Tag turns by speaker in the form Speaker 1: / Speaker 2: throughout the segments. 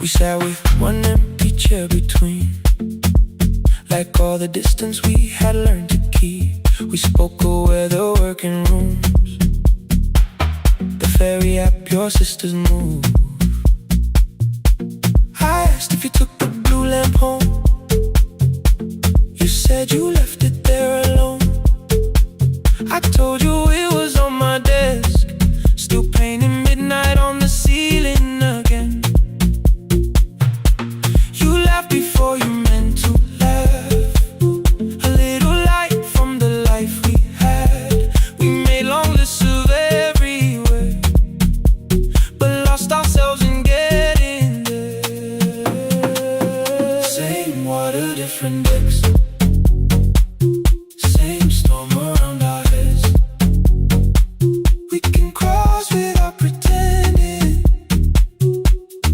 Speaker 1: We sat with one empty chair between, like all the distance we had learned to keep. We spoke of weather, working rooms, the ferry app, your sister's move. I asked if you took the blue lamp home. You said you left it there alone. I told you it was on my desk, still painting midnight on the ceiling again. You laughed before you meant to laugh, a little light from the life we had. We made long lists of everywhere, but lost ourselves in getting there. Same water, different decks, same storm around our heads. We can cross without pretending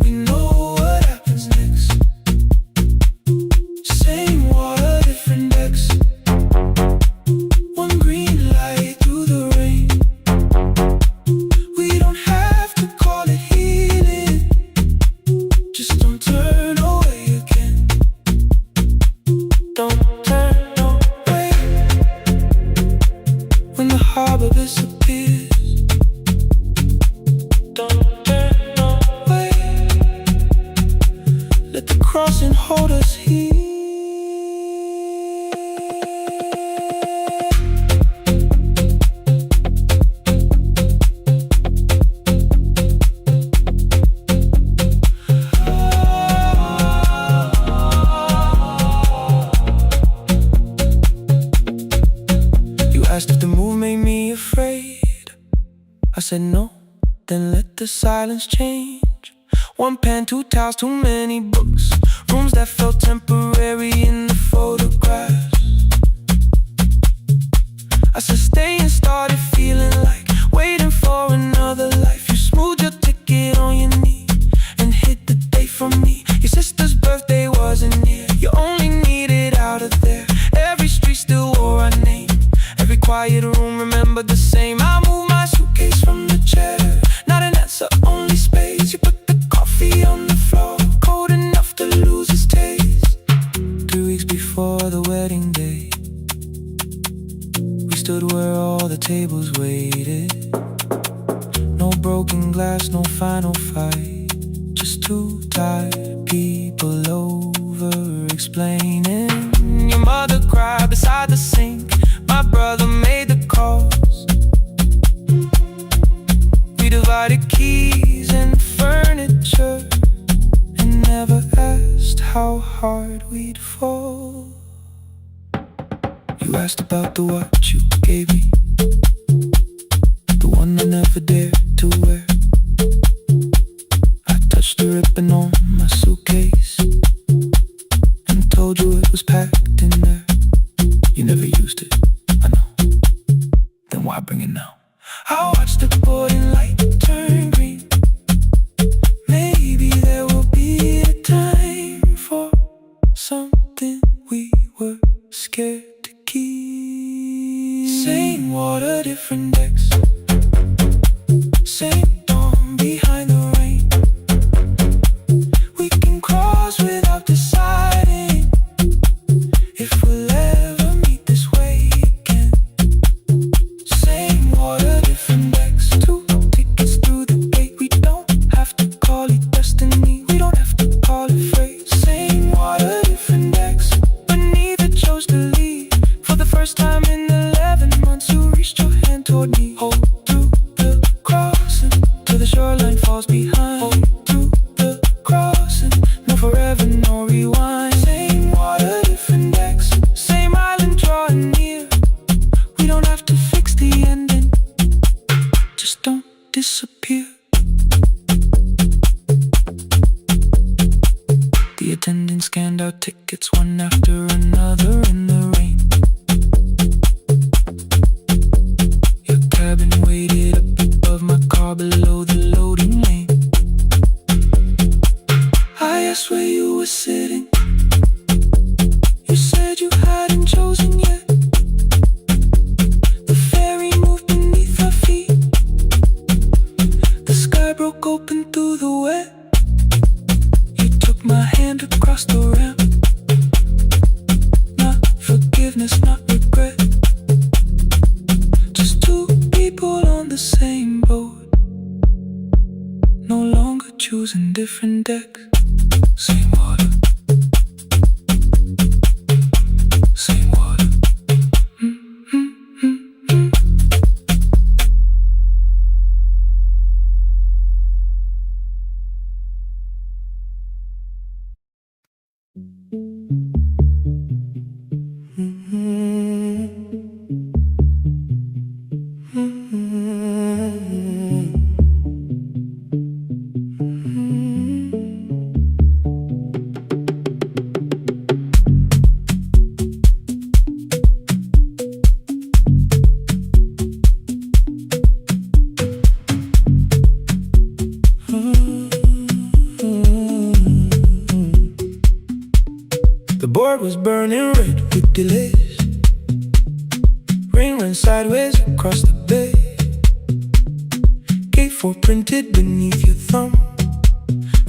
Speaker 1: we know what happens next. Same water, different decks, one green light through the rain. We don't have to call it healing, just don't turn away again. Don't turn away when the harbor disappears. Don't turn away, let the crossing hold us here. You asked if the move made me afraid. I said no, then let the silence change. One pen, two towels, too many books, rooms that felt temporary in the photographs. I said stay and started feeling like waiting for another life. You smoothed your ticket on your knee and hid the date from me. Your sister's birthday wasn't near, you only needed out of there. Every street still wore our name, every quiet room remembered the same. I moved my suitcase from the chair, not an answer, only space. You put the coffee on the floor, cold enough to lose its taste. 3 weeks before the wedding day, we stood where all the tables waited. No broken glass, no final fight, just two tired people over explaining. Your mother cried beside the sink, my brother made the calls. We divided keys and furniture and never asked how hard we'd fall. You asked about the watch you gave me, the one I never dared to wear. I touched the ribbon on my suitcase and told you it was packed in there. You never used it, I know, then why bring it now? I watched the boarding light turn green. Maybe there will be a time for something we were scared to keep. Same water, different decks, same dawn behind the rain. We can cross without deciding if we'll ever meet this way again. Same water, different decks, two tickets through the gate. We don't have to call it destiny, we don't have to call it fate. Same water, different decks, but neither chose to leave. For the first time in 11 months, you reached your hand toward me. Hold through the crossing till the shoreline falls behind. Hold through the crossing, no forever, no rewind. Same water, different decks, same island drawing near. We don't have to fix the ending, just don't disappear. The attendant scanned our tickets one after another in the rain. Your cabin waited up above my car below the loading lane. I asked where you were sitting, you said you hadn't chosen yet. The ferry moved beneath our feet, the sky broke open through the wet. You hand across the ramp. Not forgiveness, not regret. Just two people on the same boat, no longer choosing different decks. Same water, same water. The board was burning red with delays. Rain ran sideways across the bay. Gate 4 printed beneath your thumb.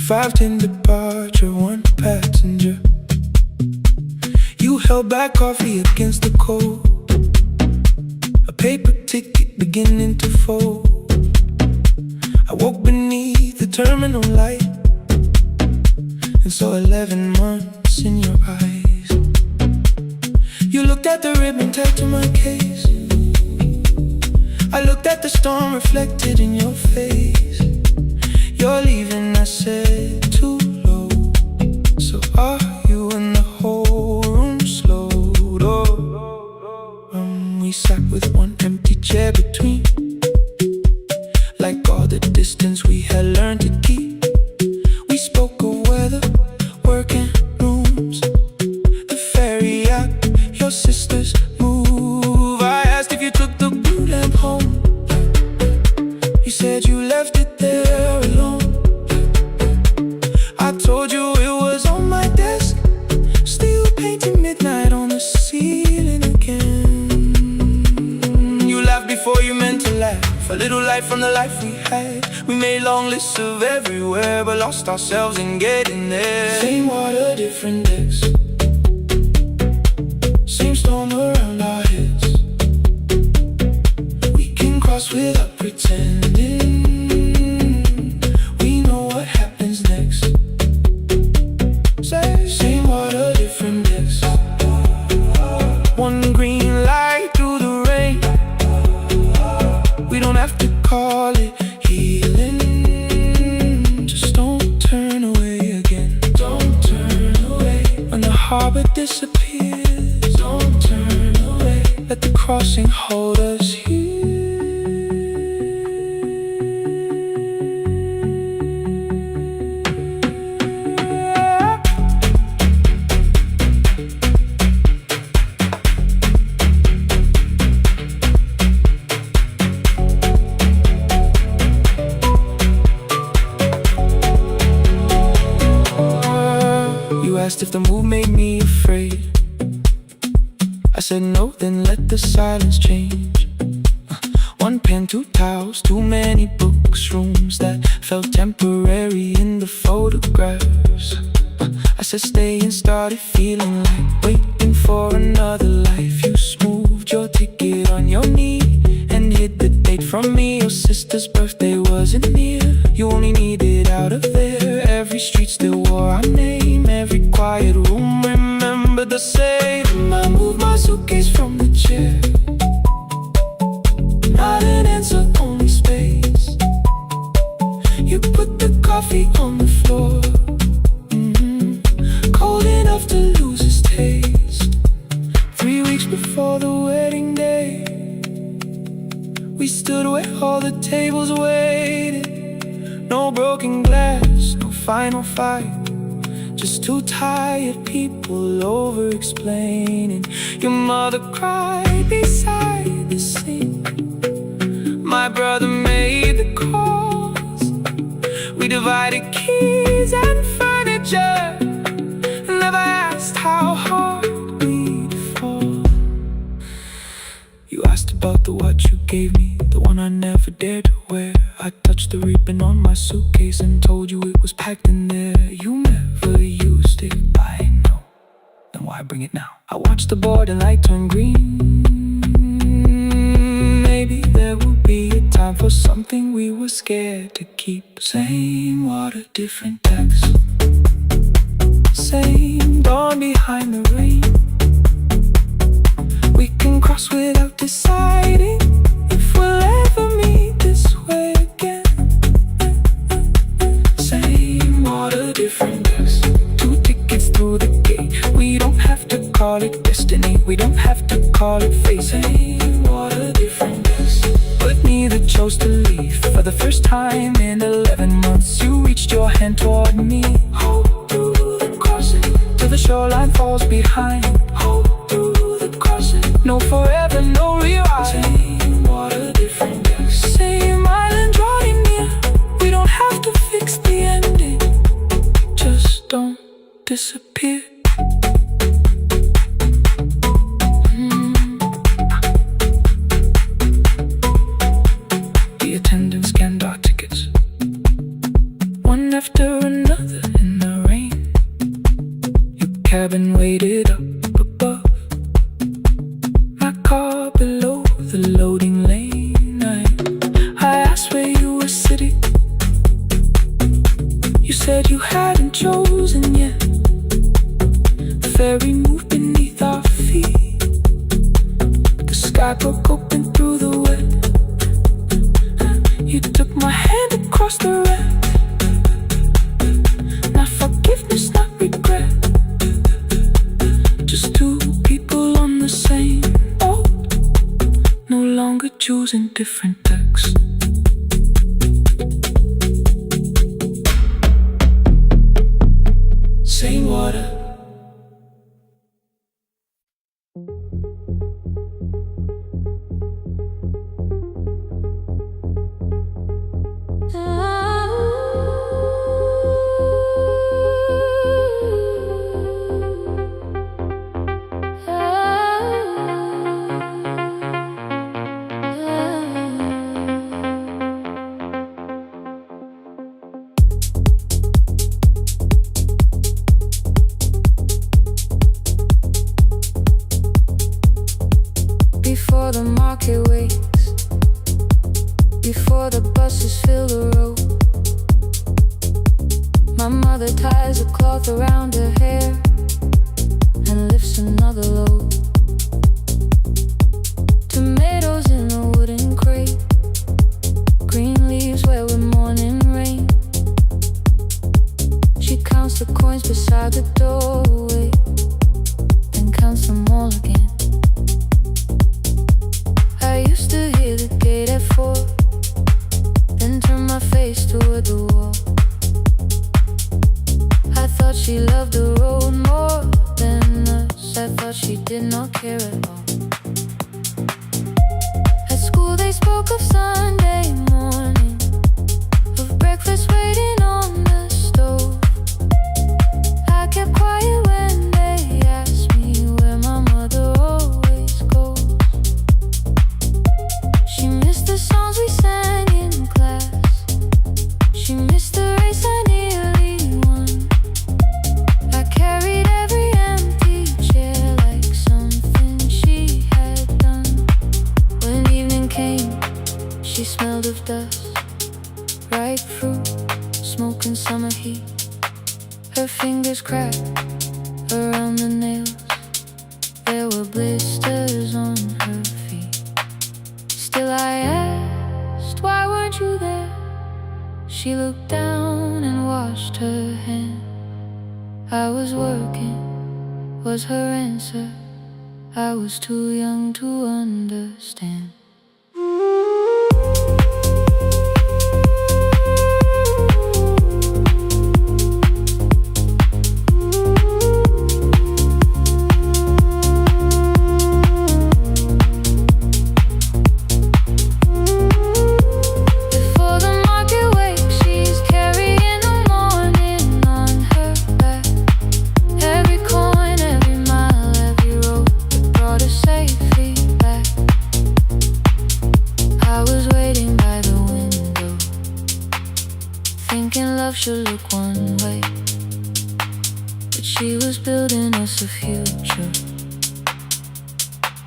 Speaker 1: 5:10 departure, 1 passenger. You held back coffee against the cold. A paper ticket beginning to fold. I woke beneath the terminal light and saw 11 months in your eyes. You looked at the ribbon tagged to my case. I looked at the storm reflected in your face. You're leaving, I said, too low. So are you? And the whole room slowed up. We sat with one empty chair between, like all the distance we had learned to keep. We spoke of weather, work and rooms, the ferry out, your sister's move. I asked if you took the blue lamp home. You said you left it there alone. I told you it was on my desk, still painting midnight on the ceiling again. You laughed before you meant to laugh, a little light from the life we had. We made long lists of everywhere, but lost ourselves in getting there. Same water, different decks. Same storm around our heads. We can cross without pretending. We know what happens next. Same water, different decks. One green light through the rain. We don't have to call it healing. Just don't turn away again. Don't turn away. When the harbor disappears, don't turn away. Let the crossing hold us here. You asked if the move made me afraid. I said no, then let the silence change. One pen, 2 towels, too many books, rooms that felt temporary in the photographs. I said stay and started feeling like waiting for another life. You smoothed your ticket on your knee and hid the date from me. Your sister's birthday wasn't near. You only needed out of there. Every street still wore our name. Every quiet room remembered the same. I moved my suitcase from the chair. Not an answer, only space. You put the coffee on the floor, cold enough to lose its taste. 3 weeks before the wedding day, we stood where all the tables waited. No broken glass, no final fight. Just 2 tired people over-explaining. Your mother cried beside the sink. My brother made the calls. We divided keys and furniture. Never asked how hard we'd fall. You asked about the watch you gave me, the one I never dared to wear. I touched the ribbon on my suitcase and told you it was packed in there. You never used unrealistic, I know. Then why bring it now? I watch the border light turn green. Maybe there will be a time for something we were scared to keep. Same water, different text. Same dawn behind the rain. We can cross without deciding if we'll ever meet this way again. Same water, different text. 2 tickets through the gate. We don't have to call it destiny, we don't have to call it fate. Same water, different text. But neither chose to leave. For the first time in 11 months, you reached your hand toward me. Hold through the crossing till the shoreline falls behind. Hold through the crossing. No forever, no rewrite. Same water, different text. Same island drawing near. We don't have to fix the ending. Just don't disappear. The attendants scanned our tickets, one after another in the rain. Your cabin waited up above, my car below the loading lane. I asked where you were sitting. You said you hadn't chosen yet. The ferry moved beneath our feet. The sky broke open through the wet. You took my hand across the red. Not forgiveness, not regret. Just 2 people on the same boat, no longer choosing different texts. Same water.
Speaker 2: Before the market wakes, before the buses fill the road, my mother ties a cloth around her hair and lifts another load. Tomatoes in a wooden crate, green leaves where we're mourning rain. She counts the coins beside the doorway, then counts them all again. I used to hear the gate at 4, then turn my face toward the wall. I thought she loved the road more than us. I thought she did not care at all. At school they spoke of Sunday morning, of breakfast waiting on the stove. I kept quiet when they asked me where my mother always goes. She missed the songs we sang in class. She missed the race I nearly won. I carried every empty chair like something she had done. When evening came, she smelled of dust, ripe fruit, smoke and summer heat. Her fingers cracked around the nails. There were blisters on her feet. Still I asked, why weren't you there? She looked down and washed her hand. I was working, was her answer. I was too young to understand. Should look one way, but that she was building us a future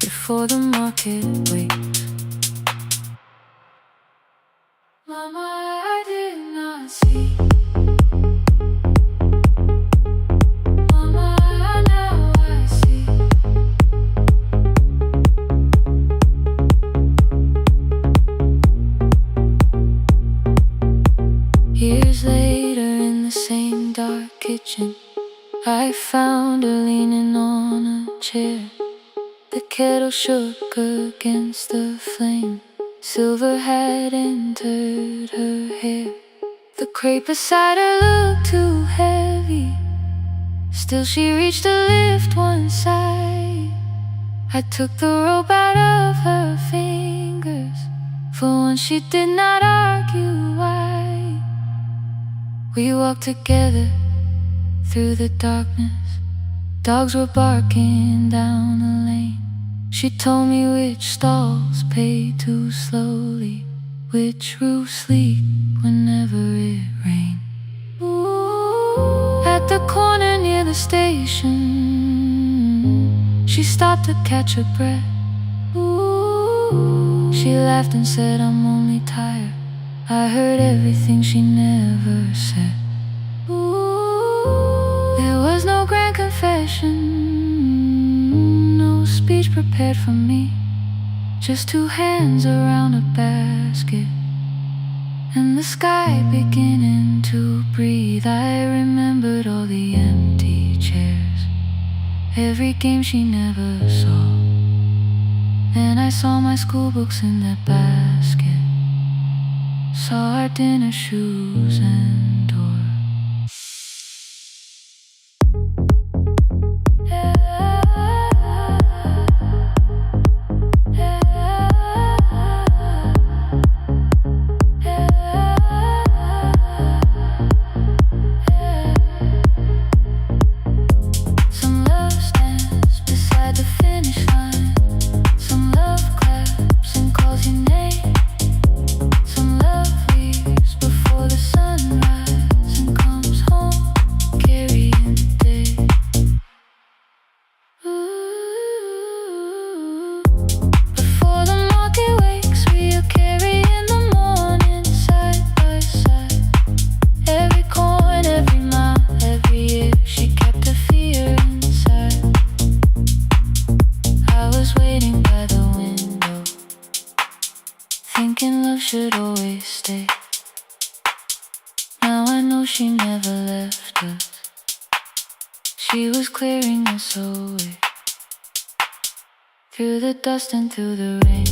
Speaker 2: before the market wakes. Mama, I did not see. Mama, now I see. Years later in the same dark kitchen, I found her leaning on a chair. The kettle shook against the flame. Silver had entered her hair. The crepe beside her looked too heavy. Still she reached to lift one side. I took the rope out of her fingers. For once she did not argue why. We walked together through the darkness. Dogs were barking down the lane. She told me which stalls pay too slowly, which roofs leak whenever it rained. At the corner near the station, she stopped to catch her breath. She laughed and said, I'm only tired. I heard everything she never said. There was no grand confession, no speech prepared for me. Just two hands around a basket and the sky beginning to breathe. I remembered all the empty chairs, every game she never saw. Then I saw my school books in that basket, saw our dinner shoes and door. Thinking love should always stay. Now I know she never left us. She was clearing us away, through the dust and through the rain.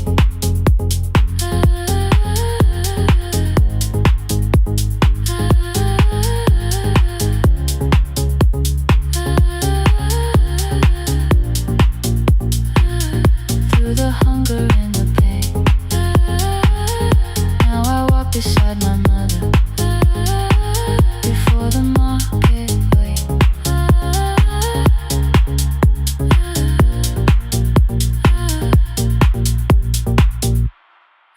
Speaker 2: Through the hunger and the pain. Now I walk beside my mother, before the market wait.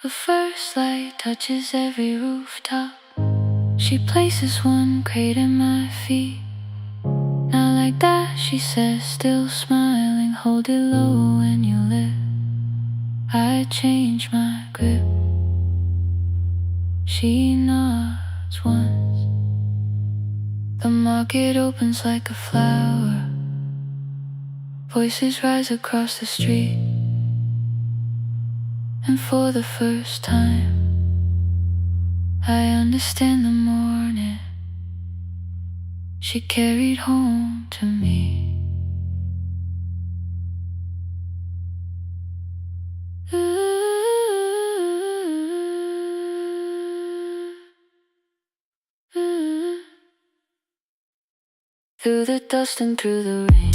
Speaker 2: The first light touches every rooftop. She places one crate at my feet. Now like that, she says, still smiling, hold it low when you lift. I change my grip. She nods once. The market opens like a flower. Voices rise across the street. And for the first time, I understand the morning she carried home to me. Through the dust and through the rain.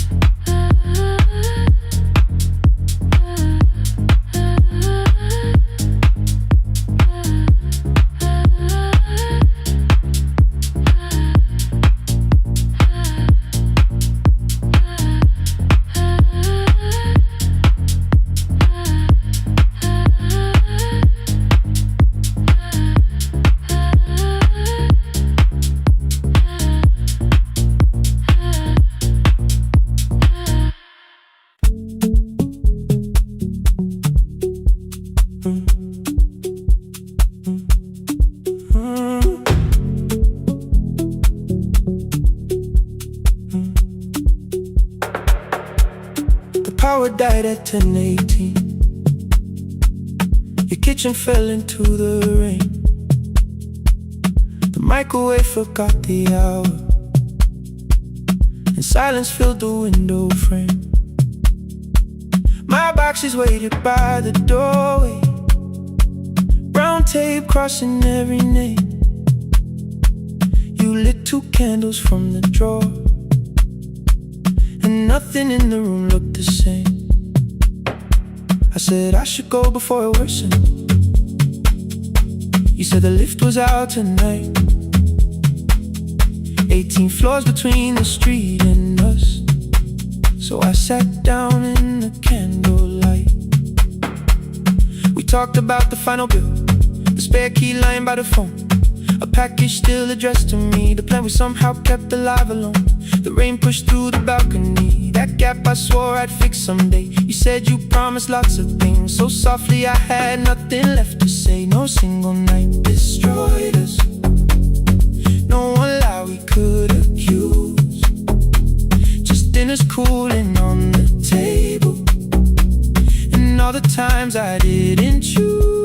Speaker 1: Power died at 10:18. Your kitchen fell into the rain. The microwave forgot the hour, and silence filled the window frame. My boxes waited by the doorway, brown tape crossing every name. You lit 2 candles from the drawer, and nothing in the room looked the same. I said I should go before it worsened. You said the lift was out tonight. 18 floors between the street and us. So I sat down in the candlelight. We talked about the final bill, the spare key lying by the phone, a package still addressed to me, the plan we somehow kept alive alone. The rain pushed through the balcony, that gap I swore I'd fix someday. You said you promised lots of things, so softly I had nothing left to say. No single night destroyed us, no one lie we could accuse. Just dinners cooling on the table, and all the times I didn't choose.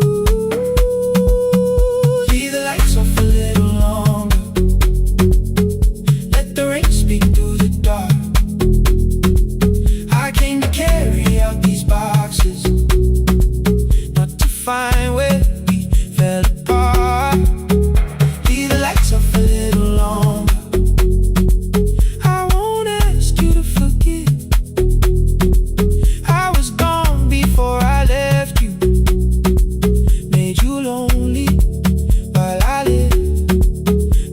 Speaker 1: Leave the lights off a little longer, let the rain speak through the dark. I came to carry out these boxes, not to find where we fell apart. Leave the lights off a little longer. I won't ask you to forgive. I was gone before I left you, made you lonely while I live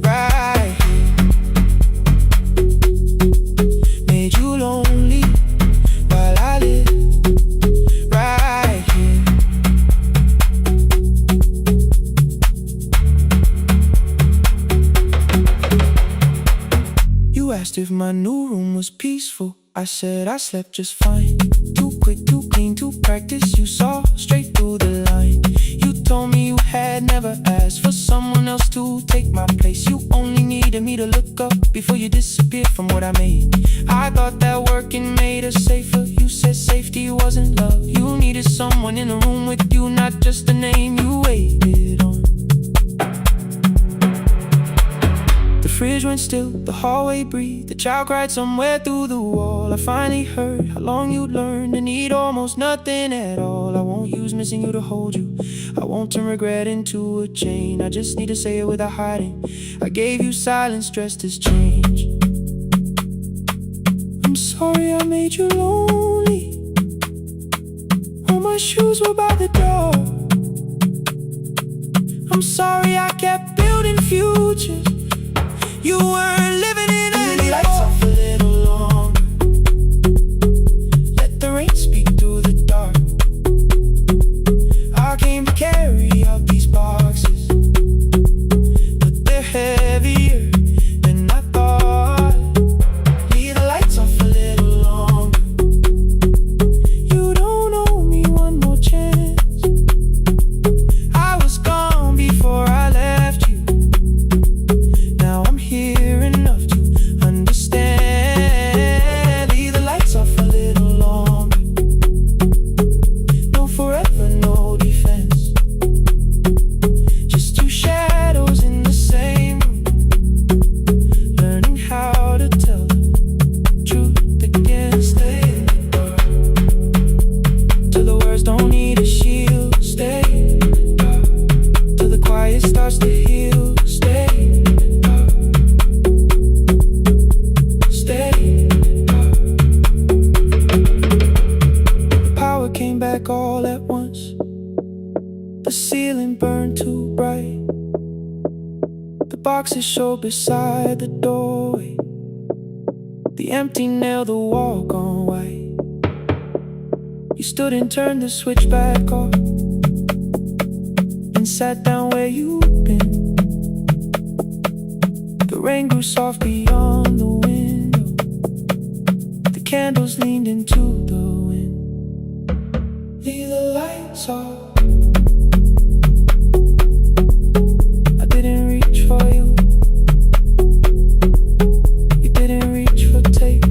Speaker 1: right here. Made you lonely while I live right here. You asked if my new room was peaceful. I said I slept just fine. Too quick, too clean, too practiced. You saw straight through the line. You told me you had never asked for someone else to take my place. You only needed me to look up before you disappeared from what I made. I thought that working made us safer. You said safety wasn't love. You needed someone in the room with you, not just a name you waited on. The fridge went still, the hallway breathed, the child cried somewhere through the wall. I finally heard how long you'd learned to need almost nothing at all. I won't use missing you to hold you, I won't turn regret into a chain. I just need to say it without hiding. I gave you silence dressed as change. I'm sorry I made you lonely. All my shoes were by the door. I'm sorry I kept building futures you weren't living in anymore. The lights off a little longer, let the rain speak through the dark. I came to carry out these boxes, but they're heavier than I thought. Leave the lights off a little longer. You don't owe me one more chance. I was gone before I left you. Now I'm here enough to understand. Leave the lights off a little longer. No forever, no defense. Just 2 shadows in the same room, learning how to tell the truth again. Stay in the dark till the words don't need a shield. Stay in the dark till the quiet starts to heal. Stay in the dark. Stay in the dark. The power came back all at once. The ceiling burned too bright. The boxes showed beside the doorway. The empty nail, the wall gone white. You stood and turned the switch back off, and sat down where you'd been. The rain grew soft beyond the window. The candles leaned into the wind. Leave the lights off. I didn't reach for you. You didn't reach for tape.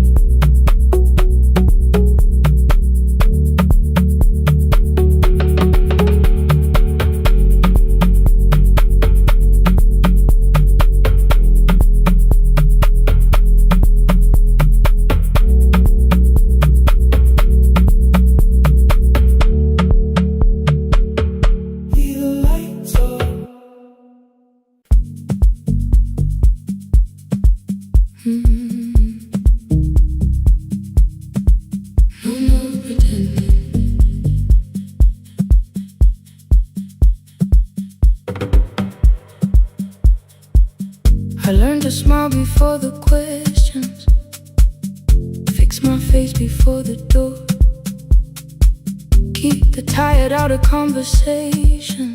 Speaker 2: No more pretending. I learned to smile before the questions, fix my face before the door, keep the tired out of conversation,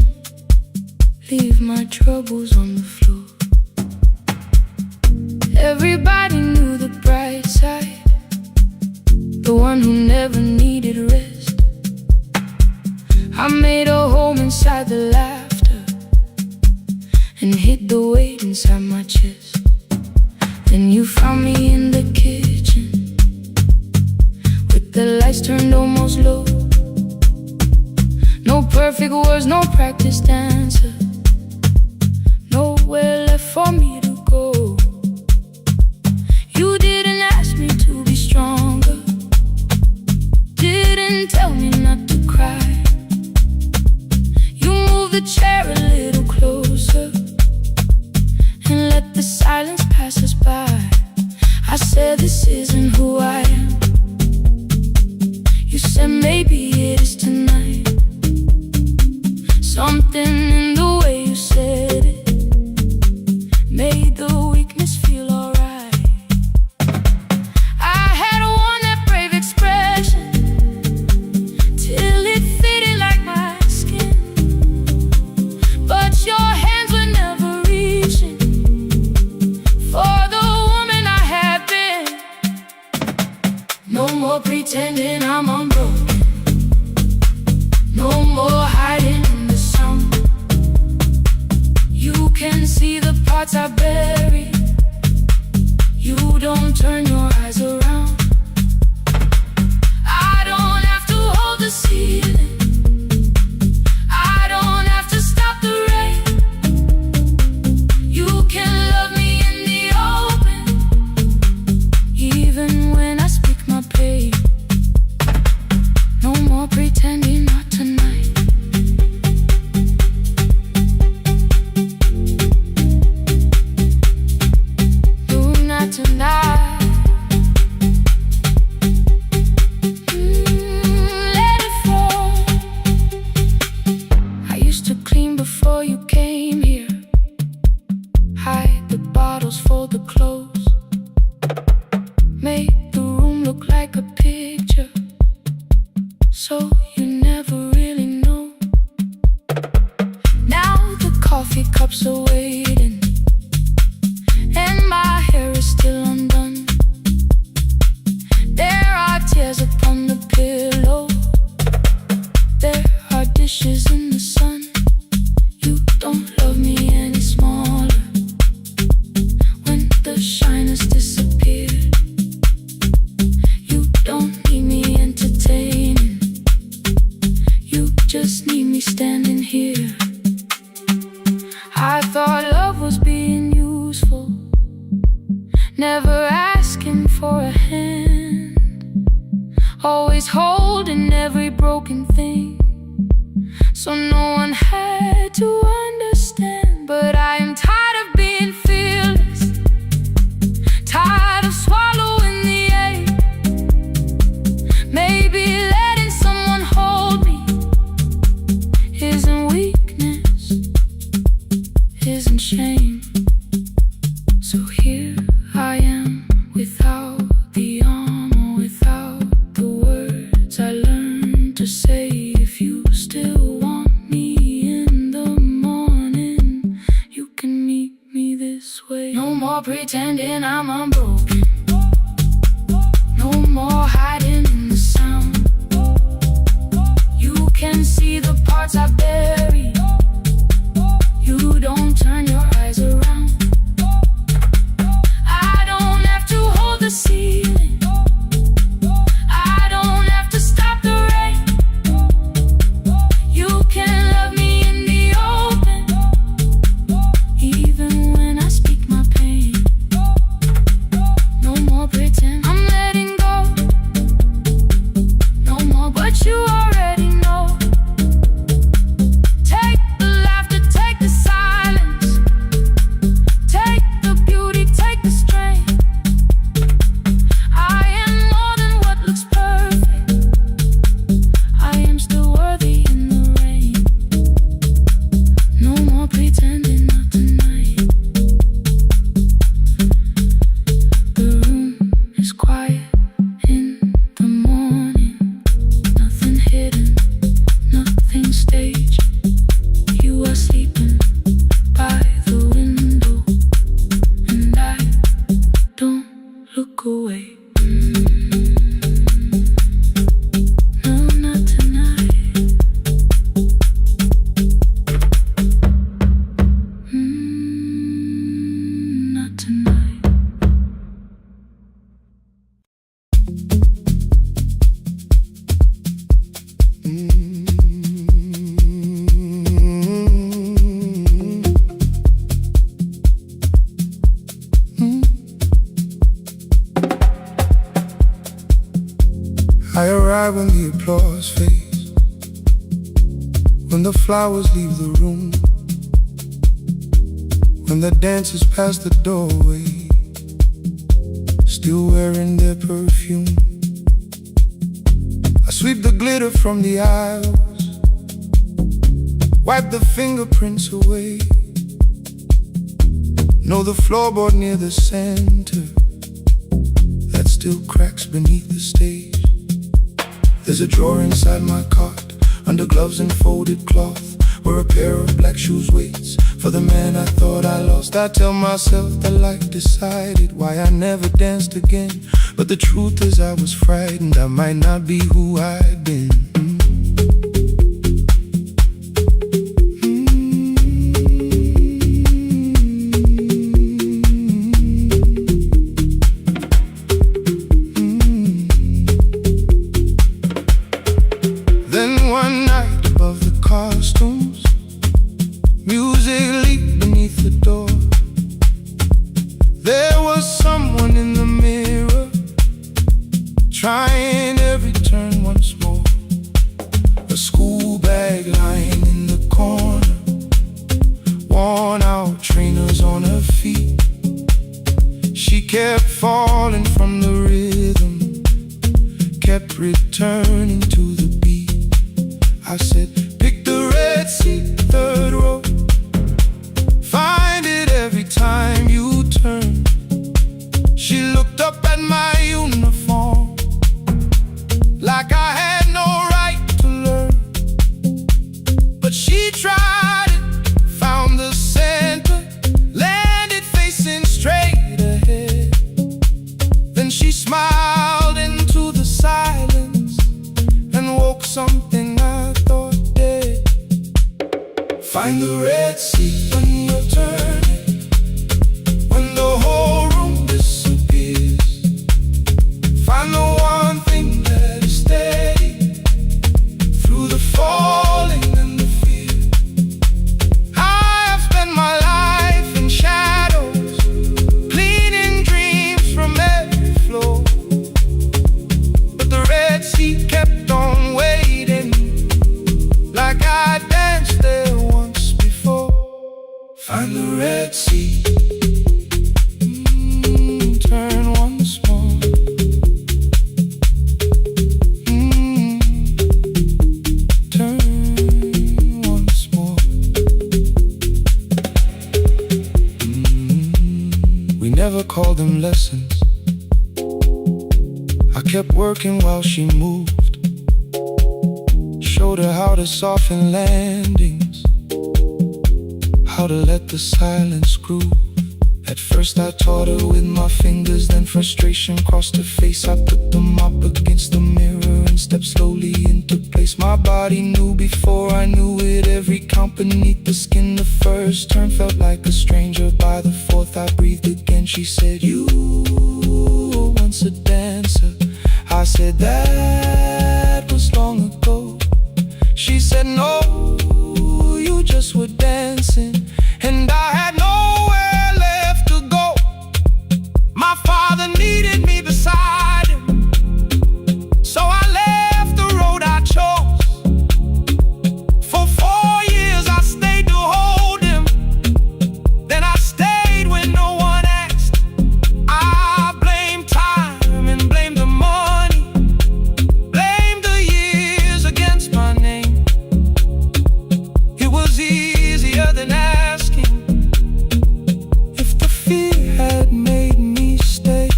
Speaker 2: leave my troubles on the floor. Everybody knew the bright side, the one who never needed rest. I made a home inside the laughter and hid the weight inside my chest. Then you found me in the kitchen with the lights turned almost low. No perfect words, no practice dancer, nowhere left for me to go. You didn't ask me to be stronger, didn't tell me not to cry. You moved the chair a little closer and let the silence pass us by. I said this isn't who I am. You said maybe it is tonight. Something in the way you said it made the weakness feel alright. I had worn that brave expression till it fitted like my skin, but your hands were never reaching for the woman I had been. No more pretending I'm unbroken, no more hiding in the sound. You can see the parts I bury, you don't turn your eyes around. I don't have to hold the ceiling, I don't have to stop the rain. You can love me in the open, even when I speak my pain. No more pretending, not tonight. No, not tonight. Let it fall. I used to clean before you came here, hide the bottles, fold the clothes, make the room look like a picture, so you never really know. Now the coffee cups are waiting and my hair is still undone. There are tears upon the pillow, there are dishes in the sun. You don't love me any smaller when the shine has disappeared. You don't need me entertaining, you just need me standing here. I thought love was being useful, never asking for a hand, always holding every broken thing, so no one had to understand. But I am tired of being fearless, tired of swallowing the ache. Maybe letting someone hold me isn't weakness, isn't shame. So here I am, without the armor, without the words I learned to say. If you still want me in the morning, you can meet me this way. No more pretending I'm unbroken, no more hiding in the sound. You can see the parts I bury, you don't turn your eyes around. I don't have to hold the ceiling, I don't have to stop the rain. You can love me in the open, even when I speak my pain. No more pretend, I'm letting go. No more, but you already know. Take the laughter, take the silence,
Speaker 1: I arrive when the applause fades, when the flowers leave the room, when the dancers pass the doorway, still wearing their perfume. I sweep the glitter from the aisles, wipe the fingerprints away. Know the floorboard near the center that still cracks beneath the stage. There's a drawer inside my cart, under gloves and folded cloth, where a pair of black shoes waits for the man I thought I lost. I tell myself that life decided why I never danced again, but the truth is I was frightened I might not be who I'd been. Then one night above the costumes, music leaked beneath the door. There was someone in the mirror, trying every turn once more. A school bag lying in the corner, worn out trainers on her feet. She kept falling from the rhythm, kept returning to the beat. I said, pick the red seat, third row. Find it every time you turn. She looked up at my uniform like I had no right to learn. But she tried it, found the center, landed facing straight ahead. Then she smiled into the silence and woke something I thought dead. Find the red seat when you're turning, when the whole room disappears. Find the one thing that is steady through the falling and the fear. I have spent my life in shadows, cleaning dreams from every floor, but the red seat kept on waiting, like I danced there once before. Find the red seat, turn once more. Turn once more. We never called them lessons. I kept working while she moved, showed her how to soften landings, how to let the silence groove. At first I taught her with my fingers, then frustration crossed her face. I put them up against the mirror and stepped slowly into place. My body knew before I knew it, every count beneath the skin. The first turn felt like a stranger, by the fourth I breathed again. She said, you were once a dancer. I said, that was long ago. She said, no, you just were dancing, and I had nowhere left to go. My father needed me beside him, so I left the road I chose. For 4 years I stayed to hold him, then I stayed when no one asked. I blamed time and blamed the money, blamed the years against my name. It was easier than asking if the fear had made me stay.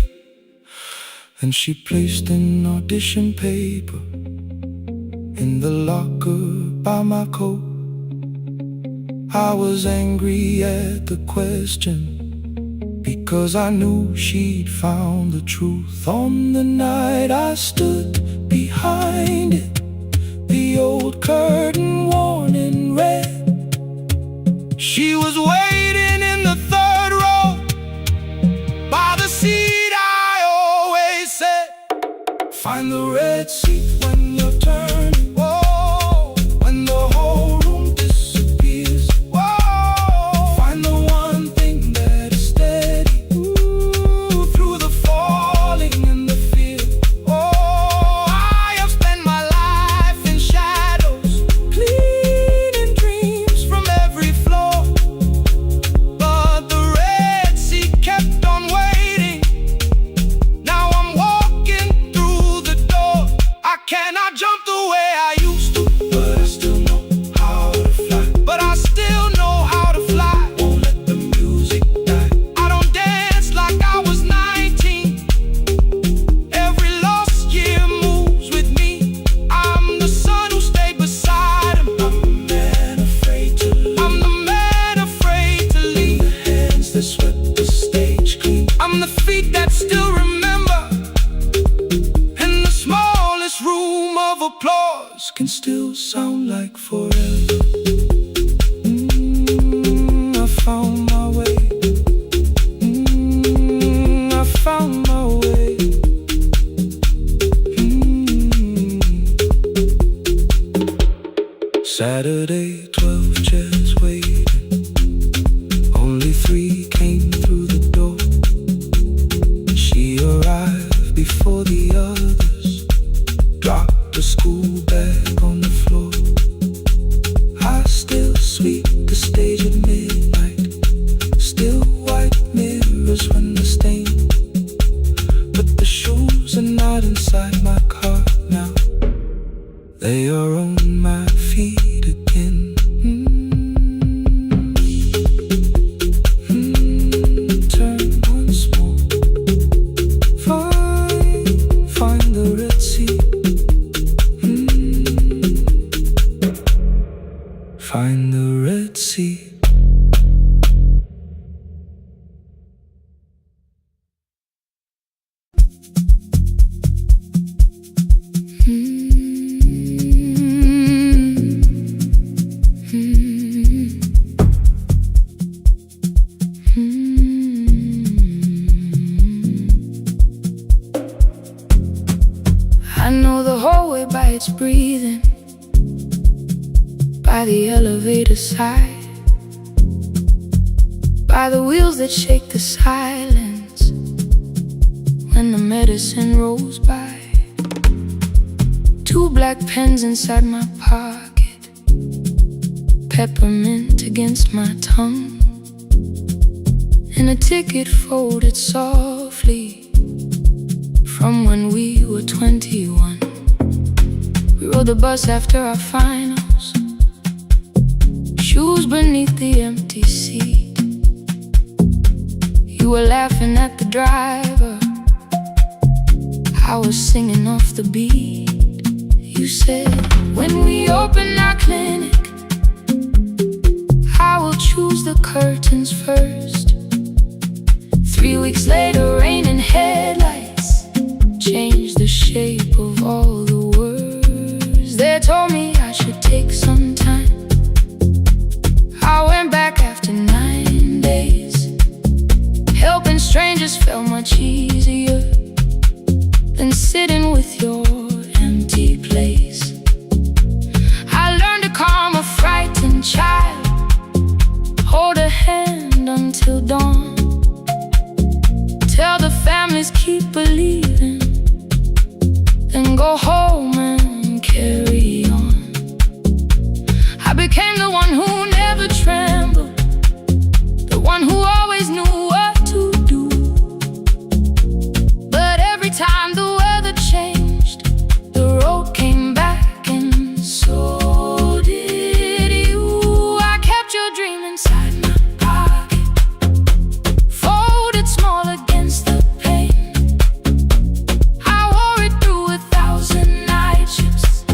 Speaker 1: And she placed an audition paper in the locker by my coat. I was angry at the question, because I knew she'd found the truth. On the night I stood behind it, the old curtain worn in red. She was waiting in the third row, by the seat I always said. Find the red seat when you're turning. Whoa, when the whole room disappears. Whoa, find the one thing that is steady, through the falling and the fear. Oh, I Saturday, 12 chairs waiting. Only 3 came through the door. She arrived before the others, dropped a school bag on the floor. I still sweep the stage at midnight, still white mirrors run the stain. But the shoes are not inside my car now, they are on my feet again. Turn once more. Find the Red Sea. Find the Red Sea.
Speaker 2: I know the hallway by its breathing, by the elevator side, by the wheels that shake the silence when the medicine rolls by. 2 black pens inside my pocket, peppermint against my tongue, and a ticket folded softly from when we were 21. We rode the bus after our finals, shoes beneath the empty seat. You were laughing at the driver, I was singing off the beat. You said, when we open our clinic, I will choose the curtains first. 3 weeks later, rain and headlights changed the shape of all the words. They told me I should take some time. I went back after 9 days. Helping strangers felt much easier than sitting with your empty place. I learned to calm a frightened child, hold a hand until dawn, tell the families keep believing, then go home and carry on. I became the one who never trembled, the one who always knew what to do. But every time the weather changed, the road came back, and so did you. I kept your dream inside my pocket, folded small against the pain. I wore it through 1,000 night shifts,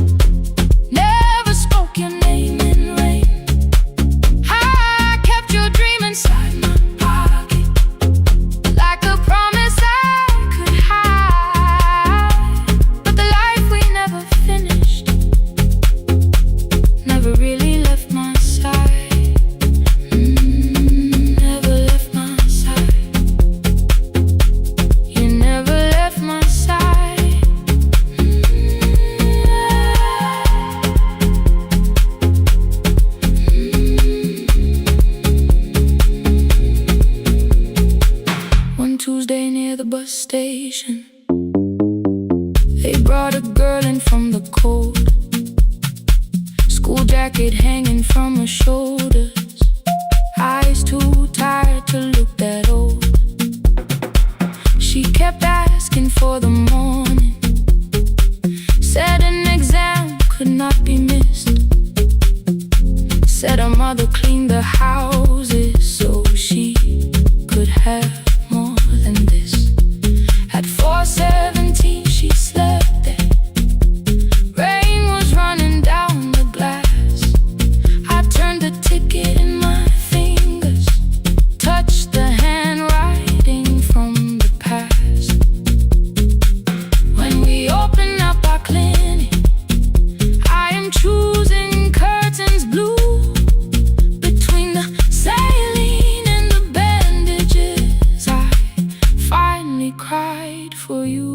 Speaker 2: never spoke your name in rain. I kept your dream inside my pocket, like a promise I could hide. But the life we never finished never really left my side. Never left my side. You never left my side. One Tuesday near the bus station, they brought a girl in from the cold, school jacket hanging from her shoulders, eyes too tired to look that old. She kept asking for the morning, said an exam could not be missed, said her mother cleaned the houses so she could have more than this. At 4:17 she slept there, rain was running down the glass. I turned the ticket in my fingers, touched the handwriting from the past. When we open up our clinic, I am choosing curtains blue, between the saline and the bandages. I finally cried for you.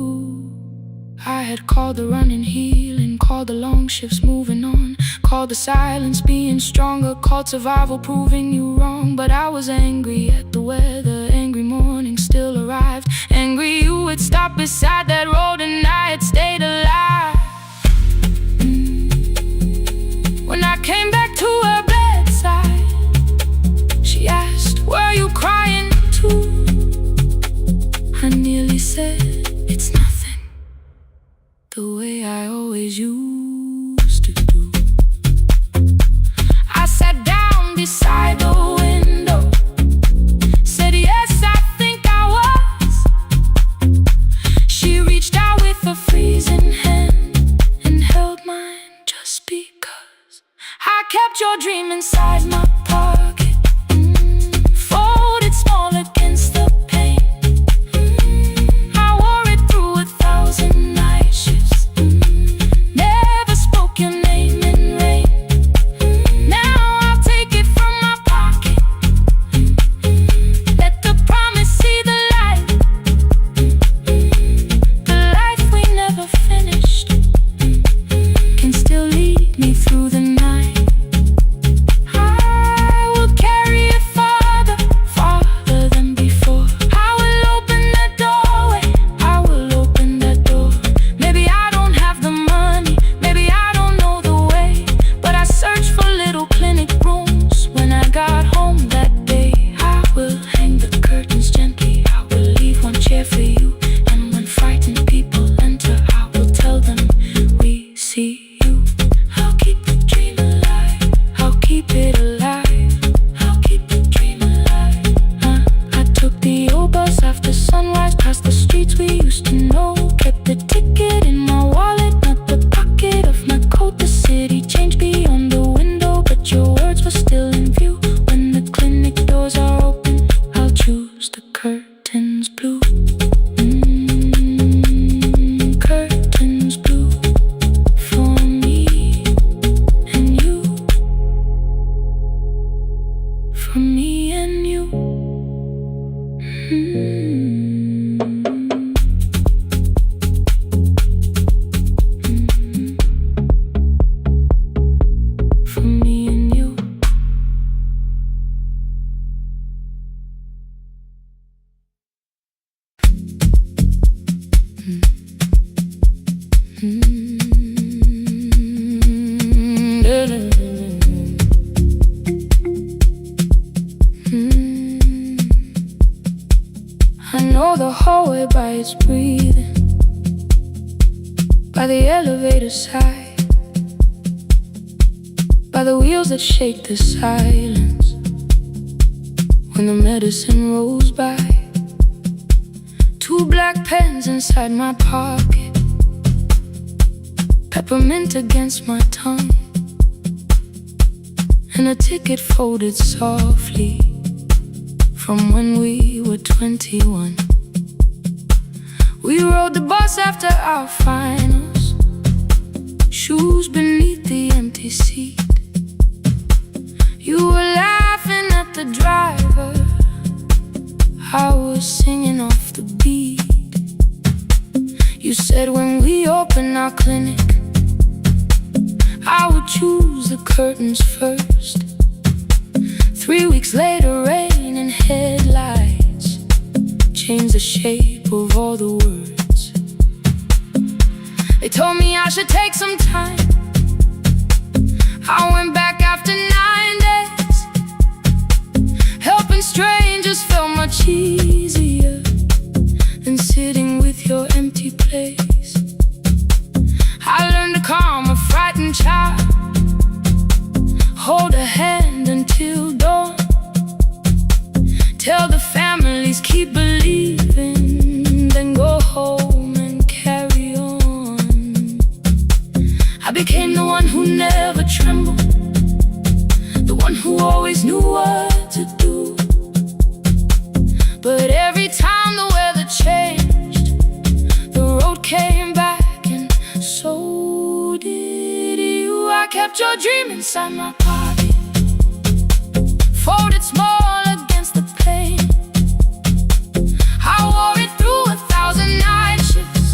Speaker 2: I had called the running healing, called the long shifts moving on, called the silence being stronger, called survival proving you wrong. But I was angry at the weather, angry morning still arrived, angry you would stop beside that road and I had stayed alive. When I came back to her bedside, she asked, "Were you crying too?" I nearly said, "It's nothing," the way I always used to do. I sat down beside the window, said, "Yes, I think I was." She reached out with a freezing hand and held mine just because I kept your dream inside my pocket, folded small against the pain. I wore it through 1,000 night shifts, never spoke your name in rain. Now I'll take it from my pocket, let the promise see the light, the life we never finished can still lead me through the night. I will carry it farther, farther than before. I will open that doorway, I will open that door. Maybe I don't have the money, maybe I don't know the way, but I searched for little clinic rooms when I got home that day. I will hang the curtains gently, I will leave one chair for you, and when frightened people enter, I will tell them, "We see you." I'll keep the dream alive, I'll keep it alive, I'll keep the dream alive. I took the old bus after sunrise, past the streets we used to know, kept the ticket in my wallet, not the pocket of my coat. The city changed beyond the window, but your words were still in view. When the clinic doors are open, I'll choose the curtains blue. Curtains blue for me and you, for me and you. For me and you. I know the hallway by its breathing, by the elevator side, by the wheels that shake the silence when the medicine rolls by. 2 black pens inside my pocket, peppermint against my tongue, and a ticket folded softly from when we were 21. We rode the bus after our finals, shoes beneath the empty seat. You were laughing at the driver, I was singing off the beat. You said when we open our clinic, I would choose the curtains first. 3 weeks later, rain and headlights changed the shape of all the words. They told me I should take some time. I went back after 9 days. Helping strangers felt much easier than sitting with your empty place. I learned to calm a frightened child, hold a hand until dawn, tell the families keep believing, then go home and carry on. I became the one who never trembled, the one who always knew what to do. But every time the weather changed, the road came back, and so did you. I kept your dream inside my pocket, folded small against the pain. I wore it through 1,000 night shifts,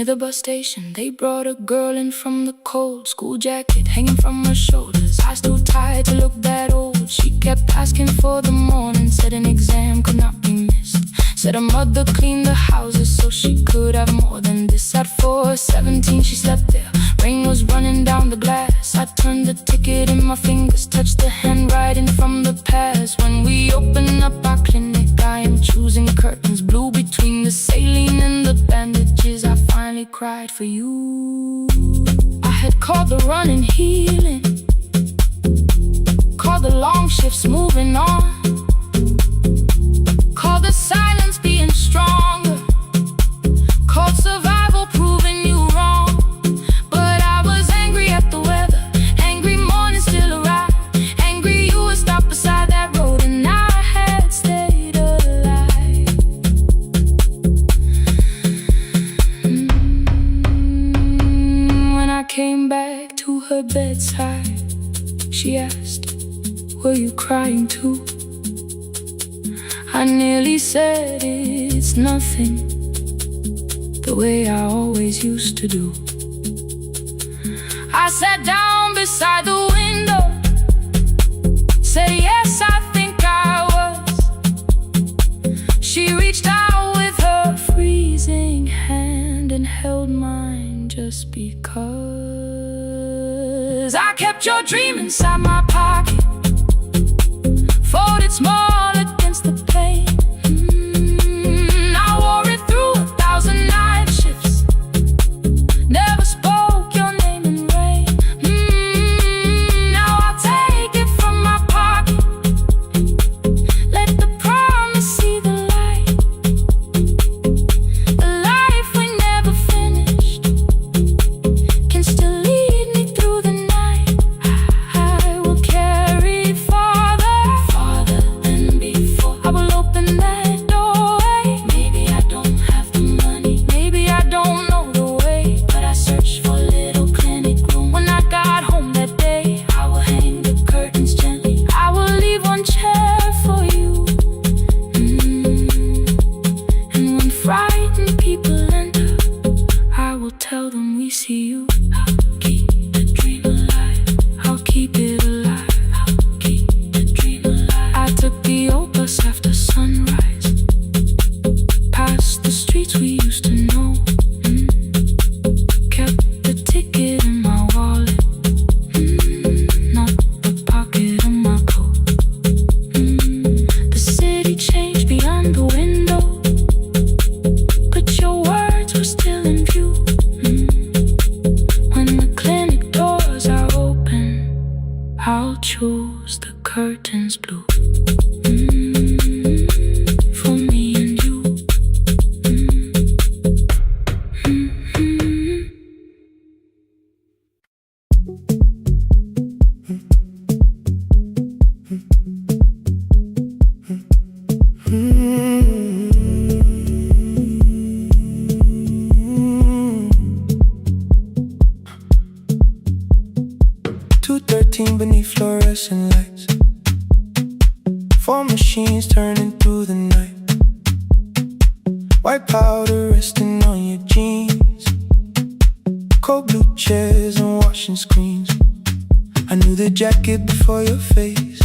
Speaker 2: near the bus station. They brought a girl in from the cold, school jacket hanging from her shoulders, eyes too tired to look that old. She kept asking for the morning, said an exam could not be missed. Said her mother cleaned the houses so she could have more than this. At 4:17 she slept there, rain was running down the glass. I turned the ticket in my fingers, touched the handwriting from the past. When we open up our clinic, I am choosing curtains blue between the saline and the bandages. I finally cried for you. I had called the running healing, called the long shifts moving on, called the silence being stronger, called survival proving you wrong. But I was angry at the weather, angry morning still arrived, angry you were stopped beside that road and I had stayed alive. When I came back to her bedside, she asked, were you crying too? I nearly said it's nothing, the way I always used to do. I sat down beside the window, said yes, I think I was. She reached out with her freezing hand and held mine just because. I kept your dream inside my pocket, folded small against the pain. I wore it through 1,000 night shifts, never spoke your name in rain. Now I'll take it from my pocket, let the promise see the light. The life we never finished can still lead me through the night. I will carry farther than before. I will open that doorway. Maybe I don't have the money, maybe I don't know the way, but I searched for a little clinic room. When I got home that day, I will hang the curtains gently, I will leave one chair for you. And when frightened people enter, I will tell them we see you. I'll keep the dream alive, I'll keep it alive, I'll keep the dream alive. I took the old bus after sunrise, past the streets we used to know. Kept the ticket in my wallet, not the pocket of my coat. The city changed beyond the window, but your words were still in view. When the clinic doors are open, I'll choose the curtains blue. For me and you.
Speaker 1: 2:13 beneath fluorescent lights, 4 machines turning through the night. White powder resting on your jeans, cold blue chairs and washing screens. I knew the jacket before your face,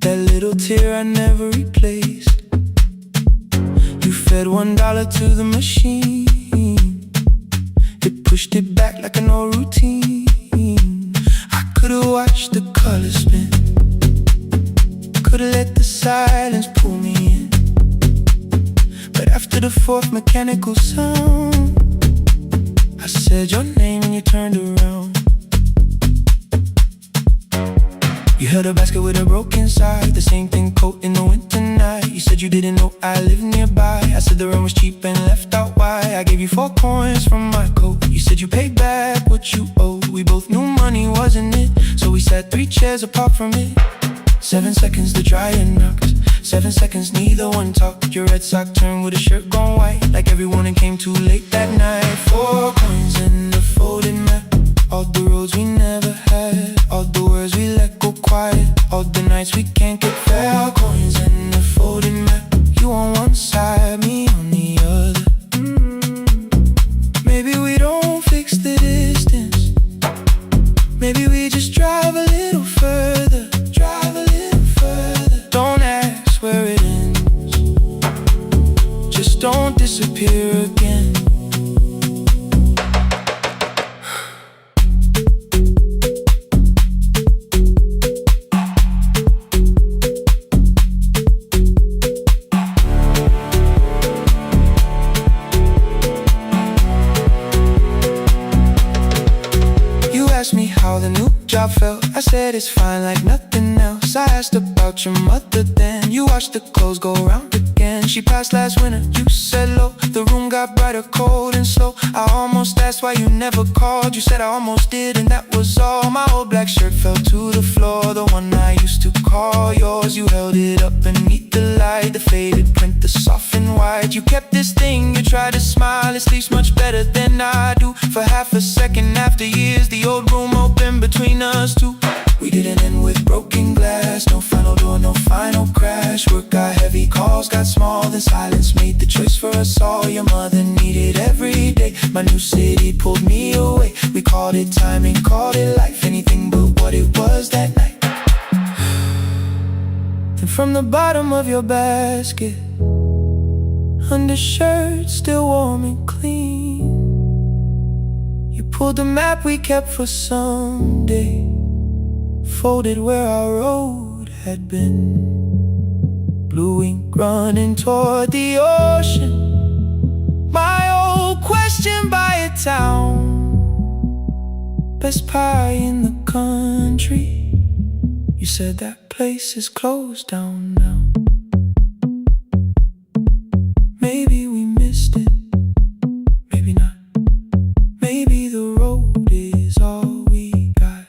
Speaker 1: that little tear I never replaced. You fed $1 to the machine, it pushed it back like an old routine. I could've watched the colors spin, could've let the silence pull me in. But after the 4th mechanical sound, I said your name and you turned around. You held a basket with a broken side, the same thing coat in the winter night. You said you didn't know I lived nearby. I said the rent was cheap and left out why. I gave you 4 coins from my coat. You said you paid back what you owed. We both knew money wasn't it, so we sat 3 chairs apart from it. 7 seconds the dryer knocks, 7 seconds neither one talked. Your red sock turned with a shirt gone white, like everyone that came too late that night. 4 coins and a folded map, all the roads we never had, all the words we let go quiet, all the nights we can't get fair. Coins and a folded map, you on one side, me on the other. disappear again. You asked me how the new job felt. I said it's fine like nothing else. I asked about your mother then. You watched the clothes go round again. She passed last winter, you said low. The room got brighter, cold and slow. I almost asked why you never called. You said I almost did and that was all. My old black shirt fell to the floor, the one I used to call yours. You held it up beneath the light, the faded print, the soft and white. You kept this thing, you tried to smile. It sleeps much better than I do. For half a second after years, the old room opened between us two. We didn't end with broken glass, no final door, no final crash. Work got heavy, calls got small, then silence made the choice for us all. Your mother needed every day, my new city pulled me away. We called it timing, called it life, anything but what it was that night. Then from the bottom of your basket, undershirt still warm and clean, you pulled the map we kept for someday, folded where our road had been. Blue ink running toward the ocean, my old question by a town. Best pie in the country, you said that place is closed down now. Maybe we missed it, maybe not. Maybe the road is all we got.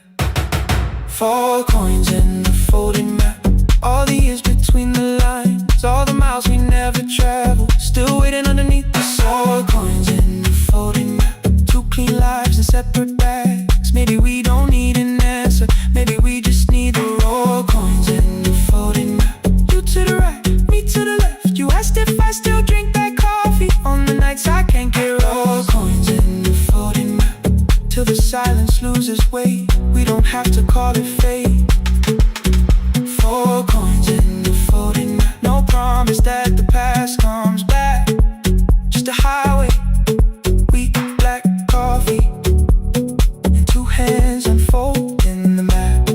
Speaker 1: 4 coins in the folded map, all the years between the lines, all the miles we never traveled, still waiting underneath the sun. 4 coins in the folded map, 2 clean lives in separate bags. Maybe we don't need an answer, maybe we just need the raw coins in the folded map. You to the right, me to the left. You asked if I still drink that coffee on the nights I can't get raw coins in the folded map, till the silence loses weight. We don't have to call it fate. 4 coins in the folded map, no promise that the past comes back, just a highway, weak black coffee, and 2 hands unfolding the map.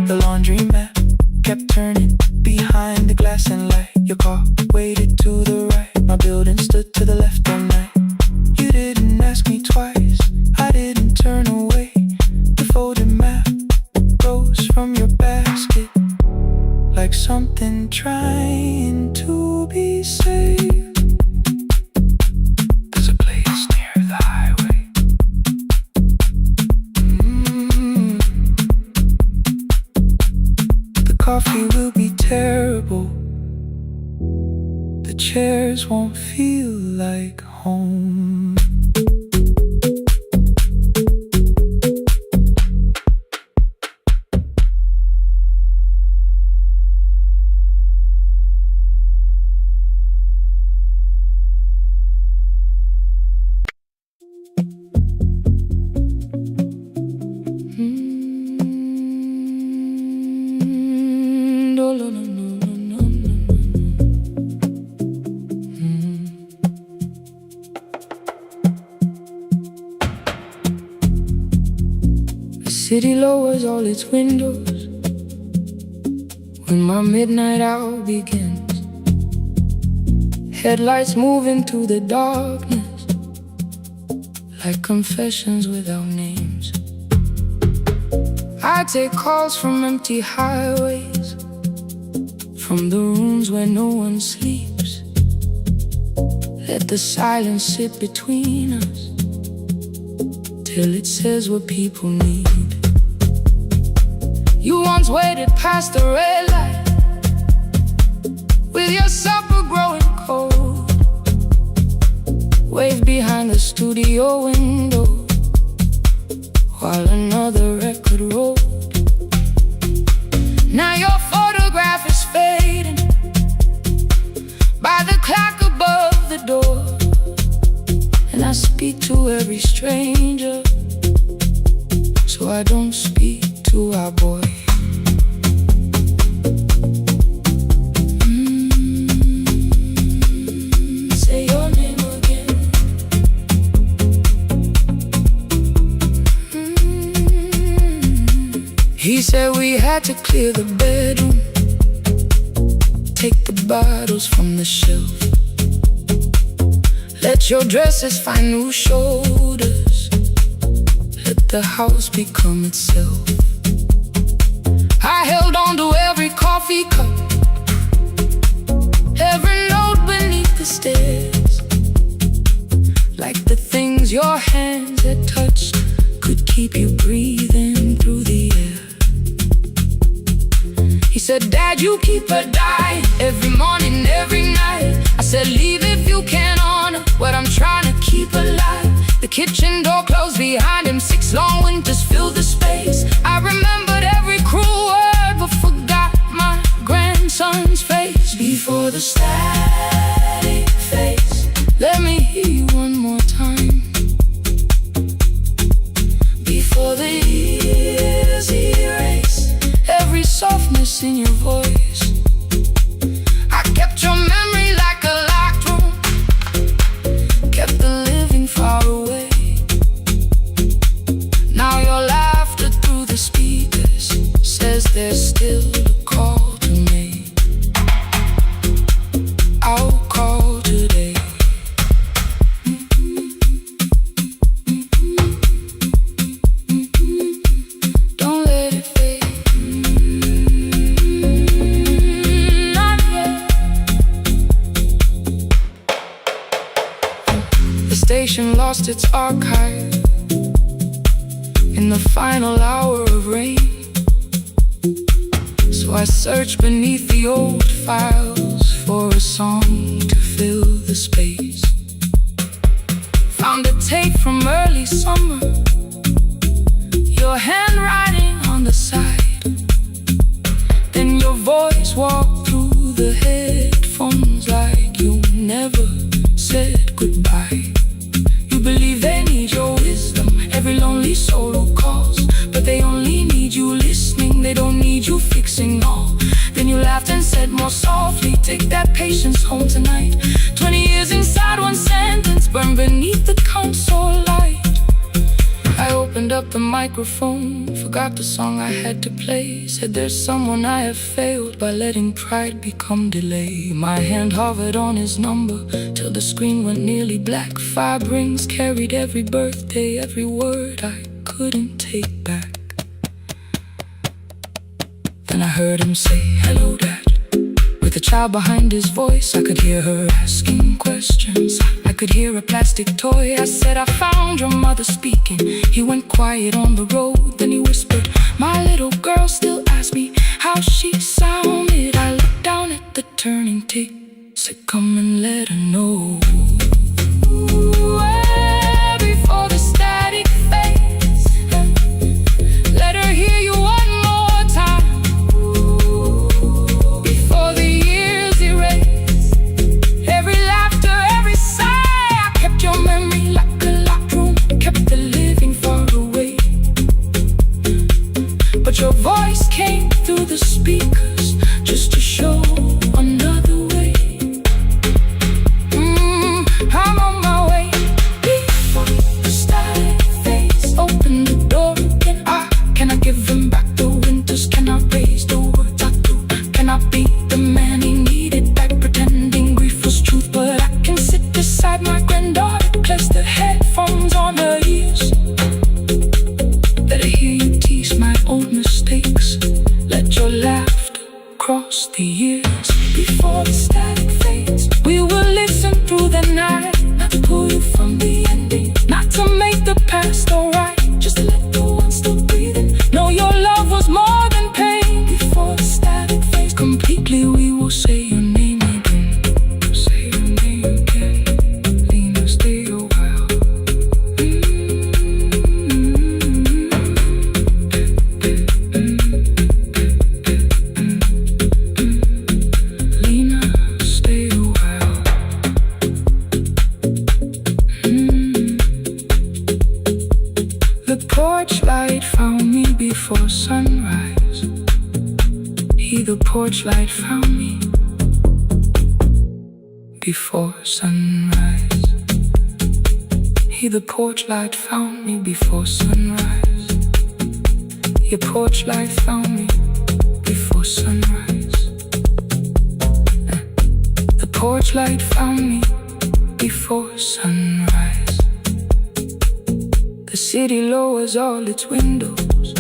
Speaker 1: The laundry mat kept turning behind the glass and light. Your car waited to the right, my building stood to the left all night. You didn't ask me twice, I didn't turn away. The folded map rose from your basket, like something trying to be saved. There's a place near the highway. The coffee will be terrible, the chairs won't feel like home. The city lowers all its windows when my midnight hour begins. Headlights moving through the darkness like confessions without names. I take calls from empty highways, from the rooms where no one sleeps. Let the silence sit between us till it says what people need. You once waited past the red light with your supper growing cold, waved behind the studio window while another record rolled. Now your photograph is fading by the clock above the door, and I speak to every stranger, so I don't speak to our boy. had to clear the bedroom, take the bottles from the shelf. Let your dresses find new shoulders, let the house become itself. I held on to every coffee cup, every note beneath the stairs, like the things your hands had touched could keep you breathing through the air. He said, Dad, you keep her dying every morning, every night. I said, leave if you can honor what I'm trying to keep alive. The kitchen door closed behind him, 6 long winters filled the space. I remembered every cruel word but forgot my grandson's face. Before the static fades, let me hear you one more time. Before the years erase every softness in your voice, I kept your memory like a locked room, kept the living far away. Now your laughter through the speakers says there's still a call to make. I'll call today. Don't let it fade. Not yet. The station lost its archive in the final hour of rain. So I searched beneath the old files for a song to fill the space. Found a tape from early summer, your handwriting on the side. Then your voice walked through the headphones like you never said goodbye. You believe they need your wisdom, every lonely soul who calls, but they only need you listening, they don't need you fixing all. Then you laughed and said more softly, take that patience home tonight. 20 years inside one sentence, burned beneath the console light. I opened up the microphone, forgot the song I had to play. Said there's someone I have failed by letting pride become delay. My hand hovered on his number till the screen went nearly black. 5 rings carried every birthday, every word I couldn't take back. Then I heard him say, hello, Dad. With a child behind his voice, I could hear her asking questions. I could hear a plastic toy. I said, I found your mother speaking. He went quiet on the road, then he whispered, my little girl still asks me how she sounded. I looked down at the turning tape, said, come and let her know. Before the static fades, let her hear you one more time. Before the years erase every laughter, every sigh, I kept your memory like a locked room, kept the living far away. But your voice came through the speakers just to show another way. I'm on my way. Before the static fades, open the door again. Can I give him back the winters? Can I raise the words I do? Can I be the man he needed back, pretending grief was truth? But I can sit beside my granddaughter, place the headphones on her ears. Let her hear you tease my old mistakes, let your laughter cross the years. Before the static fades, we will listen through the night, not to pull you from the ending, not to make the past alright, just to let the one still breathing know your love was more than pain. Before the static fades completely, we will say your name again. Say your name again. Lena, stay a while. Lena, stay a while. The porch light found me before sunrise. The porch light found me before sunrise. The porch light found me before sunrise. Your porch light found me before sunrise. The porch light found me before sunrise. The city lowers all its windows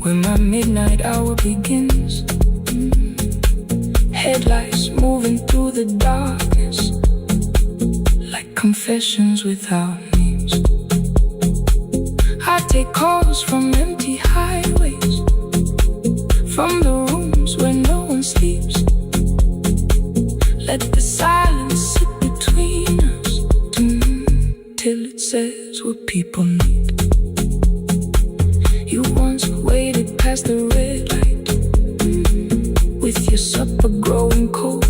Speaker 1: when my midnight hour begins. Headlights moving through the darkness like confessions without names. I take calls from empty highways, from the rooms where no one sleeps. Let the silence sit between us till it says what people need. You once waited past the red light with your supper growing cold.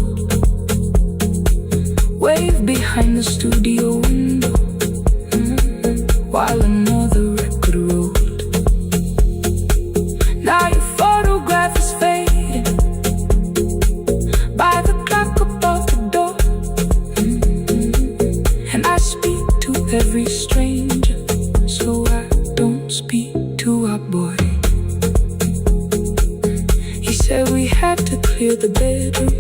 Speaker 1: Wave behind the studio window while another record rolled. Now your photograph is fading by the clock above the door. And I speak to every stranger, so I don't speak to our boy. He said we had to clear the bedroom,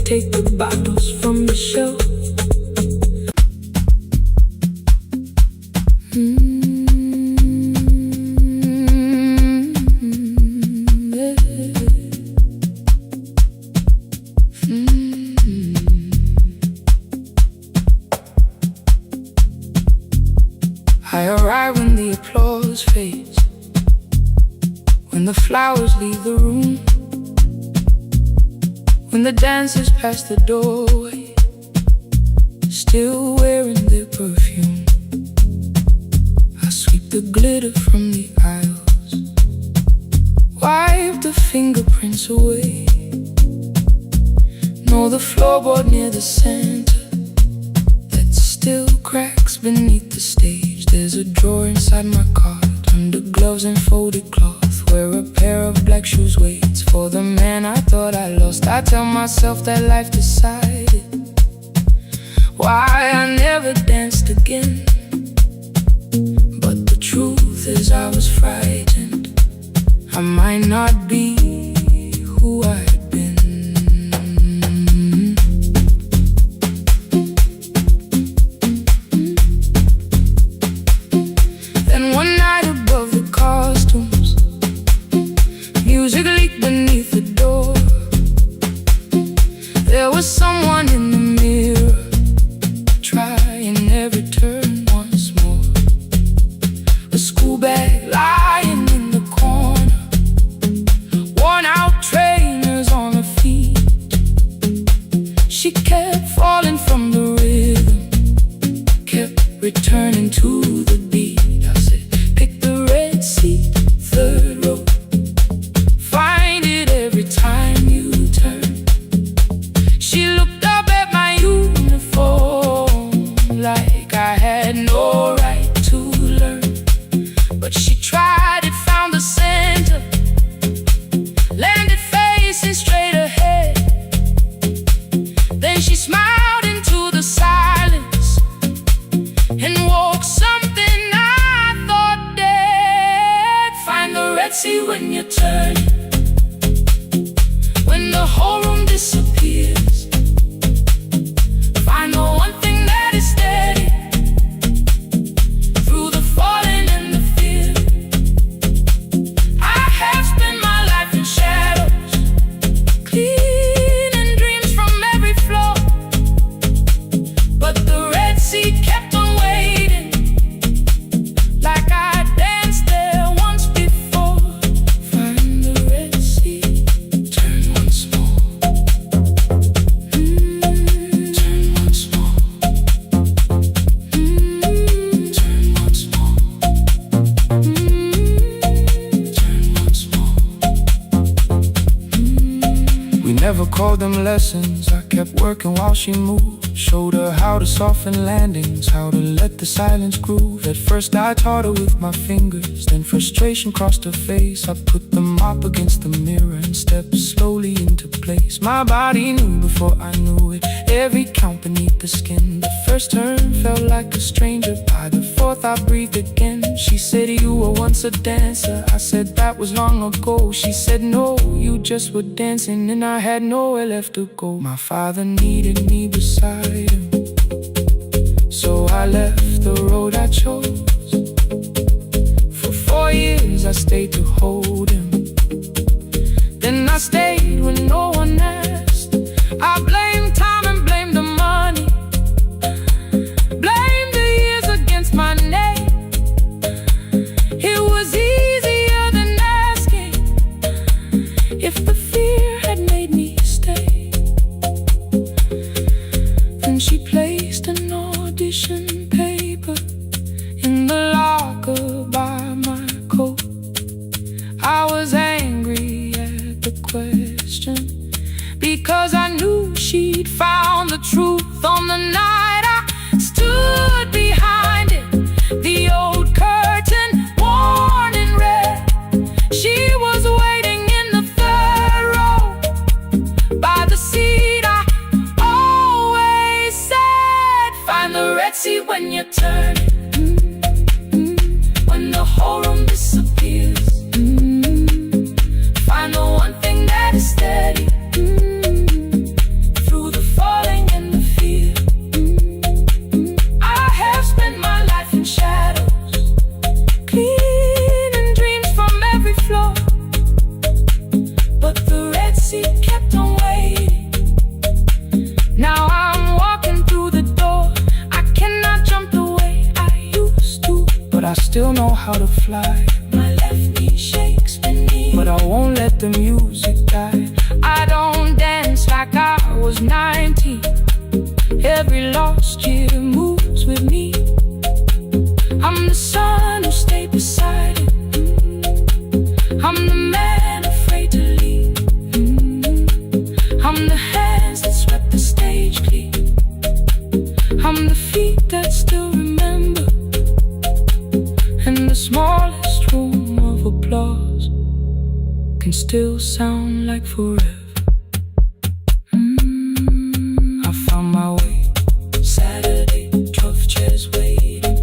Speaker 1: take the bottles from the shelf. I arrive when the applause fades, when the flowers leave the room, when the dancers pass the doorway, still wearing their perfume. I sweep the glitter from the aisles, wipe the fingerprints away. Know the floorboard near the center that still cracks beneath the stage. There's a drawer inside my cart, under gloves and folded cloth, where a pair of black shoes waits for the man I thought I lost. I tell myself that life decided why I never danced again. But the truth is I was frightened I might not be who I had been. Then one night above the costumes, music leaked beneath the door. There was someone in the mirror, trying every turn once more. A school bag lying in the corner, worn out trainers on her feet. She kept falling from the rhythm, kept returning to the beat. I said, pick the red seat, third row, find it every time you turn. She looked up at my uniform like I had no right to learn. But she tried it, found the center, landed facing straight ahead. Then she smiled into the silence and woke something I thought dead. Find the red sea when you turn, when the whole room disappears. Find the one thing that is steady through the falling and the fear. I have spent my life in shadows, cleaning dreams from every floor. But the red sea kept on waiting, like I danced there once before. Find the red sea, turn once more. Turn once more. Turn once more. Turn once more. We never called them lessons. I kept working while she moved, showed her how to soften landings, how to let the silence groove. At first I taught her with my fingers, then frustration crossed her face. I put the mop against the mirror and stepped slowly into place. place. My body knew before I knew it. Every count beneath the skin. The first turn felt like a stranger. By the fourth I breathed again. She said, you were once a dancer. I said, that was long ago. She said, no, you just were dancing, and I had nowhere left to go. My father needed me beside him, so I left the road I chose. For 4 years I stayed to hold him. Then I stayed when no one asked. I blamed time and blamed the money, blamed the years against my name. It was easier than asking if the fear had made me stay. Then she placed an audition paper in the locker by my coat. I was angry at the question, because I knew she'd found the truth on the night I stood behind it. The old curtain, worn in red. She was waiting in the third row by the seat I always said, find the red seat when you turn it. When the whole room disappears, find the one thing that is steady through the falling and the fear. I have spent my life in shadows, cleaning dreams from every floor, but the red seat kept on waiting. Now I'm walking through the door. I cannot jump the way I used to, but I still know how to fly. My left knee shakes beneath, but I won't let the music die. I don't dance like I was 19. Every lost year moves with me. I'm the son who stayed beside it. I'm the man afraid to leave. I'm the hands that swept the stage clean. I'm the feet that still remember, and the smallest room of applause can still sound like forever. I found my way. Saturday, 12 chairs waiting.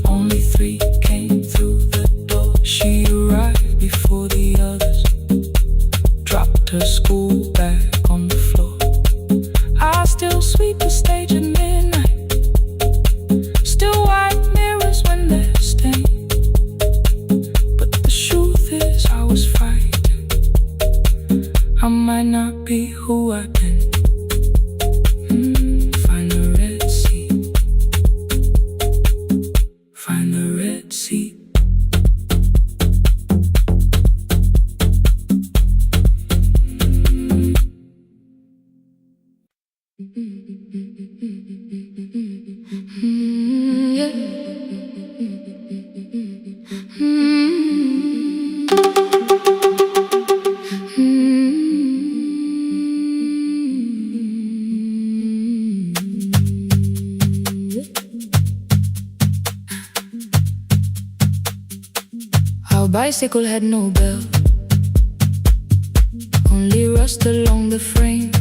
Speaker 1: Only 3 came through the door. She arrived before the others, dropped her school bag on the floor. I still sweep the stage at midnight, still wipe mirrors when they're stained. But the truth is I was frightened. I might not be who I've been. Find the red seat. Find the red seat. Our bicycle had no bell, only rust along the frame.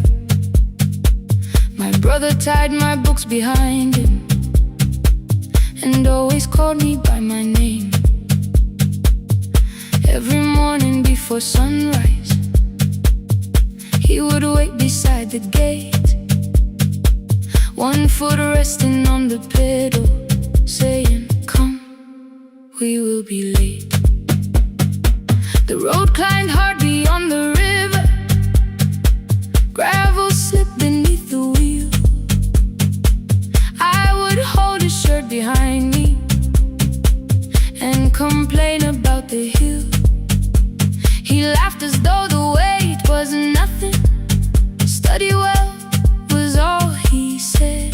Speaker 1: My brother tied my books behind him and always called me by my name. Every morning before sunrise, he would wait beside the gate, one foot resting on the pedal, saying, come, we will be late. The road climbed hard beyond the river, gravel slipped beneath the wheel. I would hold his shirt behind me and complain about the hill. He laughed as though the weight was nothing. Study well was all he said.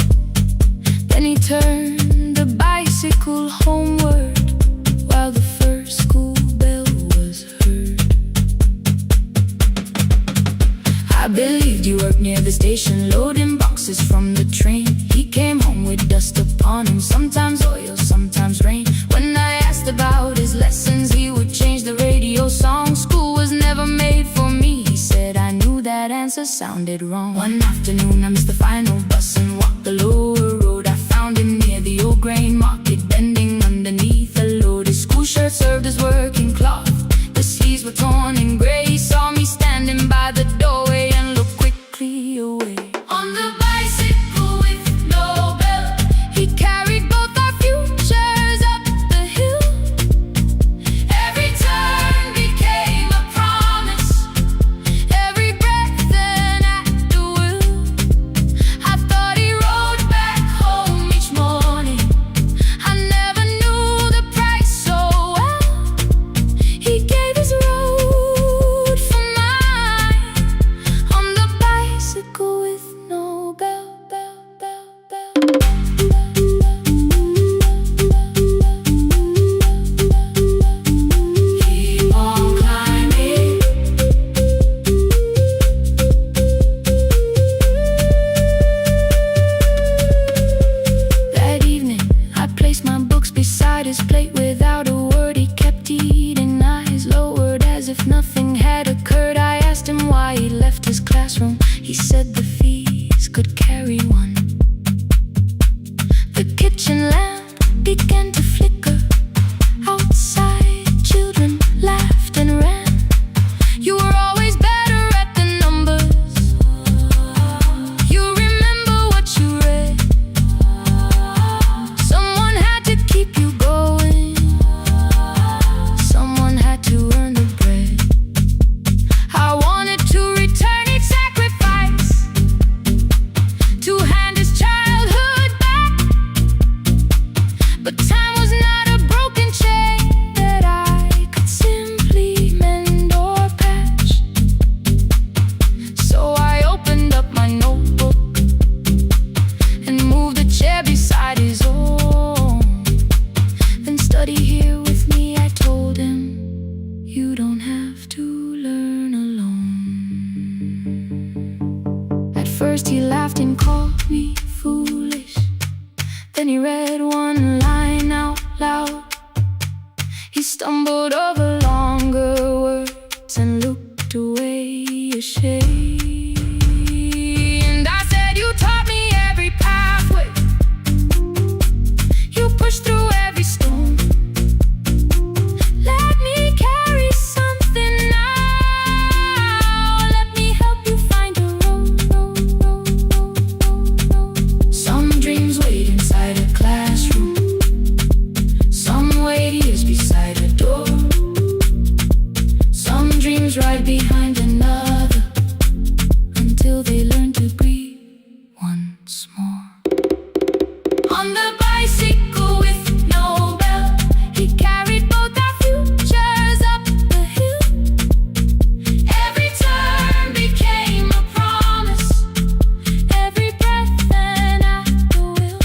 Speaker 1: Then he turned the bicycle homeward while the first school bell was heard. I believed you worked near the station, loading boxes from the train. He came home with dust upon him, sometimes oil, sometimes rain. When I asked about his lessons, he would change the radio song. School was never made for me, he said. I knew that
Speaker 2: answer sounded wrong. One afternoon I missed the final bus and walked the lower road. I found him near the old grain market, bending underneath a load. His school shirt served as working cloth, the sleeves were torn and gray. He saw me standing by the doorway and looked quickly away. On the bicycle with no belt, he carried both our futures up the hill. Every turn became a promise, every breath an act of will. I thought he rode back home each morning. I never knew the price so well. He gave his road for mine, on the bicycle with no belt. Keep on climbing. That evening, I placed my books beside his plate. Without a word, he kept eating, eyes lowered as if nothing had occurred. I asked him why he left his classroom. He said the fees could carry one. The kitchen lamp began to flicker. Outside, children laughed and ran. You were always better at the numbers. You remember what you read. Someone had to keep you going. Someone had to earn the bread. I wanted to return each sacrifice, to hand his childhood back. But time was not a broken chain that I could simply mend or patch. So I opened up my notebook and moved the chair beside his own. Then study here with me, I told him. You don't have to learn alone. At first he laughed and called me foolish. Then he read one line out loud. He stumbled over longer words and looked away ashamed. And I said, you taught me every pathway. You pushed through every stone. Let me carry something now. Let me help you find a road. Some dreams wait inside a classroom. Some wait years beside a door. Some dreams right behind another, until they learn to breathe once more. On the bicycle with no belt, he carried both our futures up the hill. Every turn became a promise, every breath an act of will.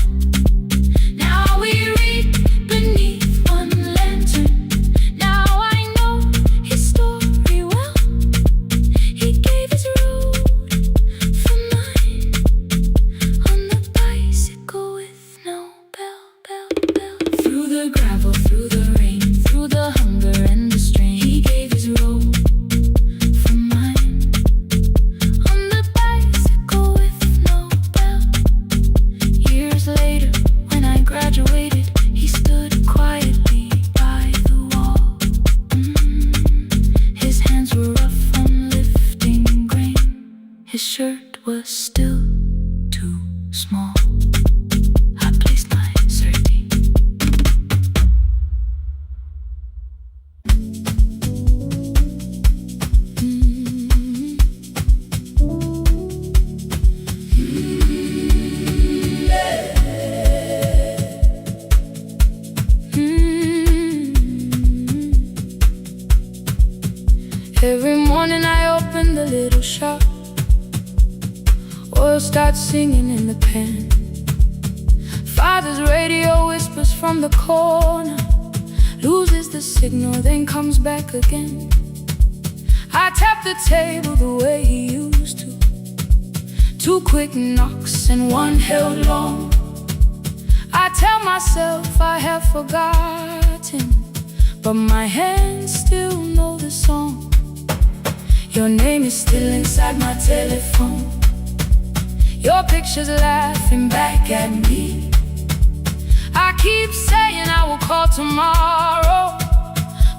Speaker 2: Now we read beneath one lantern. Now I know his story well. He gave his road for mine, on the bicycle with no belt. Through the gravel, through the rain, through the hunger and the strain, he gave his road for mine, on the bicycle with no belt. Years later, when I graduated, he stood quietly by the wall. His hands were rough from lifting grain. His shirt was still too small. I placed my sardine. Every morning I open the little shop. Oil starts singing in the pan. Father's radio whispers from the corner, loses the signal, then comes back again. I tap the table the way he used to. 2 quick knocks and 1 held long. I tell myself I have forgotten, but my hands still know the song. Your name is still inside my telephone. Your picture's laughing back at me. I keep saying I will call tomorrow,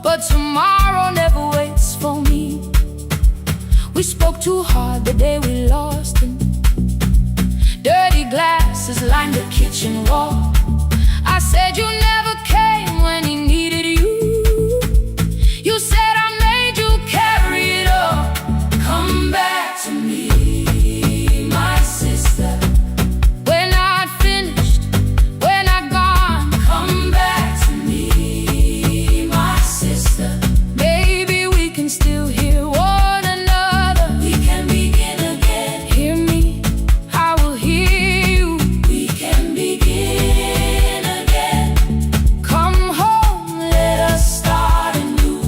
Speaker 2: but tomorrow never waits for me. We spoke too hard the day we lost him. Dirty glasses lined the kitchen wall. I said you never came when he needed you. You said I made you carry it all. Come back to me, my sister. We're not finished, we're not gone. Come back to me, my sister. Maybe we can still hear one another. We can begin again. Hear me, I will hear you. We can begin again. Come home, let us start anew.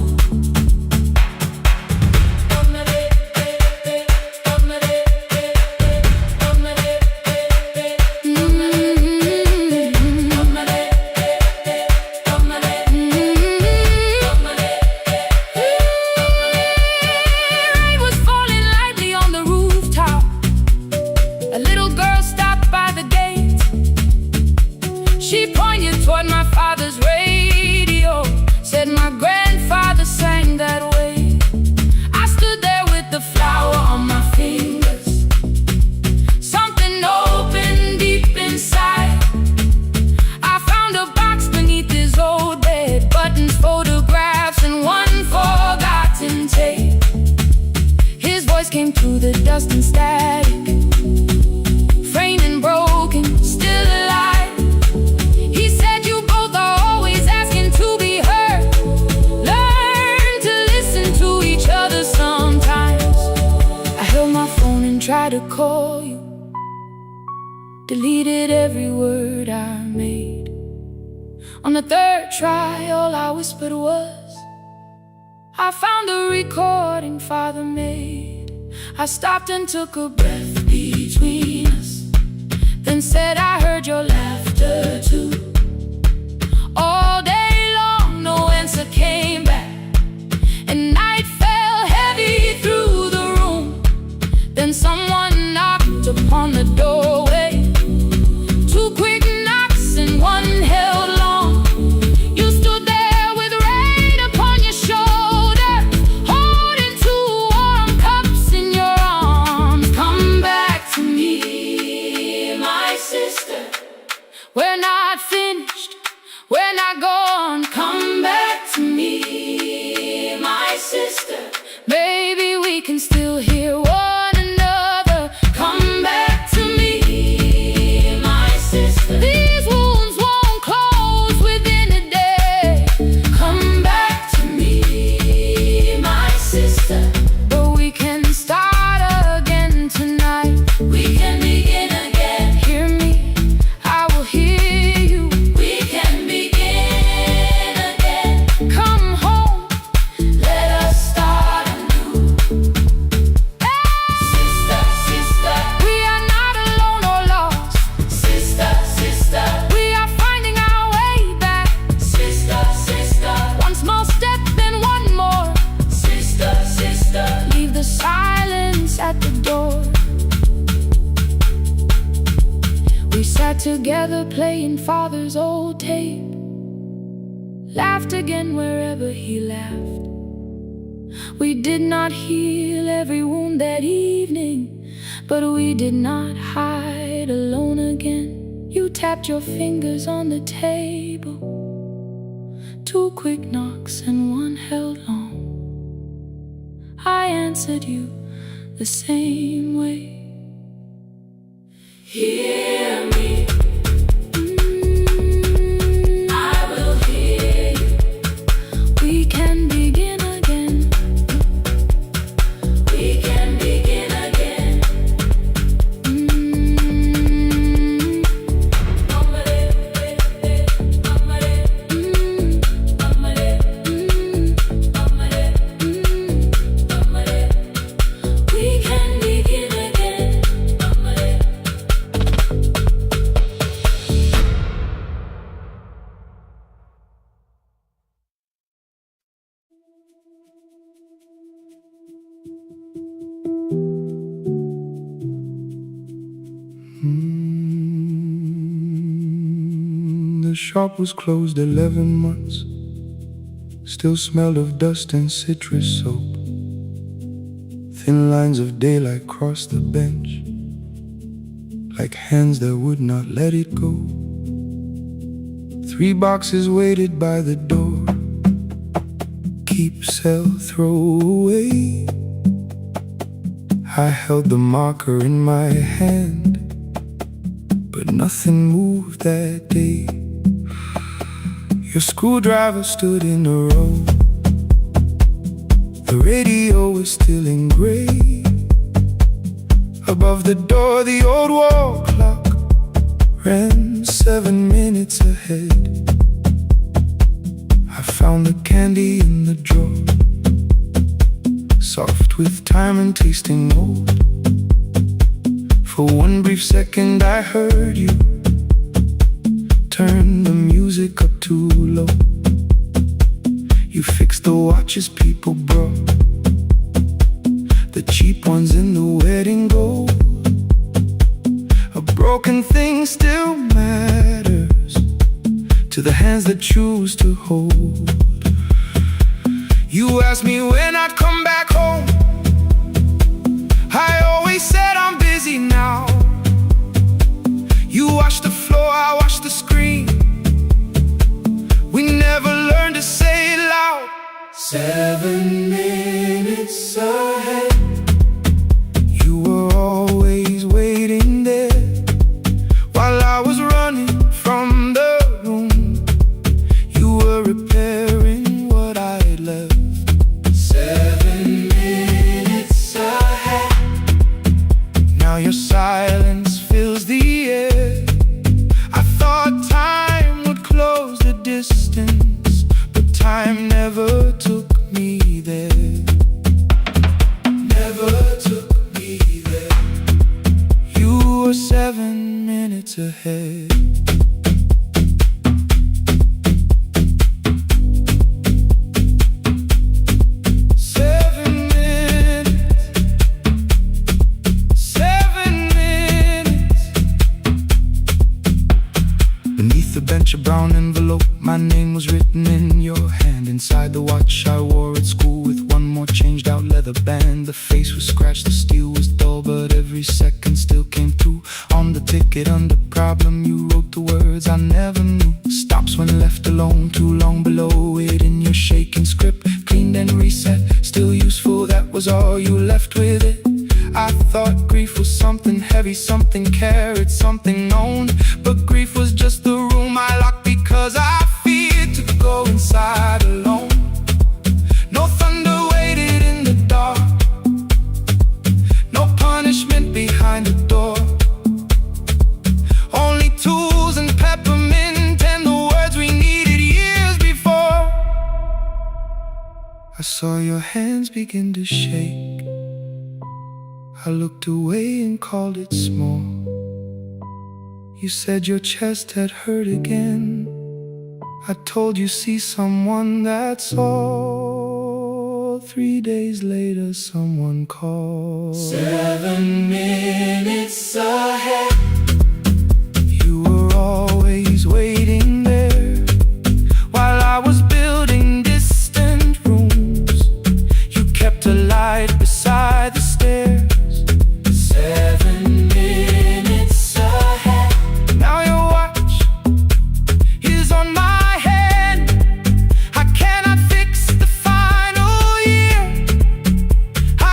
Speaker 2: Rain was falling lightly on the rooftop. A little girl stopped by the gate. She pointed toward my father's radio. Said my grandfather sang that way. I stood there with the flower on my fingers. Something opened deep inside. I found a box beneath his old bed. Buttons, photographs, and one forgotten tape. His voice came through the dust and static. Framed and broken, still alive. He said you both are always asking to be heard. Learn to listen to each other sometimes. I held my phone and tried to call you. Deleted every word I made. On the third try, all I whispered was, I found a recording Father made. I stopped and took a breath between us, then said I heard your laughter too. All day long, no answer came back, and night fell heavy through the room. Then someone knocked upon the doorway. Two quick knocks and one held long. You stood there with rain upon your shoulder, holding two warm cups in your arms. Come back to me, my sister. We're not finished, we're not gone. Come back to me, my sister. Maybe we can still hear one another. Come back to me, my sister. These wounds won't close within a day. Come back to me, my sister. But we can start again tonight. We can begin again. Hear me, I will hear you. We can begin again. Come home, let us start anew. Sister, sister, we are not alone or lost. Sister, sister, we are finding our way back. Sister, sister, one small step then one more. Sister, sister, leave the silence at the door. We sat together playing Father's old tape. Laughed again wherever he laughed. We did not heal every wound that evening, but we did not hide alone again. You tapped your fingers on the table. Two quick knocks and one held long. I answered you the same way. Hear me, I will hear you. We can begin again. We can begin again. We can begin again.
Speaker 1: The shop was closed 11 months. Still smelled of dust and citrus soap. Thin lines of daylight crossed the bench, like hands that would not let it go. 3 boxes waited by the door. Keep, sell, throw away. I held the marker in my hand, but nothing moved that day. Your screwdriver stood in a row. The radio was still in gray. Above the door, the old wall clock ran 7 minutes ahead. I found the candy in the drawer, soft with time and tasting old. For one brief second I heard you turn the music up too low. You fixed the watches people brought, the cheap ones in the wedding gold. A broken thing still matters to the hands that choose to hold. You asked me when I'd come back home. I always said I'm busy now. You washed the floor, I washed the screen. We never learned to say it loud. 7 minutes ahead. You were always waiting there while I was running from the room. You were repairing what I had left. 7 minutes ahead. Now your silence fills the air. I thought time would close the distance, but time never took me there. Never took me there. You were 7 minutes ahead. A brown envelope, my name was written in your hand. Inside the watch I wore at school with one more changed out leather band. The face was scratched, the steel was dull, but every second still came through. On the ticket under problem you wrote the words I never knew. Stops when left alone, too long below it in your shaking script. Cleaned and reset, still useful, that was all you left with it. I thought grief was something heavy, something carried, something known. But grief was just the room I locked because I feared to go inside alone. No thunder waited in the dark, no punishment behind the door. Only tools and peppermint and the words we needed years before. I saw your hands begin to shake. I looked away and called it small. You said your chest had hurt again. I told you see someone, that's all. 3 days later someone called. 7 minutes ahead. You were always waiting there while I was building distant rooms. You kept a light beside the stairs. 7 minutes ahead. Now your watch is on my head. I cannot fix the final year.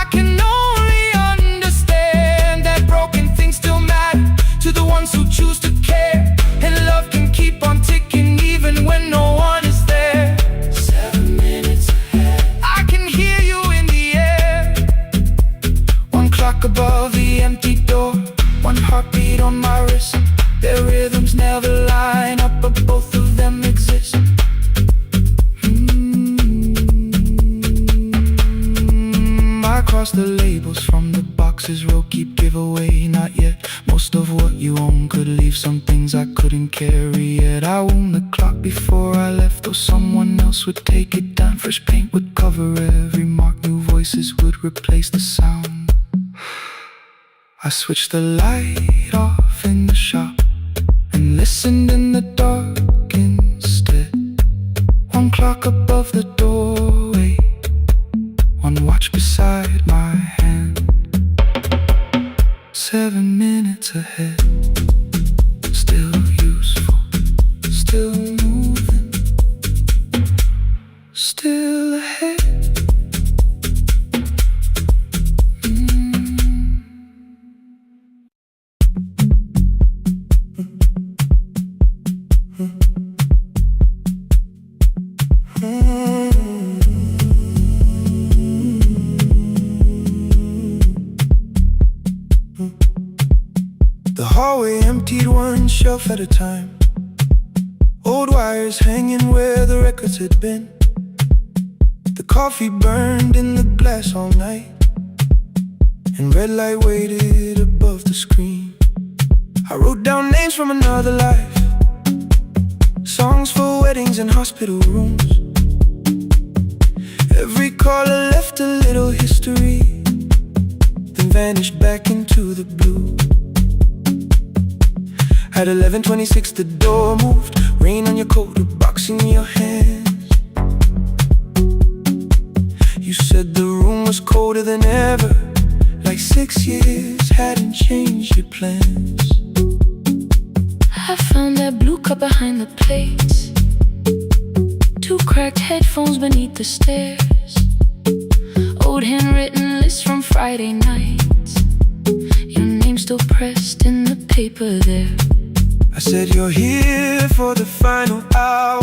Speaker 1: I can only understand that broken things still matter to the ones who choose to care. And love can keep on ticking even when no one is there. 7 minutes ahead. I can hear you in the air. One clock above the empty door, one heartbeat on my wrist. Their rhythms never line up, but both of them exist. I cross the labels from the boxes, row keep giveaway, not yet. Most of what you own could leave some things I couldn't carry yet. I wound the clock before I left, though someone else would take it down. Fresh paint would cover every mark, new voices would replace the sound. I switched the light off in the shop and listened in the dark the doorway, one watch beside my hand. 7 minutes ahead, still useful, still moving, still ahead. The hallway emptied one shelf at a time. Old wires hanging where the records had been. The coffee burned in the glass all night, and red light waited above the screen. I wrote down names from another life, songs for weddings and hospital rooms. Every caller left a little history, then vanished back into the blue. At 11:26 the door moved, rain on your coat, a box in your hands. You said the room was colder than ever, like 6 years hadn't changed your plans.
Speaker 2: I found that blue cup behind the plates, 2 cracked headphones beneath the stairs, old handwritten lists from Friday nights, your name still pressed in the paper there.
Speaker 1: I said you're here for the final hour,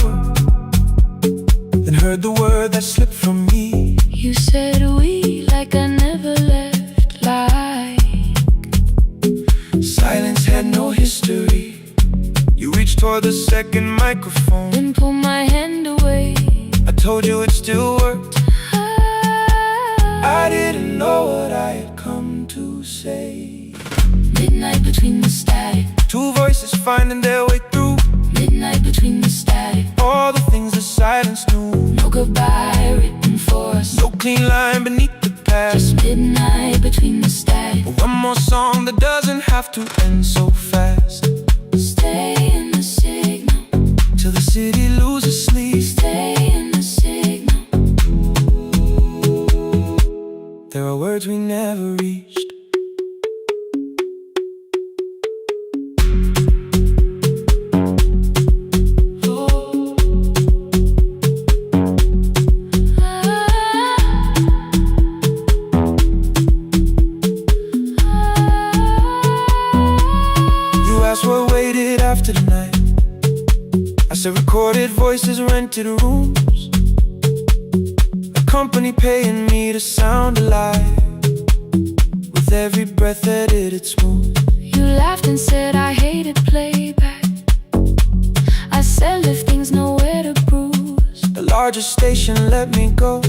Speaker 1: then heard the word that slipped from me.
Speaker 2: You said we like I never left, like
Speaker 1: silence had no history. You reached toward the second microphone,
Speaker 2: then pulled my hand away.
Speaker 1: I told you it still worked. I didn't know what I had come to say.
Speaker 2: Midnight between the static,
Speaker 1: 2 voices finding their way through.
Speaker 2: midnight between the static,
Speaker 1: All the things the silence knew.
Speaker 2: no goodbye written for us,
Speaker 1: No clean line beneath the past.
Speaker 2: just midnight between the static.
Speaker 1: One more song that doesn't have to end so fast.
Speaker 2: Stay in the signal,
Speaker 1: Till the city loses sleep.
Speaker 2: stay in the signal.
Speaker 1: There are words we never reached. What waited after the night? I said recorded voices, rented rooms, a company paying me to sound alive, with every breath edited smooth.
Speaker 2: You laughed and said I hated playback. I said lifting's nowhere to bruise,
Speaker 1: The largest station let me go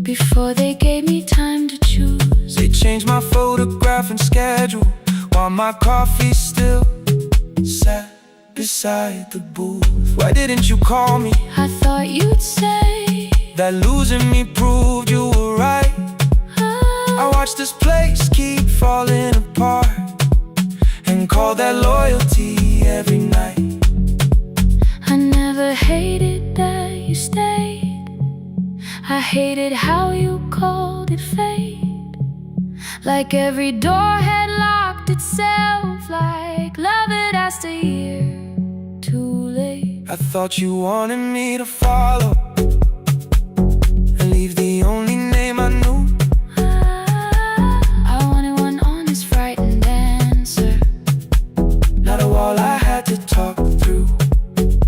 Speaker 2: before they gave me time to choose.
Speaker 1: They changed my photograph and schedule, while my coffee still sat beside the booth. Why didn't you call me?
Speaker 2: I thought you'd say
Speaker 1: that losing me proved you were right. I watched this place keep falling apart, and call that loyalty every night.
Speaker 2: I never hated that you stayed, I hated how you called it fate. Like every door had locked itself, like love had asked a year too late.
Speaker 1: I thought you wanted me to follow and leave the only name I knew.
Speaker 2: I wanted one honest, frightened answer,
Speaker 1: Not a wall I had to talk through.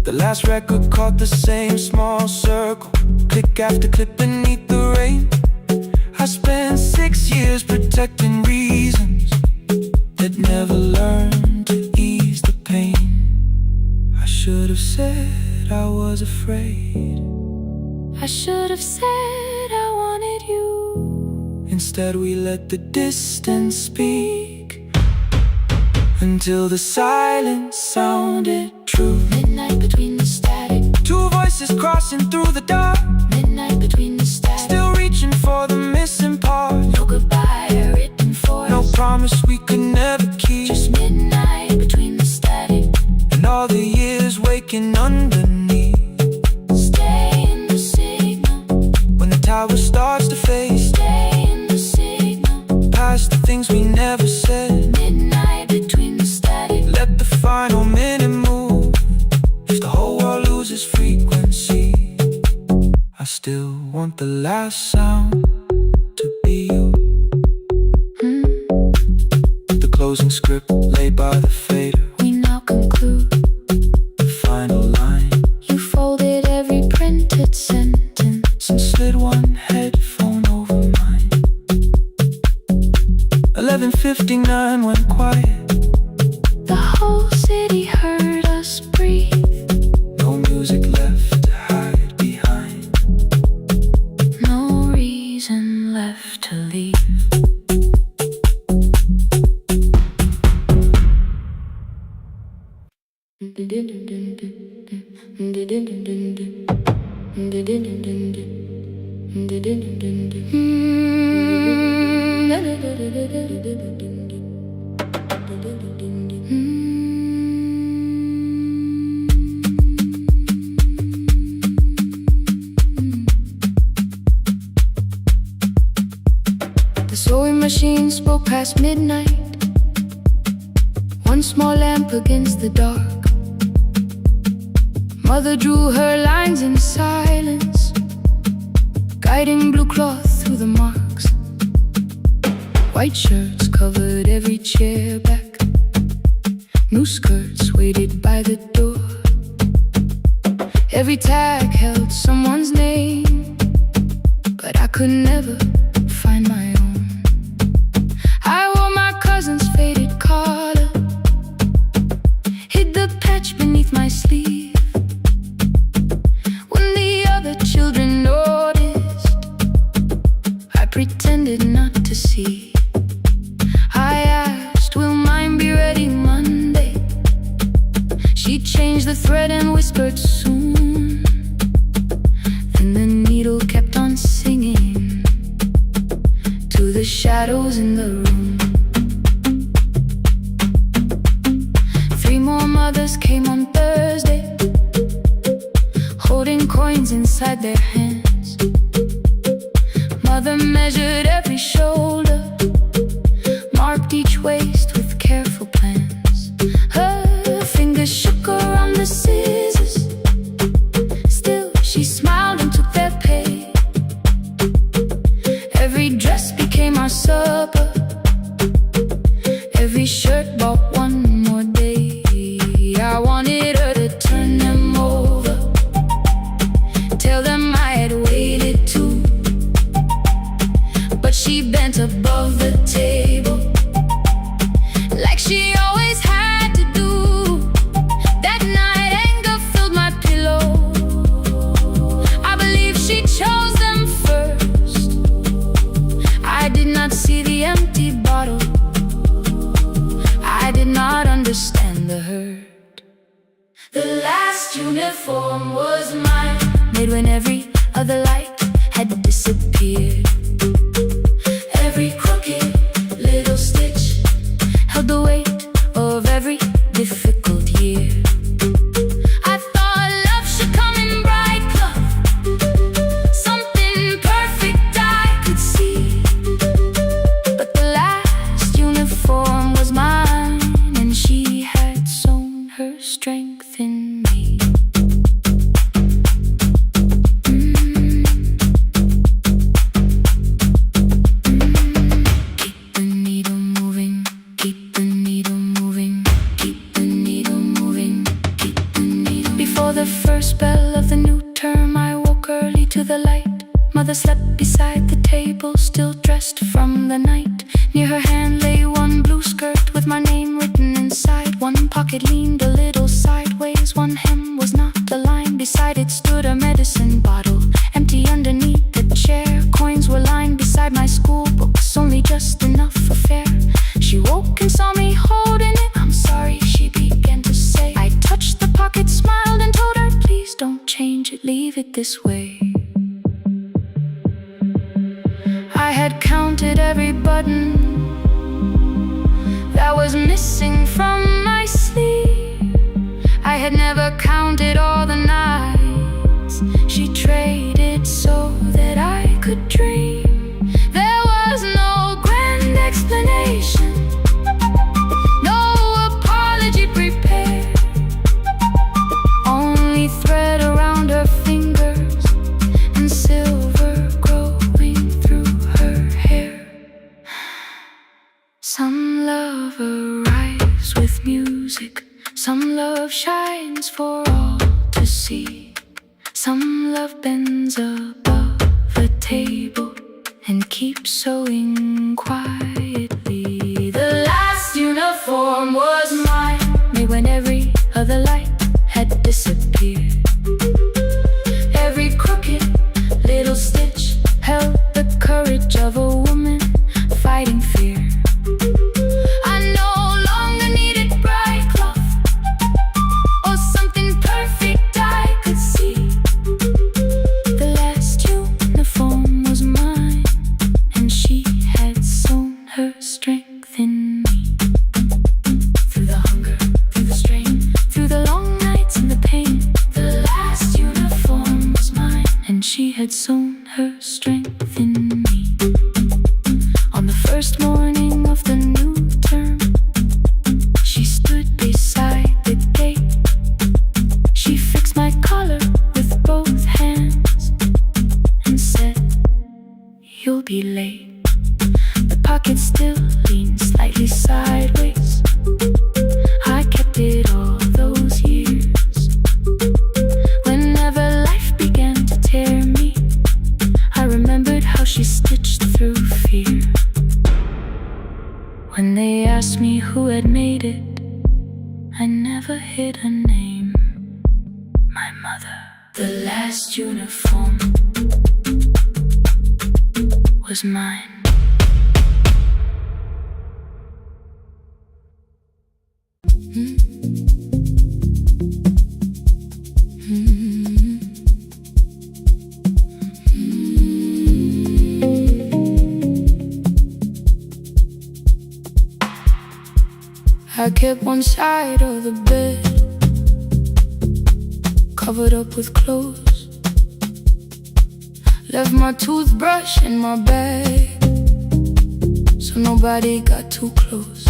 Speaker 1: The last record caught the same small circle, click after clip beneath the rain. I spent 6 years protecting reasons that never learned to ease the pain. I should have said I was afraid.
Speaker 2: I should have said I wanted you.
Speaker 1: Instead we let the distance speak, until the silence sounded true.
Speaker 2: Midnight between the static,
Speaker 1: 2 voices crossing through the dark,
Speaker 2: midnight between the static,
Speaker 1: still reaching for the missing part.
Speaker 2: no goodbye written for
Speaker 1: No
Speaker 2: us,
Speaker 1: promise we could never keep.
Speaker 2: just midnight between the static,
Speaker 1: And all the years waking underneath.
Speaker 2: stay in the city.
Speaker 1: the things we never said.
Speaker 2: Midnight between the static.
Speaker 1: Let the final minute move. If the whole world loses frequency, I still want the last sound to be you. The closing script laid by the fader.
Speaker 2: We now conclude.
Speaker 1: The final line.
Speaker 2: You folded every printed sentence
Speaker 1: and slid one headphone over mine. 11:59 went quiet.
Speaker 2: The whole city heard us breathe.
Speaker 1: No music left to hide behind.
Speaker 2: No reason left to leave. The sewing machine spoke past midnight. One small lamp against the dark. Mother drew her lines in silence, guiding blue cloth through the marks. White shirts covered every chair back. New skirts waited by the door. Every tag held someone's name, but I could never find my own. I wore my cousin's faded collar, hid the patch beneath my sleeve. When the other children noticed, I pretended not to see. I asked, will mine be ready Monday? She changed the thread and whispered soon. Then the needle kept on singing to the shadows in the room. 3 more mothers came on Thursday, holding coins inside their hands. Mother measured every shoulder, marked each waist with careful plans. Her fingers shook around the scissors. Still, she smiled and took their pay. Every dress became our supper. Every shirt bought one more day. I wanted her to turn them over, tell them I had waited too. But she bent above the table, like she always had to do. That night anger filled my pillow. I believe she chose them first. I did not see the empty bottle. I did not understand the hurt. The last uniform was mine, made when every other light had disappeared. Every crooked little stitch held the weight of every difficult year. I thought love should come in bright color, something perfect I could see. But the last uniform was mine, and she had sown her strength in me. Keep the needle moving, keep the needle moving, keep the needle moving, keep the needle. Before the first bell of the new term, I woke early to the light. Mother slept beside the table, still dressed from the night. Near her hand lay one blue skirt with my name written inside. One pocket leaned a little sideways, one hem was not aligned. Beside it stood a medicine bottle, empty underneath the chair. Coins were lined beside my school books, only just enough for fare. She woke and saw me holding it. I'm sorry, she began to say. I touched the pocket, smiled and told her, please don't change it, leave it this way. I had counted every button that was missing from my sleeve. I had never counted all the nights she traded so that I could dream. There was no grand explanation. Some love arrives with music, some love shines for all to see. Some love bends above a table and keeps sewing quietly. The last uniform was mine, made when every other light had disappeared. Every crooked little stitch held the courage of a woman fighting fear. I no longer needed bright cloth or something perfect I could see. The last uniform was mine, and she had sewn her strength in me. Through the hunger, through the strain, through the long nights and the pain, the last uniform was mine, and she had sewn her strength in me. On the first morning of the new term, she stood beside the gate. She fixed my collar with both hands and said, "You'll be late." The pocket still leaned slightly sideways. I kept it all those years. Whenever life began to tear me, I remembered how she stitched through fear. When they asked me who had made it, I never hid her name. My mother. The last uniform was mine. I kept one side of the bed covered up with clothes. Left my toothbrush in my bag so nobody got too close.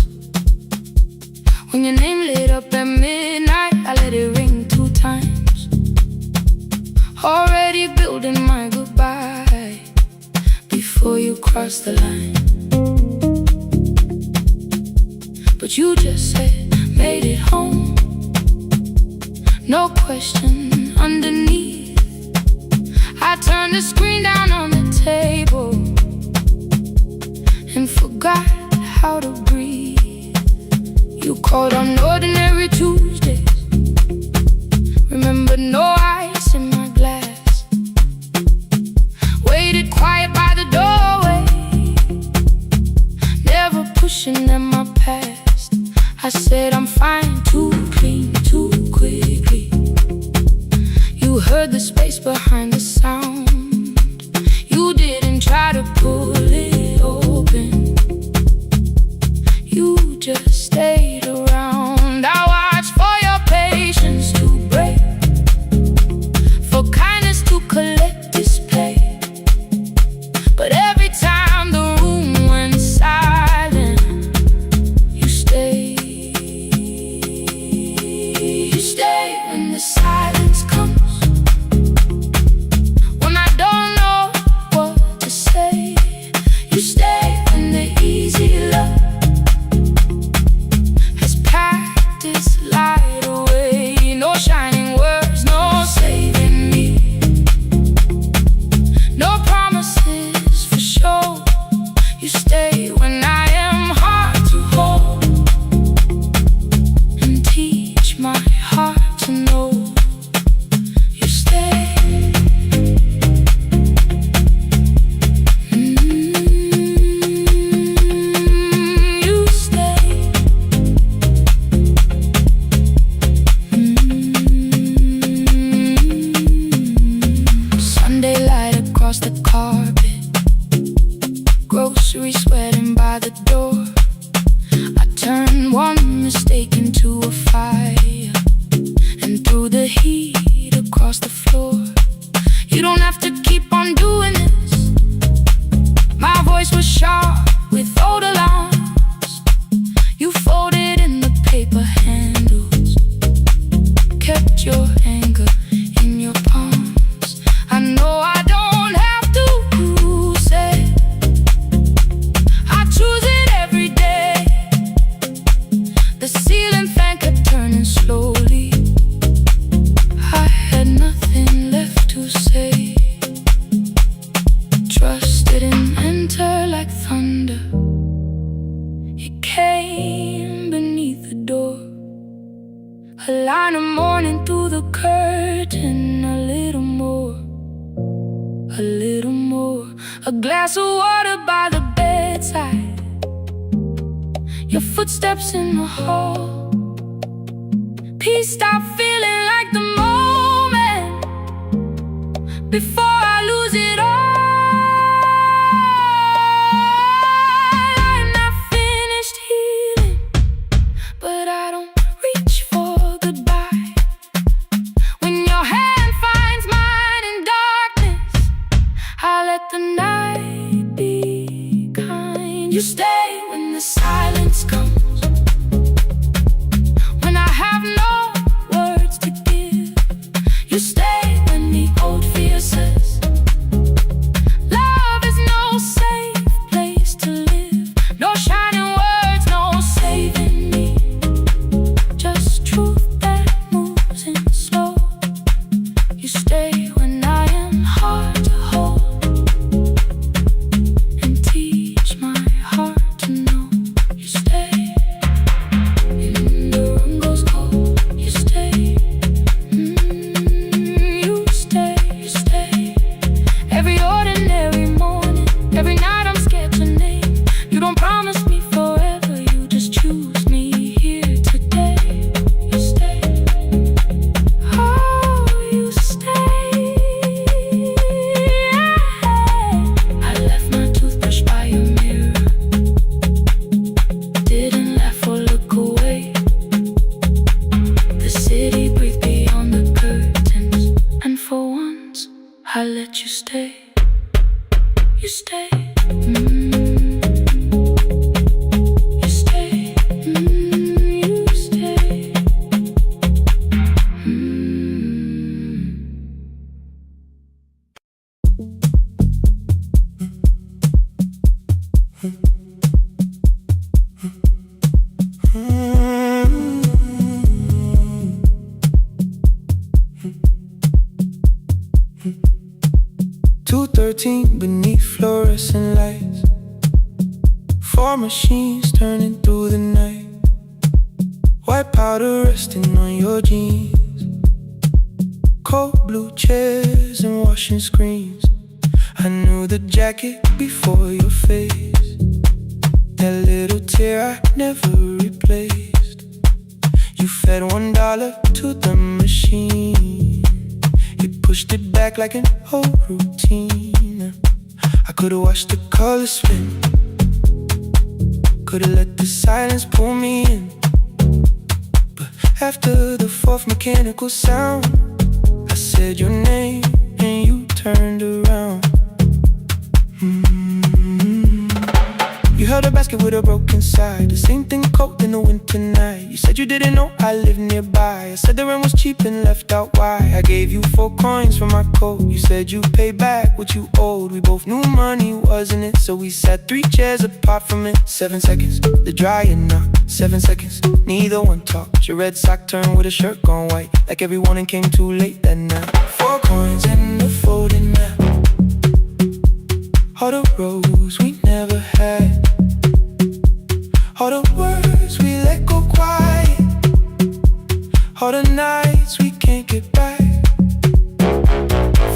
Speaker 2: When your name lit up at midnight, I let it ring 2 times. Already building my goodbye before you cross the line. But you just said, made it home. No question underneath. I turned the screen down on the table and forgot how to breathe. You called on ordinary Tuesdays. Remember, no ice in my glass. Waited quiet by the doorway, never pushing at my past. I said I'm fine, too clean, too quickly. You heard the space behind the sound. You didn't try to pull it open. You just stayed around. I watched for your patience to break, for kindness to collect display. But every time the room went silent, you stayed. When the silence comes, when I don't know what to say, you stay when the easy love has packed its light away. No shining words, no saving me, no promises for sure. You stay when I am hard to hold and teach my heart to know. You stay. You stay. Sunday light across the carpet, groceries sweating by the door. I turned one mistake into a fire, and through the heat across the floor. You don't have to keep on doing this. My voice was sharp with old alarms. You folded in the paper handles, kept your anger in your palms. I know I don't have to say I choose it every day. line of morning through the curtain. A little more, a little more. A glass of water by the bedside. Your footsteps in the hall. Peace, stop feeling like the moment before I lose it all. I'm not finished healing, but I don't reach for goodbye. When your hand finds mine in darkness, I let the night be kind. You stay when the silence comes, when I have no words to give. You stay when the old fear says love is no safe place to live. No shining words, no saving me, just truth that moves in slow. You stay when I am hard to hold, and teach my heart to know. You stay when the room goes cold. You stay, you stay, you stay. Every ordinary morning, every night I'm scared to name. You don't promise me forever, you just choose me here today. You stay, oh, you stay. I left my toothbrush by your mirror, didn't laugh or look away. The city breathed beyond the curtains, and for once I let you stay. You stay, you stay, you stay.
Speaker 1: 2:13 beneath fluorescent lights. 4 machines turning through the night. White powder resting on your jeans. Cold blue chairs and washing screens. I knew the jacket before your face. That little tear I never replaced. You fed $1 to the machine. You pushed it back like an old routine. I could've watched the colors spin, could've let the silence pull me in. But after the 4th mechanical sound, I said your name and you turned around. You held a basket with a broken side, the same thing cold in the winter night. You said you didn't know I lived nearby. I said the rent was cheap and left out why. I gave you 4 coins for my coat. You said you'd pay back what you owed. We both knew money wasn't it, so we sat 3 chairs apart from it. 7 seconds, the dryer knocked. 7 seconds, neither one talked. Your red sock turned with a shirt gone white, like every warning came too late that night. 4 coins and a folding map. All the roads we never had, all the words we let go quiet, all the nights we can't get back.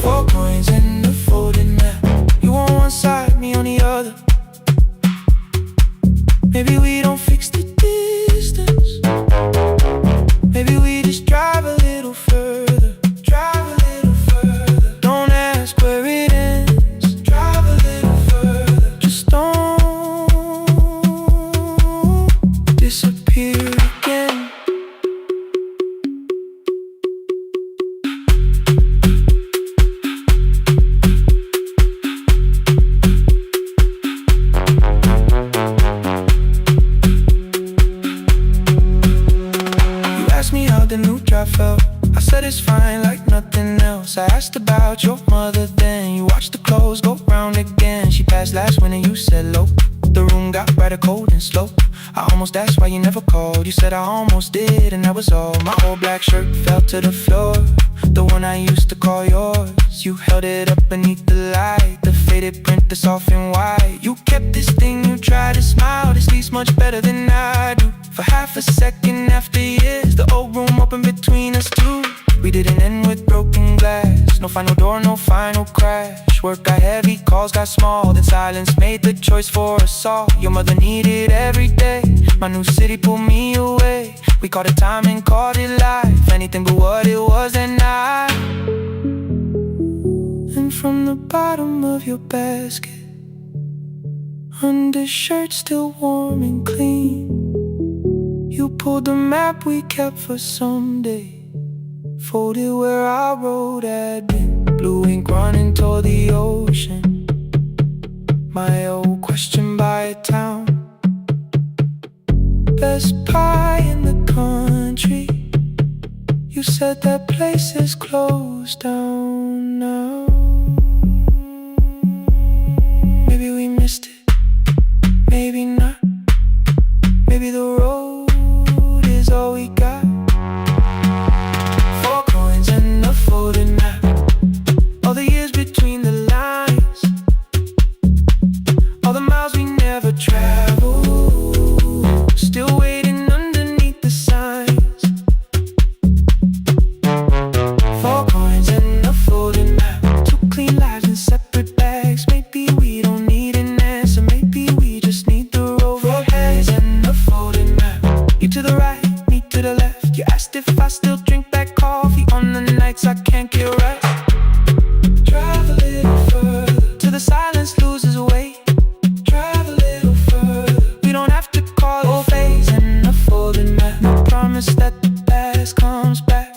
Speaker 1: 4 coins and a folding map. You on one side, me on the other. Maybe we don't fix the distance. Maybe we just drive a little further. Drive a little further. Don't ask where it ends. Drive a little further. Just don't disappear again. The new drive felt. I said it's fine like nothing else. I asked about your mother then. You watched the clothes go round again. She passed last winter, you said low. The room got rather cold and slow. I almost asked why you never called. You said I almost did and that was all. My old black shirt fell to the floor, the one I used to call yours. You held it up beneath the light, the faded print that's off in white. You kept this thing, you tried to smile. This leaves much better than I do. For half a second after years, the old room opened open between us two. We didn't end with broken glass. No final door, no final crash. Work got heavy, calls got small. Then silence made the choice for us all. Your mother needed every day. My new city pulled me away. We called it time and called it life. Anything but what it was that night. And from the bottom of your basket, undershirt still warm and clean, you pulled the map we kept for someday. Folded where our road had been. Blue ink running toward the ocean. My old question by a town. Best pie in the country. You said that place is closed down now. Maybe we missed it, maybe not. Maybe the road is all we got. 4 coins and a folded map. All the years between the lines. All the miles we never traveled. Still waiting underneath the signs. 4 coins and a folded map. 2 clean lives in separate bags. Maybe we don't need an answer. Maybe we just need the road. 4 hands and a folded map. You to the right, me to the left. You asked if I still drink that coffee on the nights I can't get right. Drive a little further till the silence loses weight. Drive a little further. We don't have to call it phase and a folded map. No promise that the past comes back.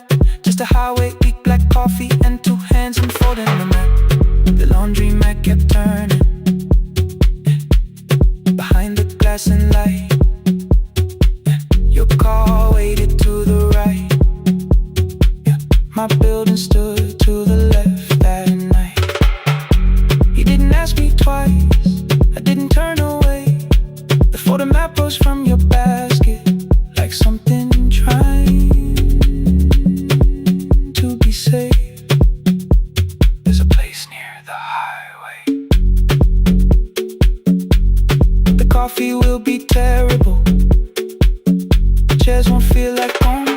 Speaker 1: Just a highway, weak black coffee, and 2 hands and folding the map. The laundry mat kept turning behind the glass and light. Your car waited to the right. My building stood to the left that night. You didn't ask me twice, I didn't turn away. The photo map rose from your basket like something trying to be safe. There's a place near the highway. The coffee will be terrible. Chairs won't feel like home.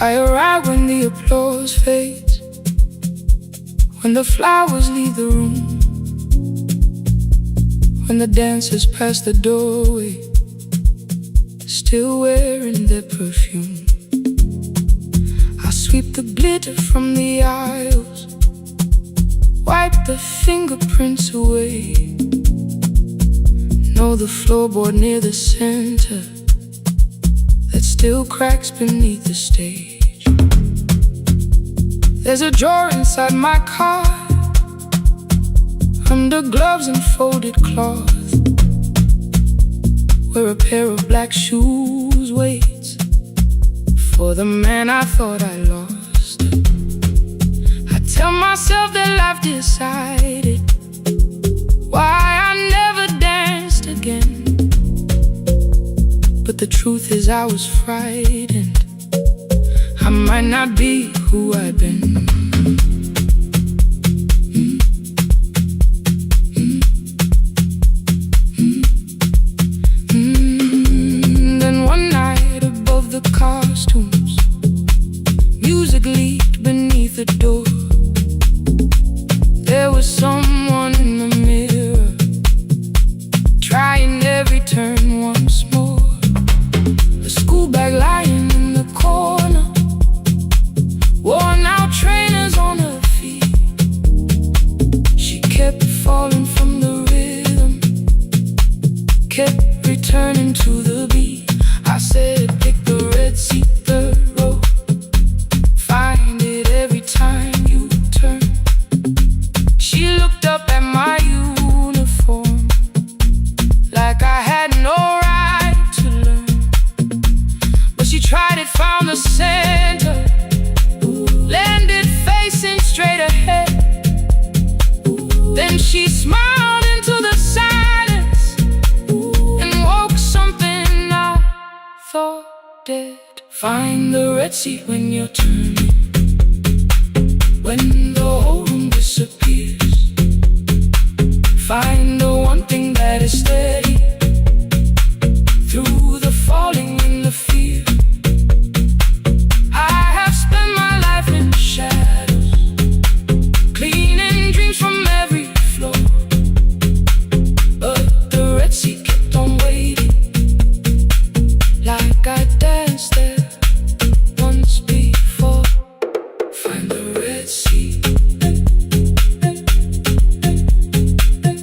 Speaker 3: I arrive when the applause fades, when the flowers leave the room, when the dancers pass the doorway, still wearing their perfume. I sweep the glitter from the aisles, wipe the fingerprints away. Know the floorboard near the center that still cracks beneath the stage. There's a drawer inside my car, under gloves and folded cloth, where a pair of black shoes waits for the man I thought I lost. I tell myself that life decided why I never danced again, but the truth is I was frightened. I might not be who I've been. Then one night above the costumes, music leaked beneath the door. There was someone in the mirror, trying every turn once more. A school bag lying in the corner, worn out trainers Find the red sea when you're turning, when the whole room disappears. Find the one thing that is steady through the falling and the fear. I have spent my life in shadows, cleaning dreams from every floor, but the red sea kept on waiting, like I danced there once before. Find the red sea,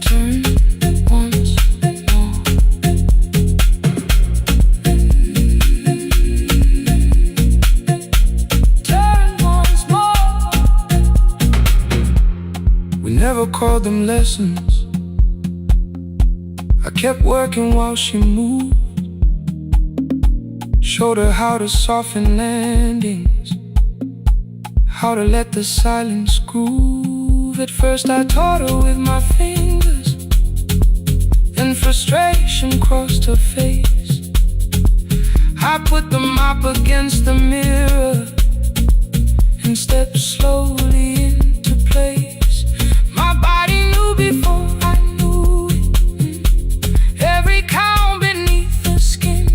Speaker 3: turn once more. Turn once more. We never called them lessons. I kept working while she moved, showed her how to soften landings, how to let the silence groove. At first I taught her with my fingers, then frustration crossed her face. I put the mop against the mirror and stepped slowly into place. My body knew before I knew it, every count beneath the skin.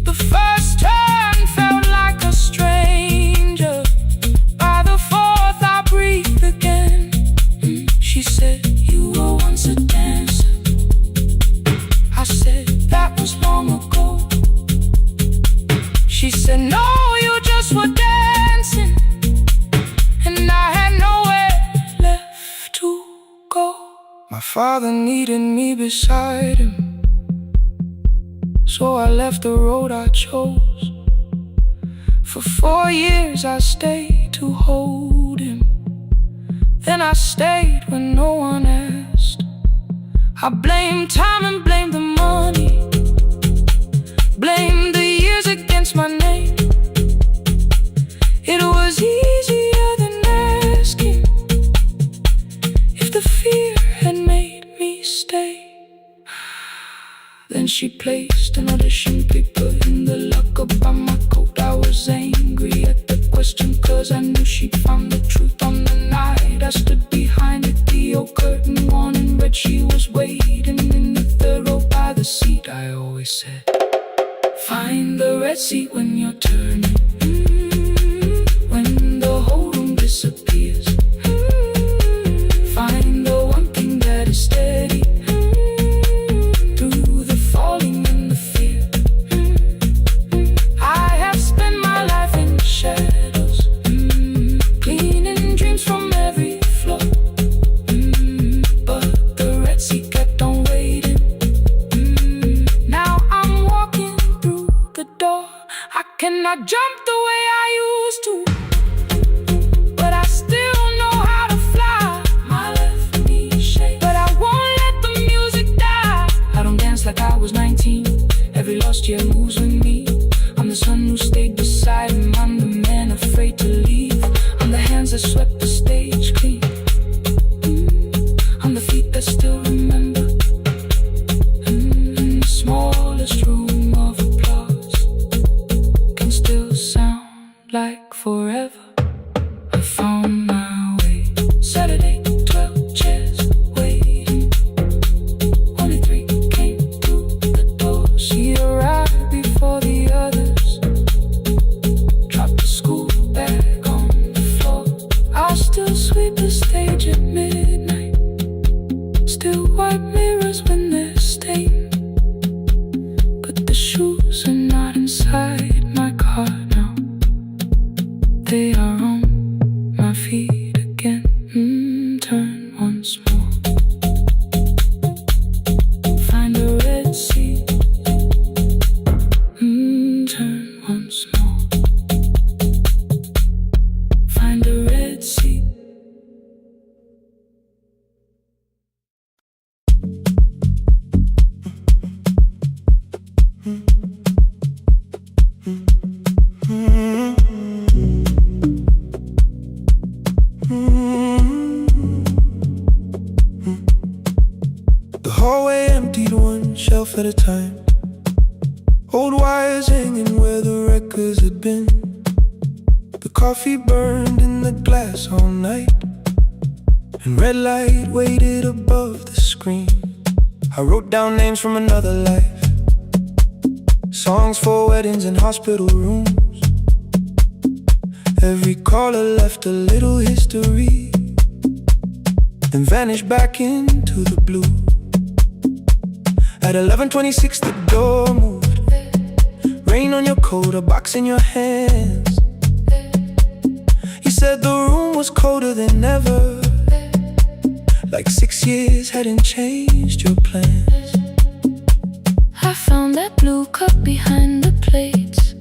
Speaker 3: The first turn felt like a stranger. By the fourth I breathed again. She said, "You were once a dancer." I said, "That was long ago." She said, "No, you just were dancing." And I had nowhere left to go. My father needed me beside him, so I left the road I chose. For 4 years I stayed to hold him, then I stayed when no one asked. I blamed time and blamed the money, blamed the years against my name. It was easier than asking if the fear had made me stay. Then she placed an audition paper in the locker by my coat. I was angry at the question, cause I knew she'd found the truth on the night I stood behind it. The old curtain worn in red, she was waiting in the third row by the seat. I always said, find the red sea when you're turning, when the whole room disappears. Find the one thing that is steady through the falling and the fear. I have spent my life in shadows, cleaning dreams from every floor, but the red sea kept on waiting. Now I'm walking through the door. I cannot jump the way I used to, but I still know how to fly. My left knee shakes, but I won't let the music die. I don't dance like I was 19. Every lost year moves with me. I'm the son who stayed beside him. I'm the man afraid to leave. I'm the hands that swept the stage clean. I'm the feet that still remember. In the smallest room of applause can still sound like forever. I found my way. Saturday, 12 chairs waiting. Only 3 came through the door. She arrived before the others, dropped the school bag on the floor. I'll still sweep the stage at midnight, still wipe mirrors when they're stained. But the shoes are not inside my car now. They are on my feet again. Turn once more. Find the red sea. Turn once more. Find the red sea. The hallway emptied one shelf at a time.
Speaker 1: Old wires hanging where the records had been. The coffee burned in the glass all night, and red light waited above the screen. I wrote down names from another life, songs for weddings and hospital rooms. Every caller left a little history, then vanished back into the blue. At 11:26 the door moved. Rain on your coat, a box in your hands. You said the room was colder than ever, like 6 years hadn't changed your plans.
Speaker 2: I found that blue cup behind the plates,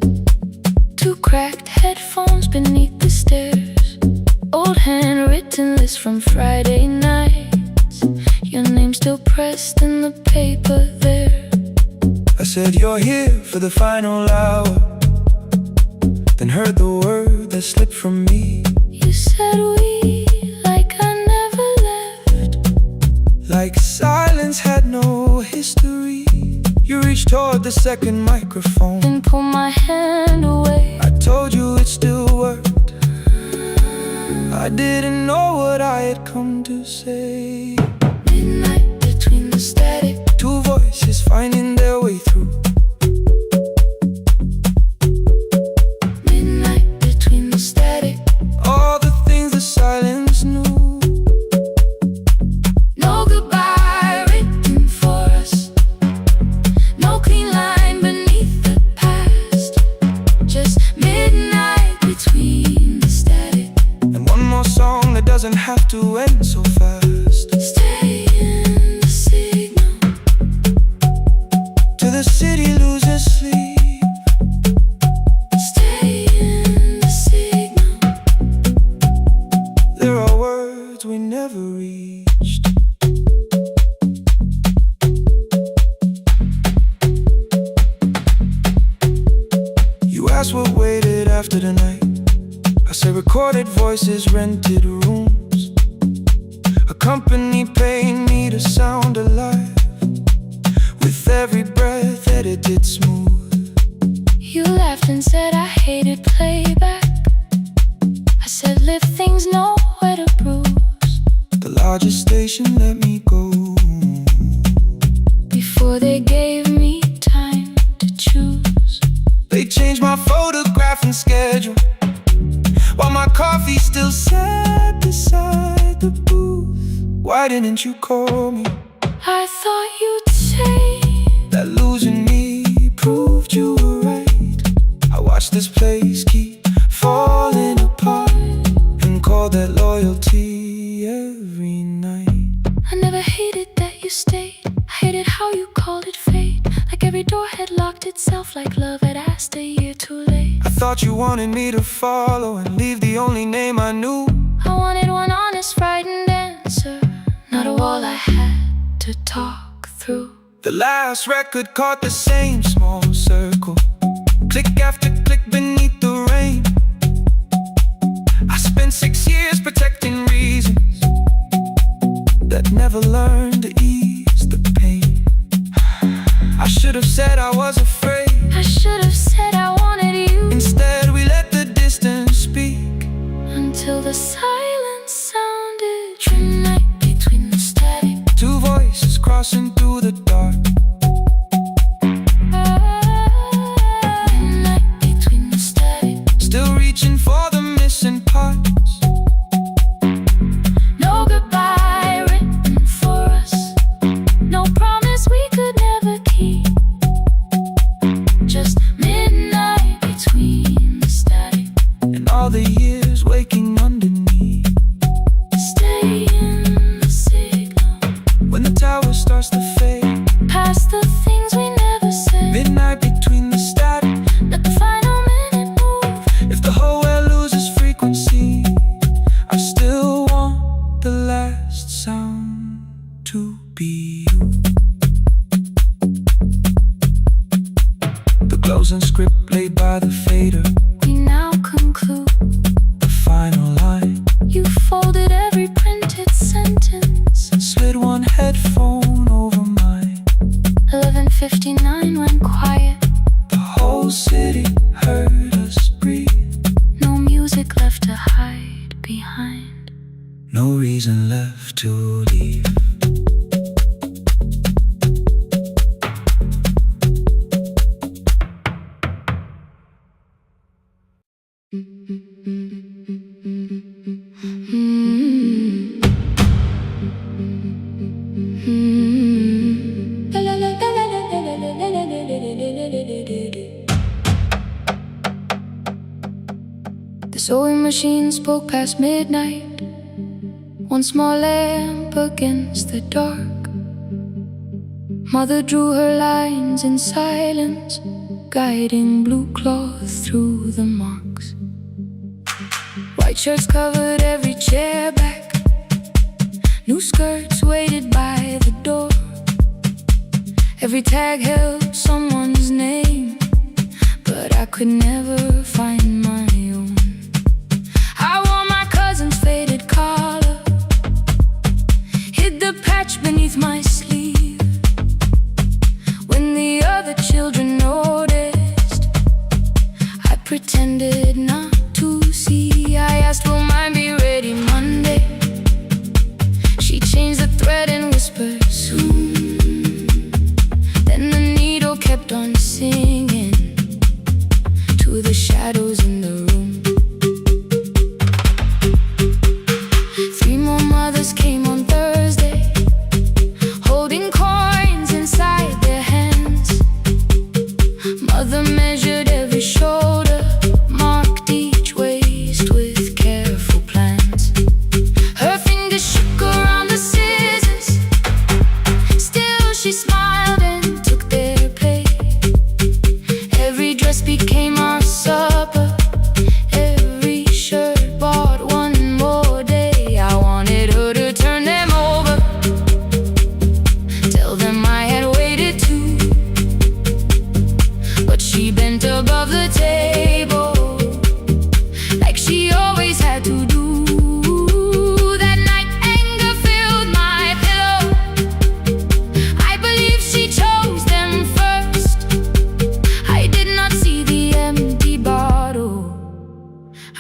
Speaker 2: 2 cracked headphones beneath the stairs, old handwritten list from Friday nights, your name still pressed in the paper there.
Speaker 1: I said you're here for the final hour, then heard the word that slipped from me.
Speaker 2: You said we, like I never left,
Speaker 1: like silence had no history. You reached toward the second microphone,
Speaker 2: then pulled my hand away.
Speaker 1: I told you it still worked. I didn't know what I had come to say.
Speaker 2: Midnight between the static,
Speaker 1: 2 voices finding their way through.
Speaker 2: midnight between the static.
Speaker 1: All the things the silence knew.
Speaker 2: No goodbye written for us, no clean line beneath the past, just midnight between the static.
Speaker 1: And one more song that doesn't have to end so fast.
Speaker 2: Stay in the signal,
Speaker 1: Till the city loses sleep.
Speaker 2: stay in the signal.
Speaker 1: There are words we never reached. You asked what waited after the night. I said recorded voices, rented rooms. A company paid me to sound alive, with every breath edited smooth.
Speaker 2: You laughed and said I hated playback. I said live things nowhere to bruise,
Speaker 1: The largest station let me go.
Speaker 2: before they gave me time to choose.
Speaker 1: They changed my photograph and schedule, while my coffee still sat beside the booth. Why didn't you call me?
Speaker 2: I thought you'd say
Speaker 1: That losing me proved you were right. I watched this place keep falling apart, and called that loyalty every night.
Speaker 2: I never hated that you stayed. I hated how you called it fate, like every door had locked itself, like love had asked a year too late.
Speaker 1: I thought you wanted me to follow and leave the only name I knew.
Speaker 2: I wanted one honest, frightened answer, not a wall I had to talk through.
Speaker 1: The last record caught the same small circle, click after click beneath the rain. I spent 6 years protecting reasons that never learned to ease the pain. I should have said I was afraid.
Speaker 2: I should have said I wanted you,
Speaker 1: Instead we let the distance speak.
Speaker 2: until the silence sounded. Midnight between the static,
Speaker 1: 2 voices crossing through the dark.
Speaker 2: midnight between the static.
Speaker 1: Still reaching for the missing parts.
Speaker 2: No goodbye written for us, no promise we could never keep, just midnight between the static.
Speaker 1: And all the years waking underneath.
Speaker 2: Stay in the signal,
Speaker 1: When the tower starts to fade,
Speaker 2: past the things we never said.
Speaker 1: midnight between the static.
Speaker 2: Let the final minute move,
Speaker 1: If the whole world loses frequency,
Speaker 2: behind.
Speaker 1: No reason left to leave.
Speaker 2: The sewing machine spoke past midnight, one small lamp against the dark. Mother drew her lines in silence, guiding blue cloth through the marks. White shirts covered every chair back, new skirts waited by the door. Every tag held someone's name, but I could never find my own. I wore my cousin's faded collar, hid the patch beneath my sleeve. When the other children noticed, I pretended not to see. I asked, will mine be ready Monday? She changed the thread and whispered, soon. Then the needle kept on singing to the shadows in the room. 3 more mothers came on Thursday, holding coins inside their hands. Mother measured every shoulder, marked each waist with careful plans. Her fingers shook around the scissors, still she smiled and took their place. Every dress became our supper, every shirt bought one more day. I wanted her to turn them over, tell them I had waited too. But she bent above the table, like she always had to do. That night anger filled my pillow, I believe she chose them first. I did not see the empty bottle,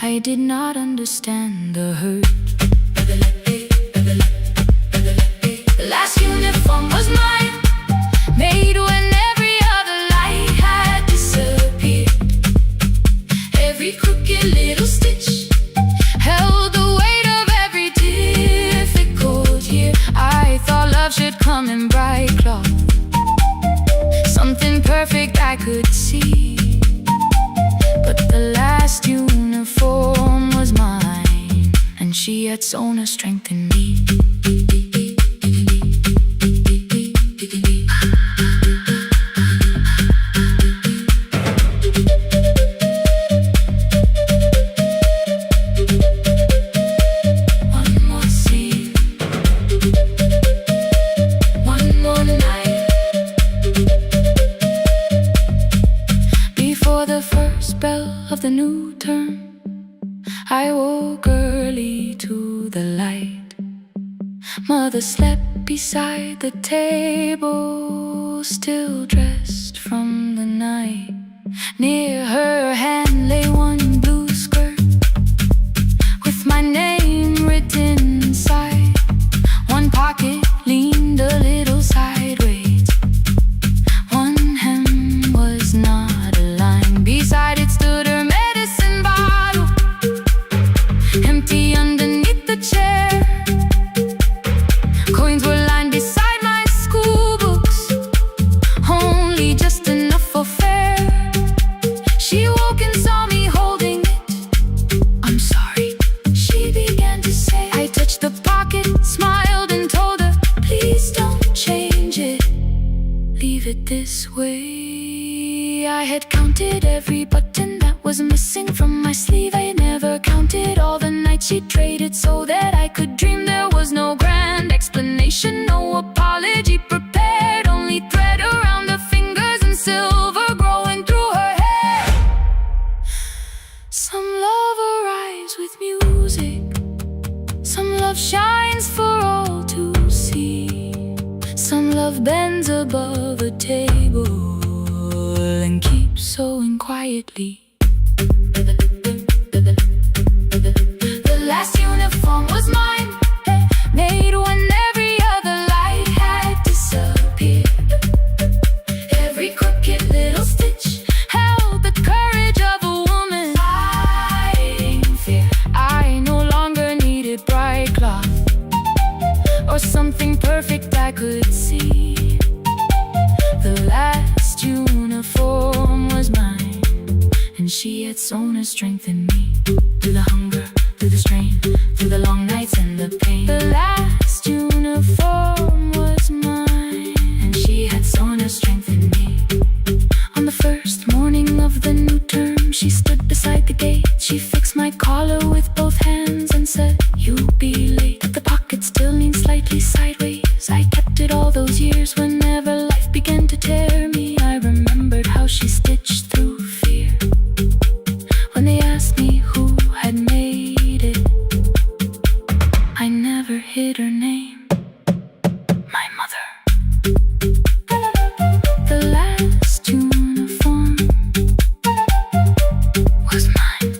Speaker 2: I did not understand the hurt. The last uniform was mine, made when every other light had disappeared. Every crooked little stitch held the weight of every difficult year. I thought love should come in bright cloth, something perfect I could see. But the last uniform was mine, and she had sewn her strength in me. One more scene, one more night. Before the first bell of the new term, I woke early to the light. Mother slept beside the table, still dressed from the night. Near her hand lay one blue skirt with my name written inside. One pocket leaned a little sideways, one hem was not aligned. Beside it stood her medicine bottle, empty underneath the chair. Coins were lined beside my school books, only just enough for fare. She woke and saw me holding it. I'm sorry, she began to say. I touched the pocket, smiled and told her, please don't change it, leave it this way. I had counted every button that was missing from my sleeve. I never counted all the nights she traded so that I could dream. There was no grand explanation, no apology prepared, only thread around her fingers and silver growing through her hair. Some love arrives with music, some love shines for all to see. Some love bends above a table and keeps sewing quietly. The last to strengthen me. Through the hunger, through the strain, through the long nights and the pain. The last uniform was mine, and she had sewn to strengthen me. On the first morning of the new term, she stood beside the gate. She fixed my collar with both hands and said, "You'll be late." The pocket still leaned slightly sideways. I kept it all those years. Whenever life began to tear me, I remembered how she stitched through fear. When they asked me who had made it, I never hid her name. My mother. The last uniform was mine.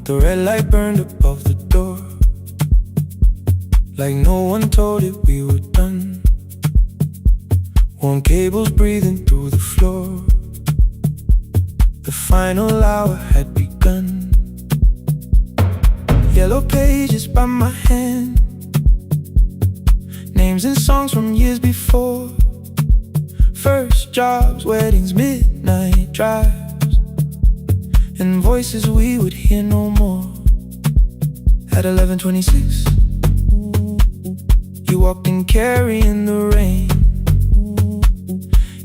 Speaker 1: The red light burned above the door, like no one told it we were done. Warm cables breathing through the floor. The final hour had begun. Yellow pages by my hand, names and songs from years before. First jobs, weddings, midnight drives, and voices we would hear no more. At 11:26, you walked in carrying the rain.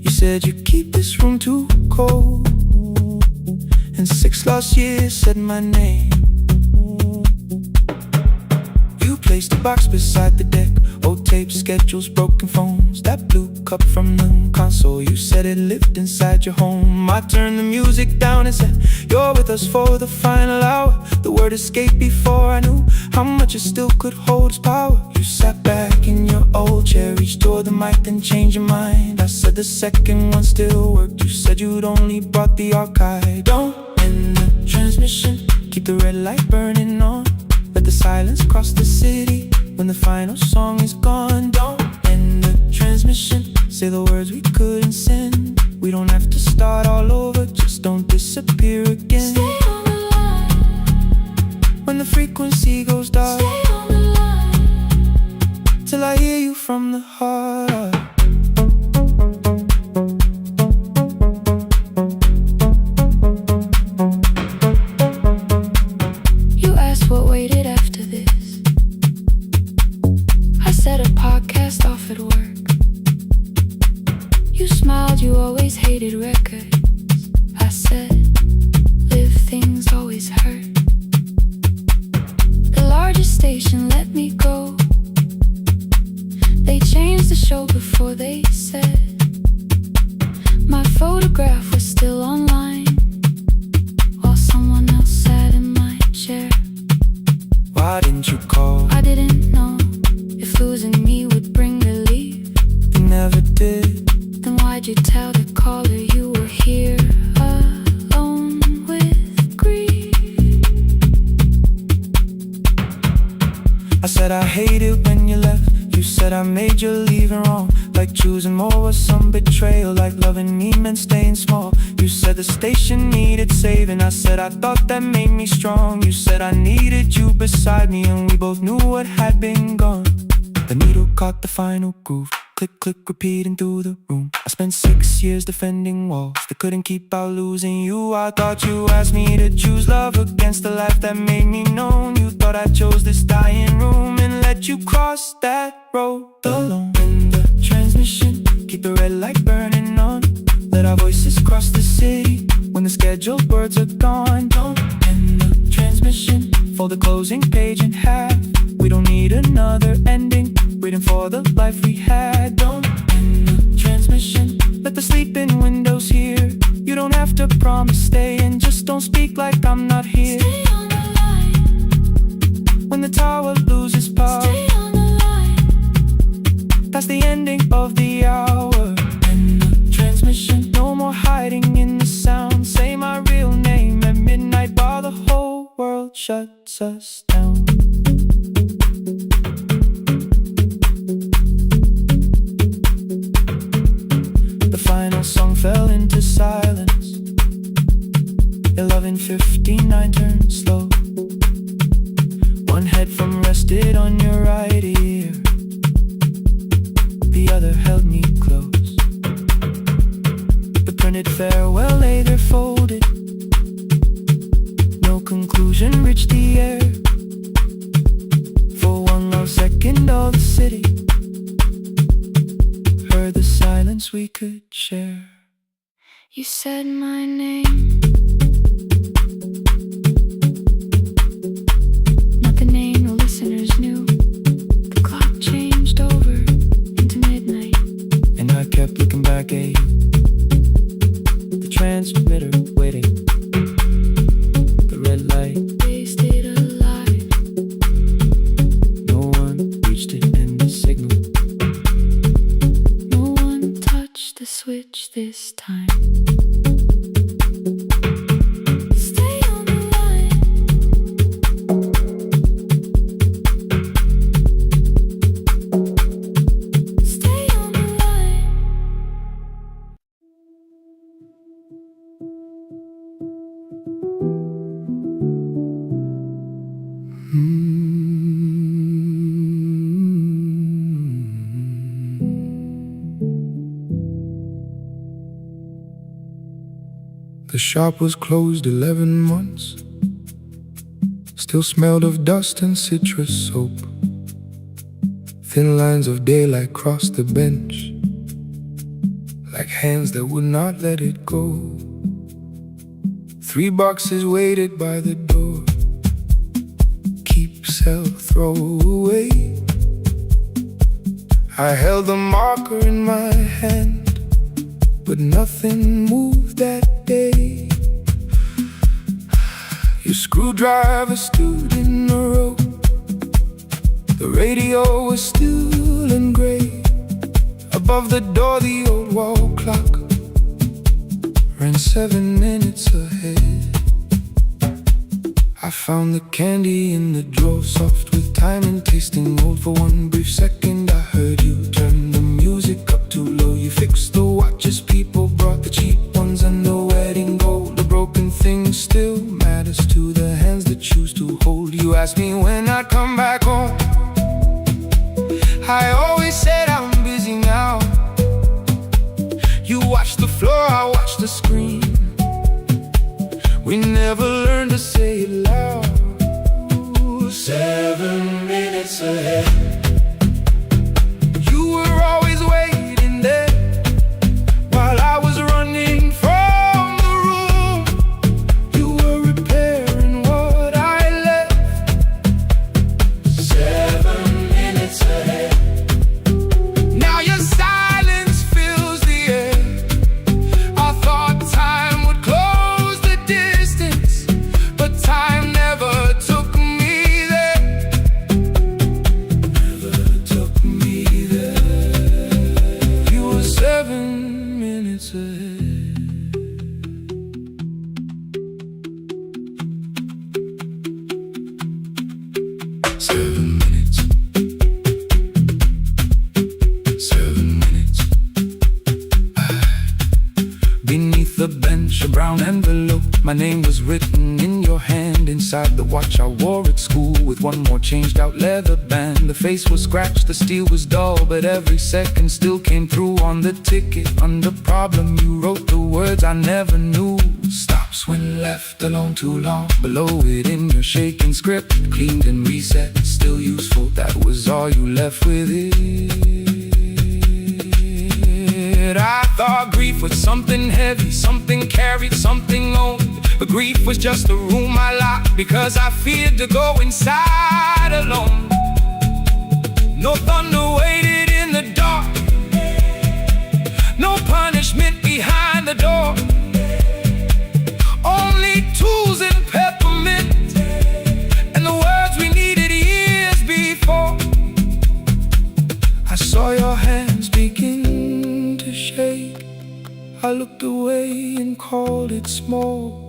Speaker 1: You said you keep this room too cold, and 6 lost years said my name. You placed a box beside the deck, old tapes, schedules, broken phones, that blue cup from the console. You said it lived inside your home. I turned the music down and said, "You're with us for the final hour." The word escaped before I knew how much it still could hold its power. You sat back in your old chair, reached toward the mic, then changed your mind. I said the second one still worked. You said you'd only brought the archive. Don't end the transmission, keep the red light burning on. Let the silence cross the city when the final song is gone. Don't end the transmission, say the words we couldn't send. We don't have to start all over, just don't disappear again.
Speaker 2: Stay on the line.
Speaker 1: When the frequency goes dark,
Speaker 2: Stay on the line.
Speaker 1: till I hear you from the heart.
Speaker 2: You asked what waited after this. I said a podcast off at work. You smiled, you always hated records. I said, live things always hurt. The largest station let me go. They changed the show before they said my photograph was still online, while someone else sat in my chair.
Speaker 1: Why didn't you call?
Speaker 2: I didn't know if losing me would bring relief.
Speaker 1: You never did.
Speaker 2: Then why'd you tell the caller you were here alone with grief?
Speaker 1: I said I hate it when you left. You said I made you leaving wrong, like choosing more was some betrayal, like loving me meant staying small. You said the station needed saving. I said I thought that made me strong. You said I needed you beside me, and we both knew what had been gone. The needle caught the final groove, click, click, repeating through the room. I spent 6 years defending walls that couldn't keep out losing you. I thought you asked me to choose love against the life that made me known. You thought I chose this dying room and let you cross that road alone. In the transmission, keep the red light burning on. Let our voices cross the city when the scheduled words are gone. Don't end the transmission, fold the closing page in half. We don't need another ending, waiting for the life we had. Don't end the transmission, let the sleeping windows hear. You don't have to promise staying, just don't speak like I'm not here.
Speaker 2: Stay on the line.
Speaker 1: When the tower loses power,
Speaker 2: Stay on the line.
Speaker 1: that's the ending of the hour. End the transmission, no more hiding in the sound. Say my real name at midnight while the shuts us down. The final song fell into silence. 11:59 turned slow. One headphone rested on your right ear, the other held me close. The printed farewell lay there folded. No conclusion reached the air. For one long second all the city heard the silence we could share.
Speaker 2: You said my name, not the name the listeners knew. The clock changed over into midnight,
Speaker 1: and I kept looking back at you, the transmitter waiting, the red light.
Speaker 2: they stayed alive.
Speaker 1: No one reached it in the signal.
Speaker 2: No one touched the switch this time. Stay on the line. Stay on the line.
Speaker 3: The shop was closed 11 months. Still smelled of dust and citrus soap. Thin lines of daylight crossed the bench, like hands that would not let it go. 3 boxes waited by the door. Keep, sell, throw away. I held the marker in my hand, but nothing moved that day. Your screwdriver stood in a row. The radio was still and gray. Above the door the old wall clock ran 7 minutes ahead. I found the candy in the drawer, soft with time and tasting old. For one brief second I heard you turn the music up too low. You fixed the watches, people brought the cheap ones and the wedding gold. The broken thing still matters to the hands that choose to hold. You asked me when I'd come back home. I always said I'm busy now. You watched the floor, I watched the screen. We never learned to say it loud. 7 minutes ahead. You were always waiting there while I was running from the room. You were repairing what I left. 7 minutes ahead. Now your silence fills the air. I thought time would close the distance, but time never took me there. Never took me there. You were 7 minutes ahead. Seven minutes. 7 minutes. Beneath the bench, a brown envelope. My name was written in your hand. Inside the watch I wore at school, with one more changed out leather band. The face was scratched, the steel was dull, but every second still came through on the ticket. Under problem you wrote the words I never knew. Stops when left alone too long. Below it in your shaking script, cleaned and reset, still useful. That was all you left with it. I thought grief was something heavy, something carried, something owned. But grief was just a room I locked because I feared to go inside alone. No thunder waited in the dark, no punishment behind the door. Only tools and peppermint, and the words we needed years before. I saw your hands begin to shake. I looked away and called it small.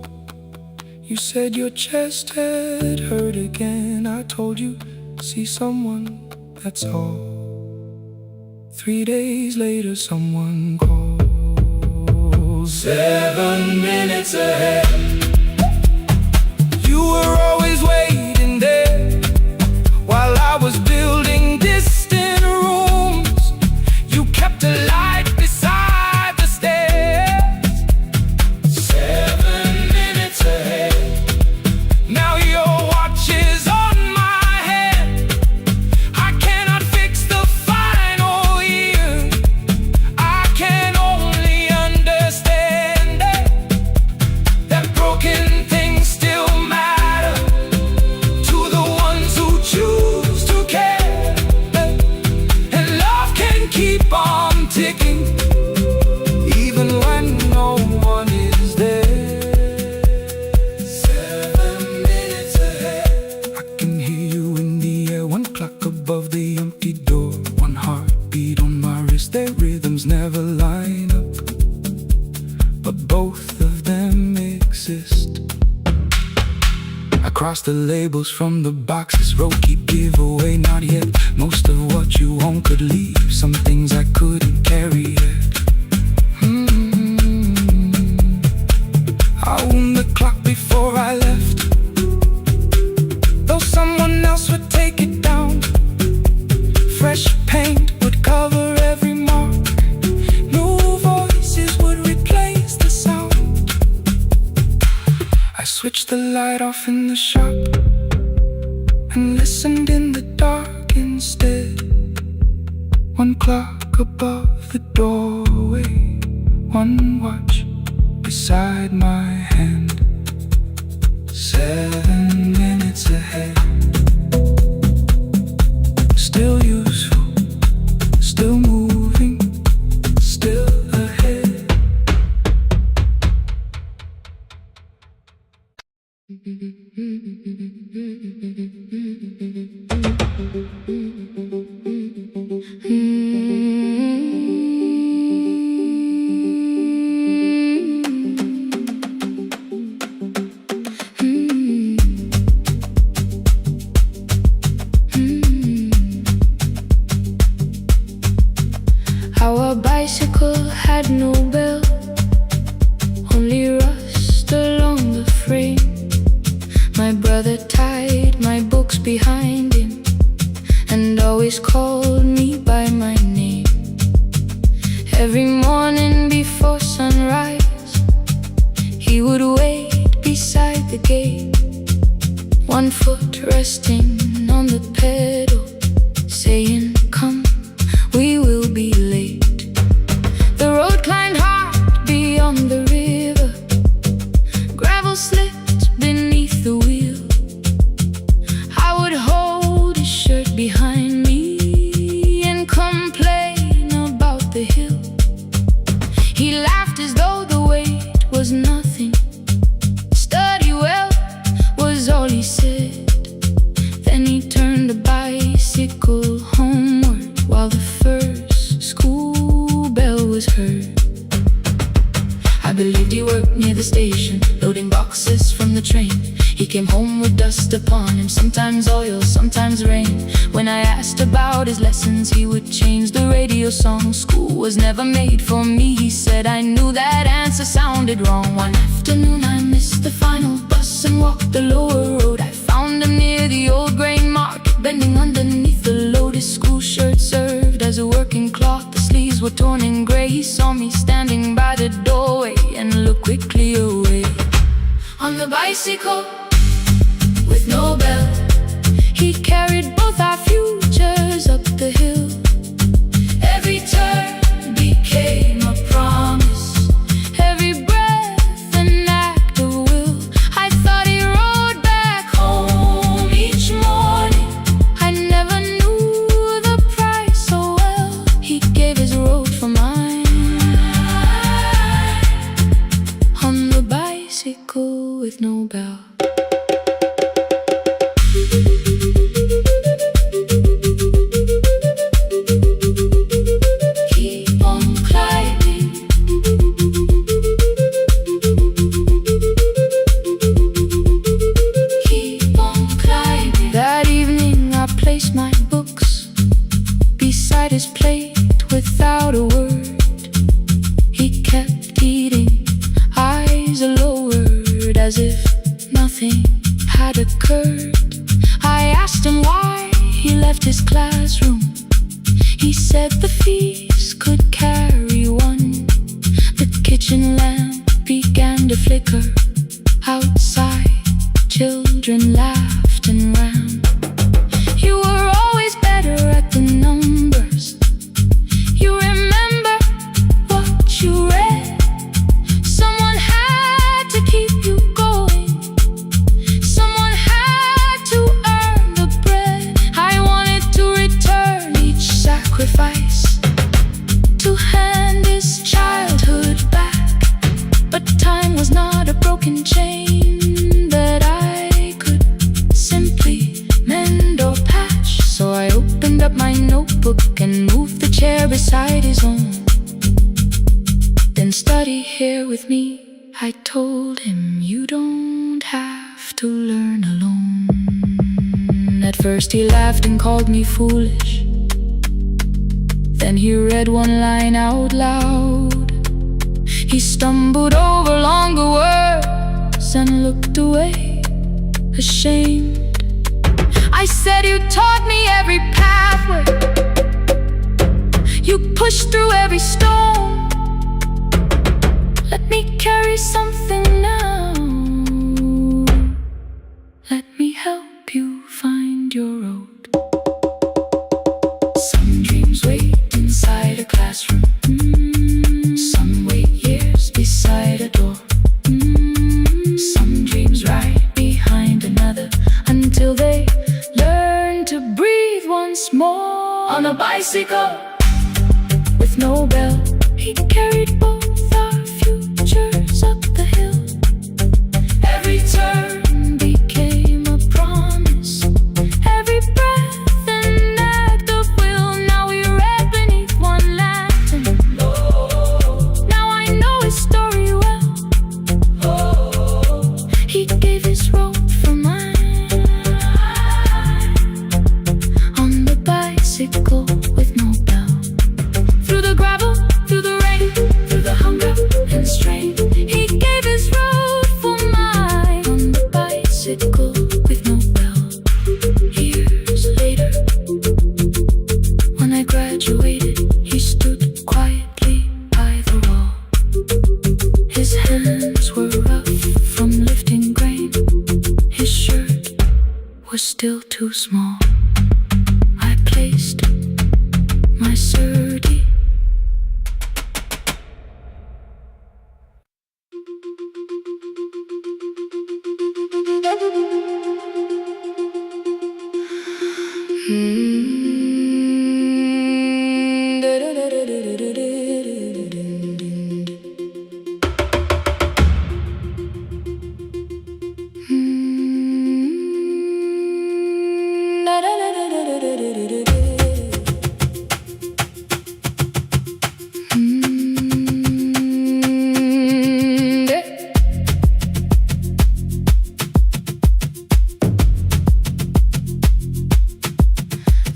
Speaker 3: You said your chest had hurt again. I told you, see someone, that's all. 3 days later, someone calls. 7 minutes ahead. You were always waiting there while I was building distant rooms. You kept a light beside the stairs. 7 minutes ahead. Now your watch is on my head. I cannot fix the final year. I can only understand that broken things still matter to the ones who choose to care. And love can keep on ticking even when no one is there. 7 minutes ahead. I can hear you in the air, one clock above the empty door, one heartbeat on my wrist. Their rhythms never line up, but both of them exist. I cross the labels from the boxes, wrote keep, give away, not yet. Most of what you own could leave, some things I couldn't carry yet. I wound the clock before I left, though someone else would take it down. Fresh paint would cover every mark, new voices would replace the sound. I switched the light off in the shop and listened in the dark instead. One clock above the doorway, one watch beside my hand. 7 minutes ahead. Still useful, still moving, still ahead.
Speaker 2: Our bicycle had no bell, only rust along the frame. My brother tied my books behind him and always called me by my name. Every morning before sunrise, he would wait beside the gate, one foot resting on the pedal, saying, "Come, we will be late." The road climbed hard beyond the river, gravel slipped beneath the wheel. I would hold his shirt behind me and complain about the hill. He laughed as though the weight was nothing. "Study well," was all he said. Then he turned the bicycle homeward while the first school bell was heard. I believed he worked near the station, loading boxes from the train. He came home with dust upon him, sometimes oil, sometimes rain. When I asked about his lessons, he would change the radio song. School was never made for me, he said. I knew that answer sounded wrong. One afternoon I missed the final bus and walked the lower road. I found him near the old grain market, bending underneath the load. His school shirt served as a working cloth, the sleeves were torn and gray. He saw me standing by the doorway and looked quickly away. On the bicycle with no bell, he carried both our futures up the hill. Every turn became a promise, every breath an act of will. I thought he rode back home each morning. I never knew the price so well. He gave his road for mine. On the bicycle with no bell.
Speaker 3: left his classroom. He said the fees could carry one. The kitchen lamp began to flicker. Outside, children laughed and ran. You were always better at the numbers. You remember what you read. Someone had to keep you going. Someone had to earn the bread. I wanted to return each sacrifice, to hand his childhood back. But time was not a broken chain that I could simply mend or patch. So I opened up my notebook and moved the chair beside his own. Then study here with me, I told him. You don't have to learn alone. At first he laughed and called me foolish. Then he read one line out loud. He stumbled over longer words and looked away, ashamed. I said, you taught me every pathway. You pushed through every stone. Let me carry something now. Let me help you find your road. Some dreams wait inside a classroom. Some wait years beside a door. Some dreams right behind another, until they learn to breathe once more. On a bicycle with no bell, he carried both our futures up the hill. Every turn became a promise, every breath an act of will. Now we read beneath one lantern. Now I know his story well. He gave his road for mine. On the bicycle with no bell, through the gravel, through the rain, through the hunger and strain. He gave his road for mine. On the bicycle with no bell. Years later, when I graduated, he stood quietly by the wall. His hands were rough from lifting grain. His shirt was still too small. I placed my surdy.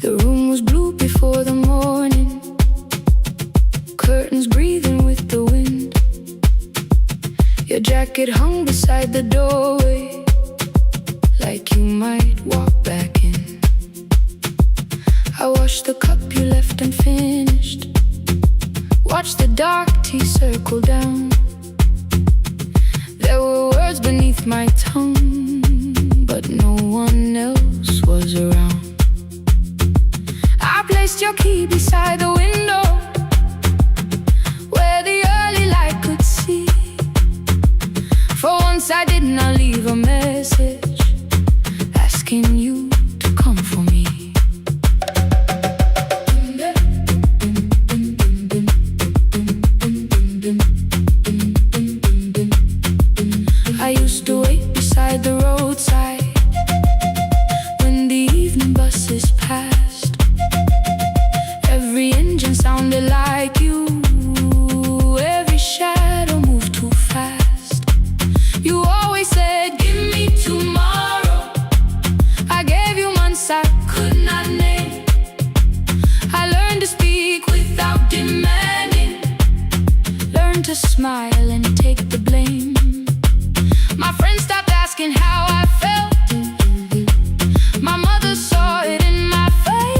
Speaker 3: The room was blue before the morning, curtains breathing with the wind. Your jacket hung beside the doorway, like you might walk back in. I washed the cup you left unfinished, watched the dark tea circle down. There were words beneath my tongue, but no one else was around. I placed your key beside the window, where the early light could see. For once I did not leave a message asking you to come for me. I used to wait beside the roadside when the evening buses passed. Every engine sounded like you. Every shadow moved too fast. You always said, give me tomorrow. I gave you months I could not name. I learned to speak without demanding, learned to smile and take the blame. My friends stopped asking how I felt. My mother saw it in my face.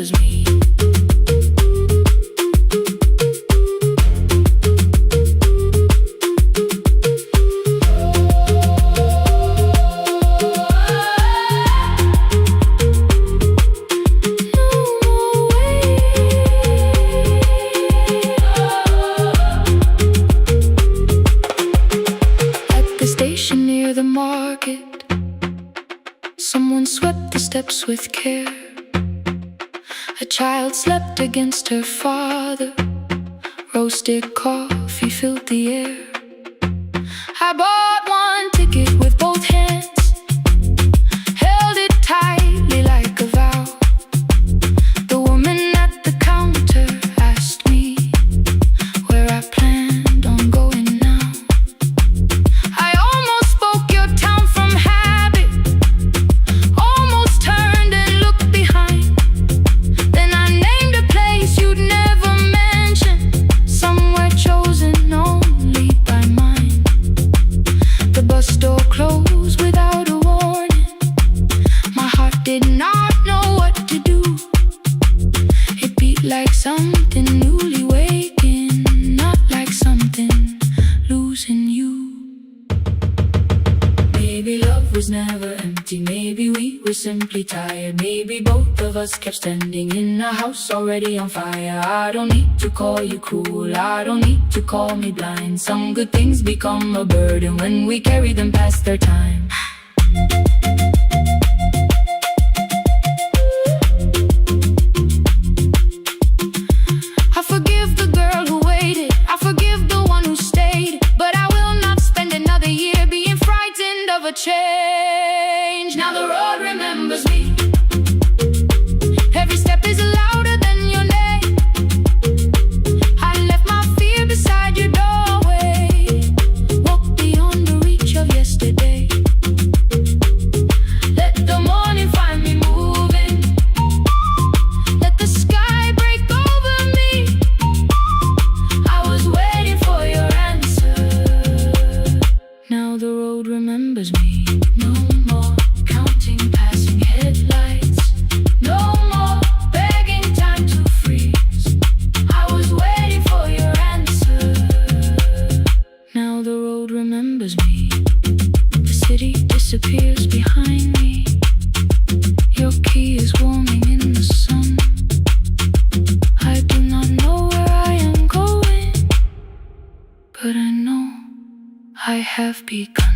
Speaker 3: remembers me. Near the market, someone swept the steps with care. A child slept against her father. Roasted coffee filled the air. I bought one ticket with both hands, held it tightly like a vow. The woman at the counter asked me where I planned on going now. I almost spoke your town from habit, almost turned and looked behind. Then I named a place you'd never mention, somewhere chosen only by mine. The bus door closed without a warning. My heart did not know what to do. It beat like something newly waking, not like something losing you. Maybe love was never empty, maybe we were simply tired. Maybe both of us kept standing in a house already on fire. I don't need to call you cruel, I don't need to call me blind. Some good things become a burden when we carry them past their time. I forgive the girl who waited, I forgive the one who stayed, but I will not spend another year being frightened of a change. Now the road remembers me. Every step is louder than your name. I left my fear beside your doorway, walked beyond the reach of yesterday. Let the morning find me moving, let the sky break over me. I was waiting for your answer. Now the road remembers me. No more counting passing headlights, no more begging time to freeze. I was waiting for your answer. Now the road remembers me. The city disappears behind me. Your key is warming in the sun. I do not know where I am going, but I know I have begun.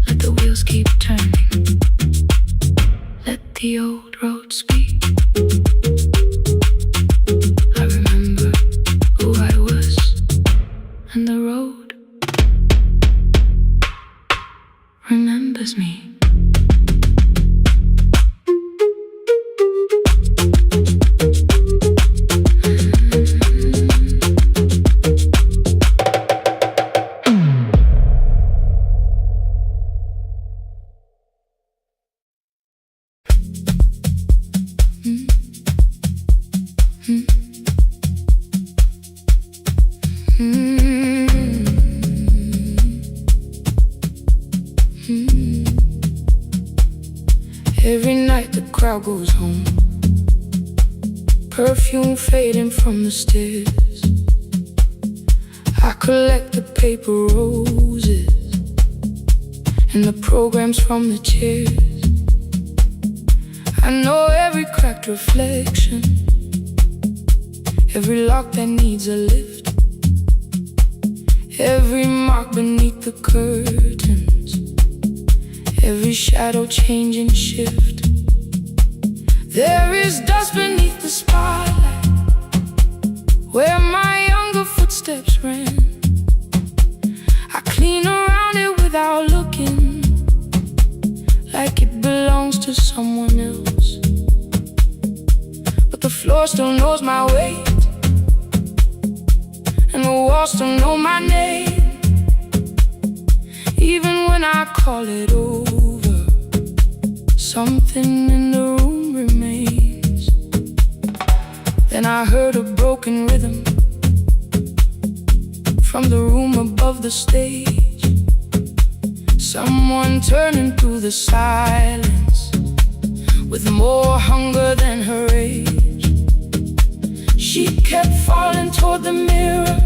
Speaker 3: Let the wheels keep turning, let the old road speak. I remember who I was, and the road remembers me. Every night the crowd goes home, perfume fading from the stairs. I collect the paper roses and the programs from the chairs. I know every cracked reflection, every lock that needs a lift, every mark beneath the curtains, every shadow change and shift. There is dust beneath the spotlight where my younger footsteps ran. I clean around it without looking, like it belongs to someone else. But the floor still knows my weight, and the walls still know my name. Even when I call it over, something in the room remains. Then I heard a broken rhythm from the room above the stage. Someone turning through the silence with more hunger than her age. She kept falling toward the mirror,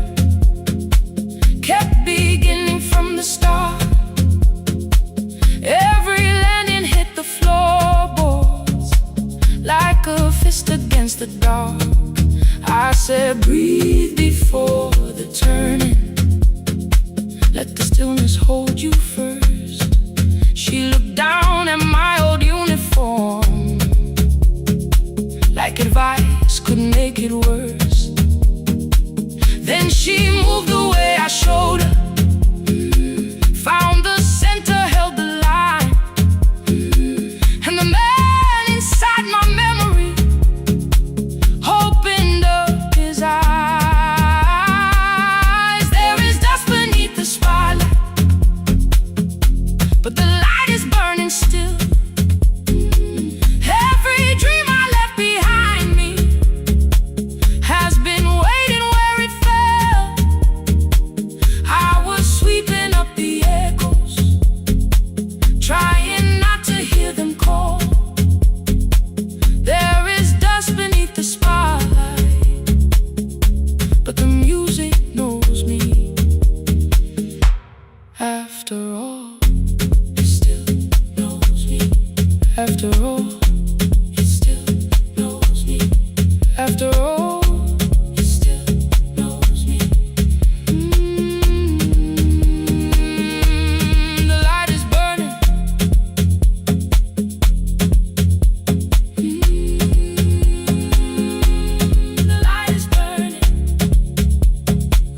Speaker 3: kept beginning from the start. Every landing hit the floorboards like a fist against the dark. I said, breathe before the turning, let the stillness hold you first. She looked down at my old uniform, like advice could make it worse. Then she moved the way I showed her, found the center, held the line, and the man inside my memory opened up his eyes. There is dust beneath the spotlight, but the light is burning still. Every dream I left behind me has been waiting where it fell. I was sweeping up the echoes, trying not to hear them call. There is dust beneath the spotlight, but the music knows me. After all, it still knows me. After all, it still knows me. After all, it still knows me. The light is burning. The light is burning.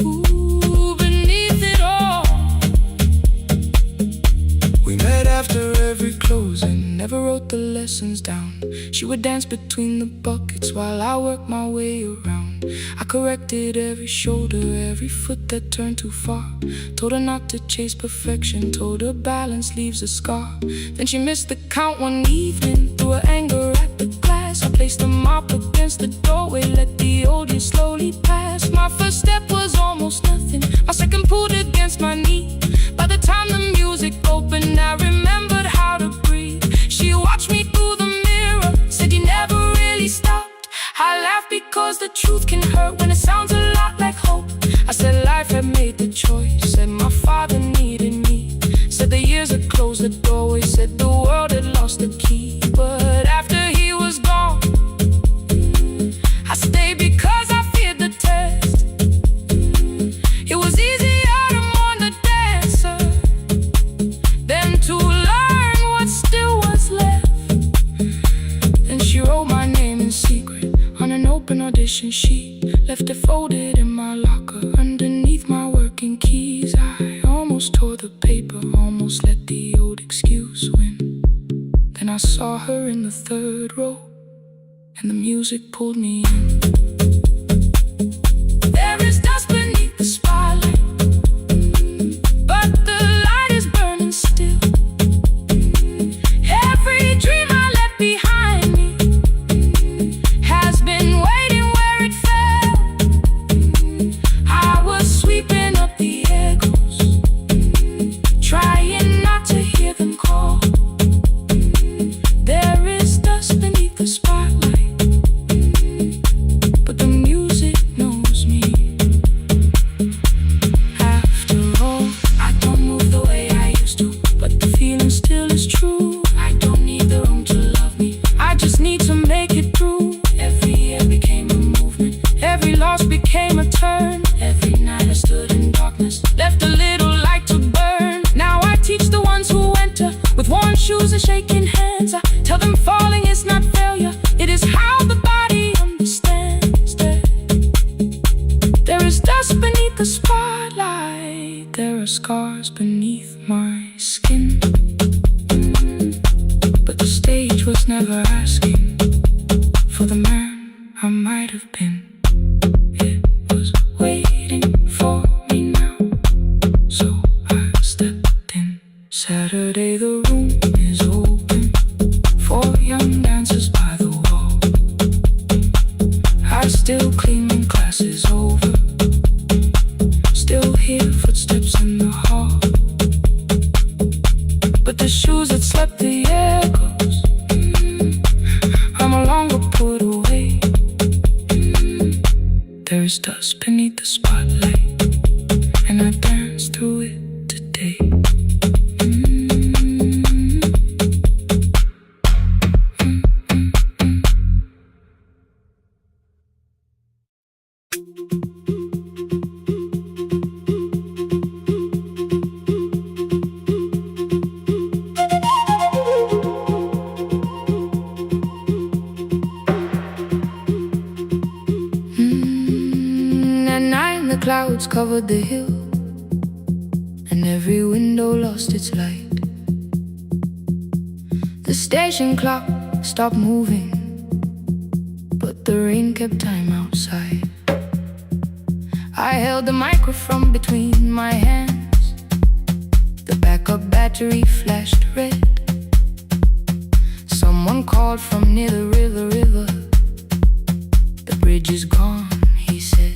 Speaker 3: Ooh, beneath it all. We met after every closing, never wrote the lessons down. She would dance between the buckets while I worked my way around. I corrected every shoulder, every foot that turned too far. Told her not to chase perfection, told her balance leaves a scar. Then she missed the count one evening, threw her anger at the glass. I placed the mop against the doorway, let the old years slowly pass. My first step was almost nothing, my second pulled against my knee. By the time the music opened, I remembered how to breathe. She watched me through the mirror, said you never really stopped. I laughed because the truth can hurt when it sounds a lot like hope. I said life had made the choice, said my father needed me, said the years had closed the doorway, said the world had lost the key. But after he was gone, I stayed because I feared the test. It was easier to mourn the dancer than to learn what still was left. Then she wrote my name in secret on an open audition sheet, left it folded in my locker underneath my working keys. I almost tore the paper, almost let the old excuse win. Then I saw her in the third row, and the music pulled me in. There is dust beneath the spotlight, but the light is burning still. Every dream I left behind me has been waiting where it fell. I was sweeping up the echoes, trying not to hear them call. There is dust beneath the spotlight, but the music knows me. After all, I don't move the way I used to, but the feeling still is true. I don't need the room to love me, I just need to make it through. Every year became a movement, every loss became a turn. Every night I stood in darkness, left a little light to burn. Now I teach the ones who enter with worn shoes and shaking hands. I tell them falling is not failure, it is how the body understands that there is dust beneath the spotlight, there are scars beneath my skin. But the stage was never asking for the man I might have been. It was waiting for me now, so I stepped in. Saturday the room is open for young dancers by the wall. I still clean when class is over, still hear footsteps in the hall. But the shoes that slept the echoes clouds covered the hill, and every window lost its light. The station clock stopped moving, but the rain kept time outside. I held the microphone between my hands. The backup battery flashed red. Someone called from near the river. The bridge is gone, he said.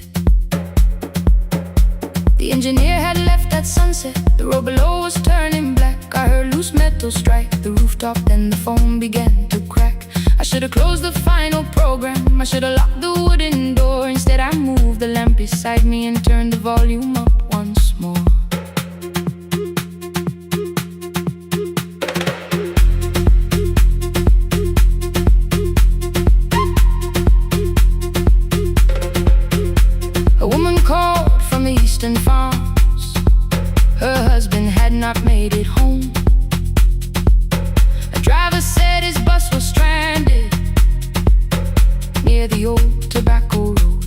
Speaker 3: The engineer had left at sunset. The road below was turning black. I heard loose metal strike the rooftop, then the phone began to crack. I should've closed the final program. I should've locked the wooden door. Instead I moved the lamp beside me and turned the volume up once more. A woman called from the eastern farms. Her husband had not made it home. A driver said his bus was stranded near the old tobacco road.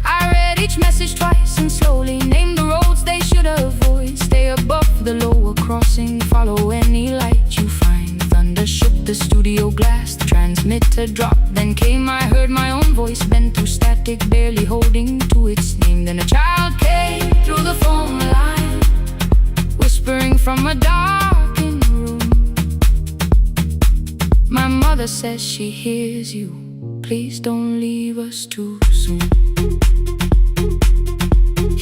Speaker 3: I read each message twice and slowly named the roads they should avoid. Stay above the lower crossing, follow any light you find. Thunder shook the studio glass, the transmitter dropped. Then came, I heard my own voice bend through static, barely holding to its name. Then a child came through the phone line, whispering from a darkened room. My mother says she hears you. Please don't leave us too soon.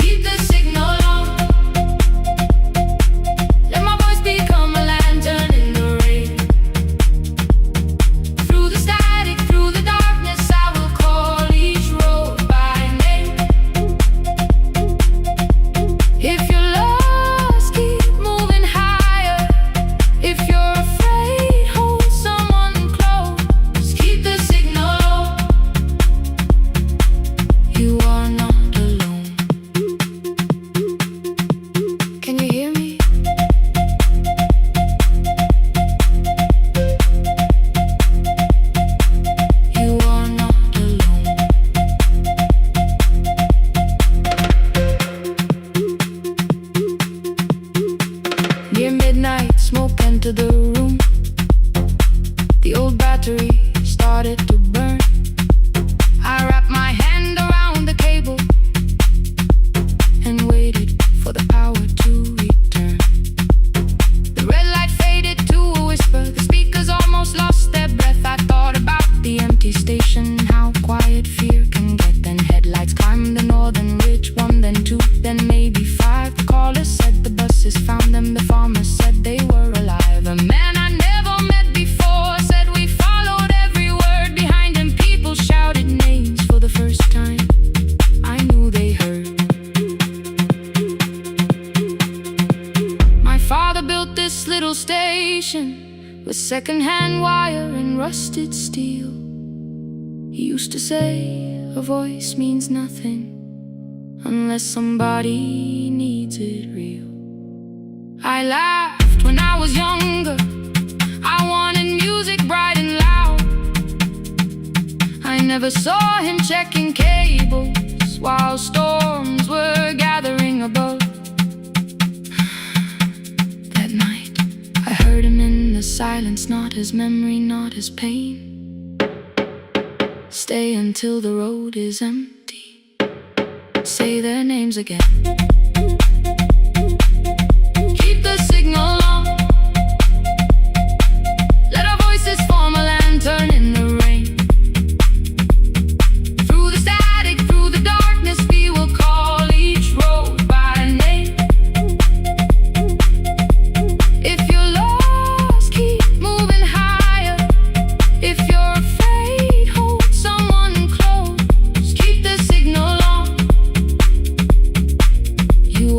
Speaker 3: Keep the signal on. Let my voice become a lantern in the rain. Through the static, through the darkness, I will call each road by name. If you're lost, keep moving higher. If you're afraid, hold someone close. Keep the signal on. You are not alone. Can you hear me? You are not alone. Near midnight, smoke entered the room. The old battery started to burn. I wrapped my hand around the cable and waited for the power to return. The red light faded to a whisper. The speakers almost lost their breath. I thought about the empty station, how quiet fear can get. Then headlights climbed the northern ridge, one, then two, then maybe five. The caller said the buses found them. The farmer said they were alive. A man I never met before said we followed every word behind him. People shouted names for the first time. I knew they heard. My father built this little station with secondhand wire and rusted steel. He used to say a voice means nothing unless somebody needs it real. I laughed when I was younger. I wanted music bright and loud. I never saw him checking cables while storms were gathering above. That night, I heard him in the silence, not his memory, not his pain. Stay until the road is empty. Say their names again. Keep the signal on. Let our voices form a lantern in the rain. Through the static, through the darkness, we will call each road by name. If you're lost, keep moving higher. If you're afraid, hold someone close. Keep the signal on. You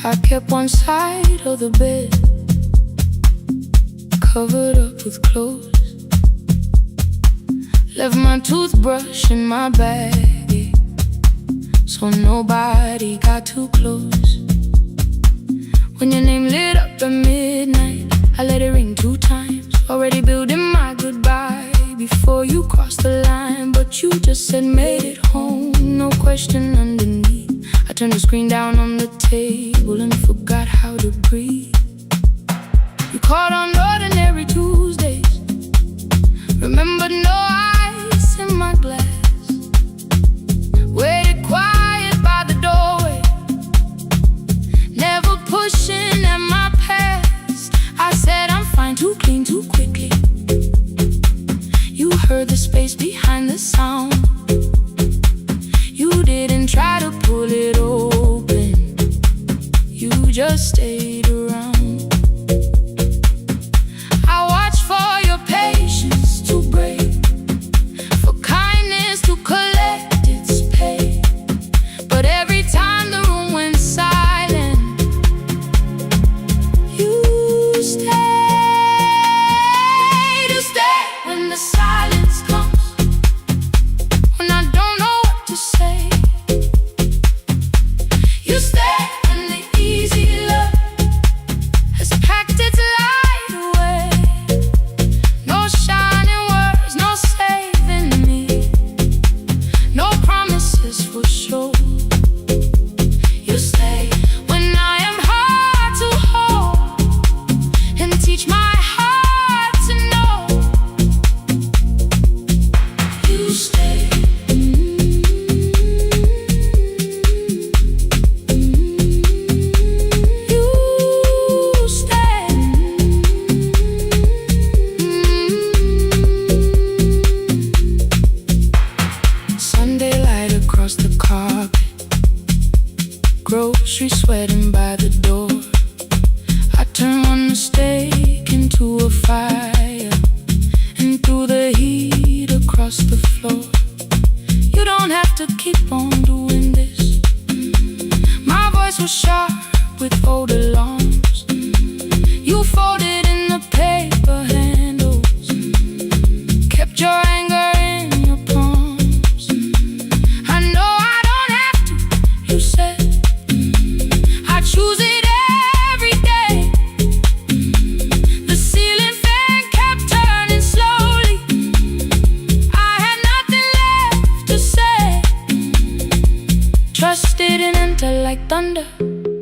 Speaker 3: I kept one side of the bed covered up with clothes. Left my toothbrush in my bag, so nobody got too close. When your name lit up at midnight, I let it ring 2 times. Already building my goodbye before you crossed the line, but you just said made it home, no question underneath. I turned the screen down on the table and forgot how to breathe. You called on ordinary Tuesdays, remembered no ice in my glass. Waited quiet by the doorway, never pushing at my past. I said I'm fine, too clean, too quickly. You heard the space behind the sound. You didn't try to pull it open, you just stayed around. I watched for your patience to break, for kindness to collect its pay. But every time the room went silent, you stayed. You stay when the silence comes, when I don't know what to say. You stay when the easy love has packed its light away. No shining words, no saving me, no promises for sure. You stay when I am hard to hold, and teach my heart to know. You stay. You stay. Sunday light across the carpet, grocery sweating by the door. I turn one mistake into a fire, and through the heat across the floor. You don't have to keep on doing this. My voice was sharp with old alarms. You folded in the paper handles, kept your anger in your palms. I know I don't have to, you said. I choose it every day. The ceiling fan kept turning slowly. I had nothing left to say. Trust didn't enter like thunder,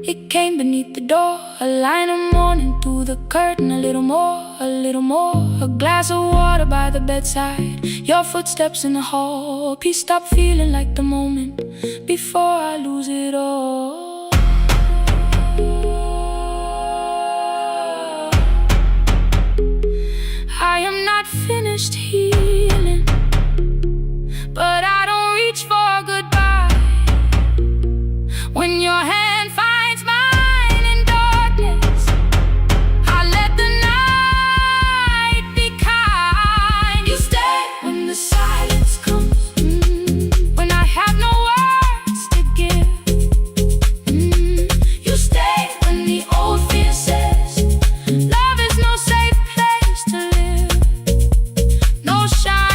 Speaker 3: it came beneath the door. A line of morning through the curtain, a little more, a little more. A glass of water by the bedside, your footsteps in the hall. Peace stopped feeling like the moment before I lose it all. I am not finished healing, but I don't reach for goodbye. When your hand finds mine in darkness, I let the night be kind. You stay when the silence comes, when I have no words to give. You stay when the old fear says love is no safe place to live. No shine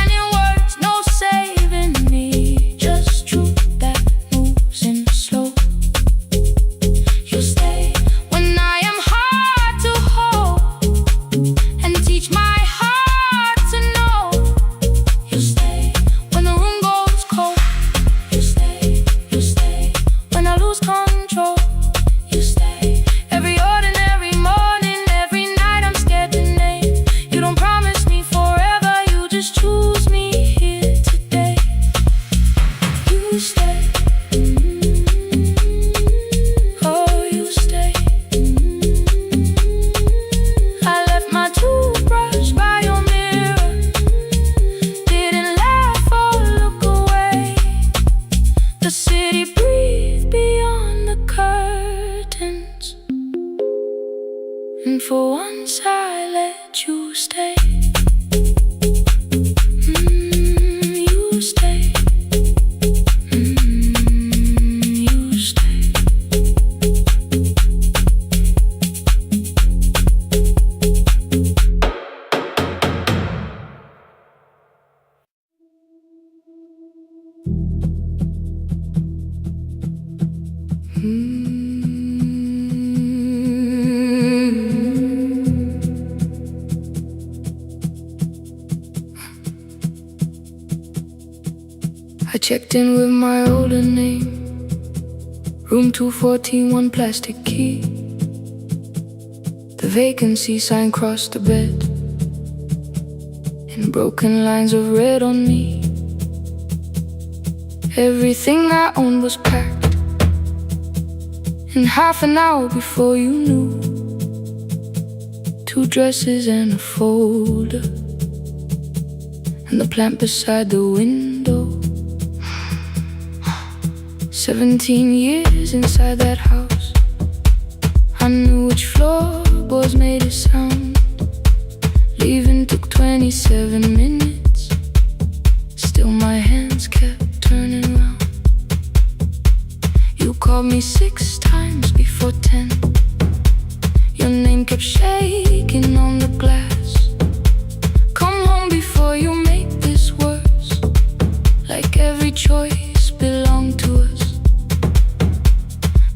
Speaker 3: I checked in with my older name, room 214, one plastic key. The vacancy sign crossed the bed in broken lines of red on me. Everything I owned was packed in half an hour before you knew. 2 dresses and a folder, and the plant beside the window. 17 years inside that house, I knew which floorboards made a sound. Leaving took 27 minutes, still my hands kept turning round. You called me 6 times before 10. Your name kept shaking on the glass. Come home before you make this worse, like every choice belonged to us.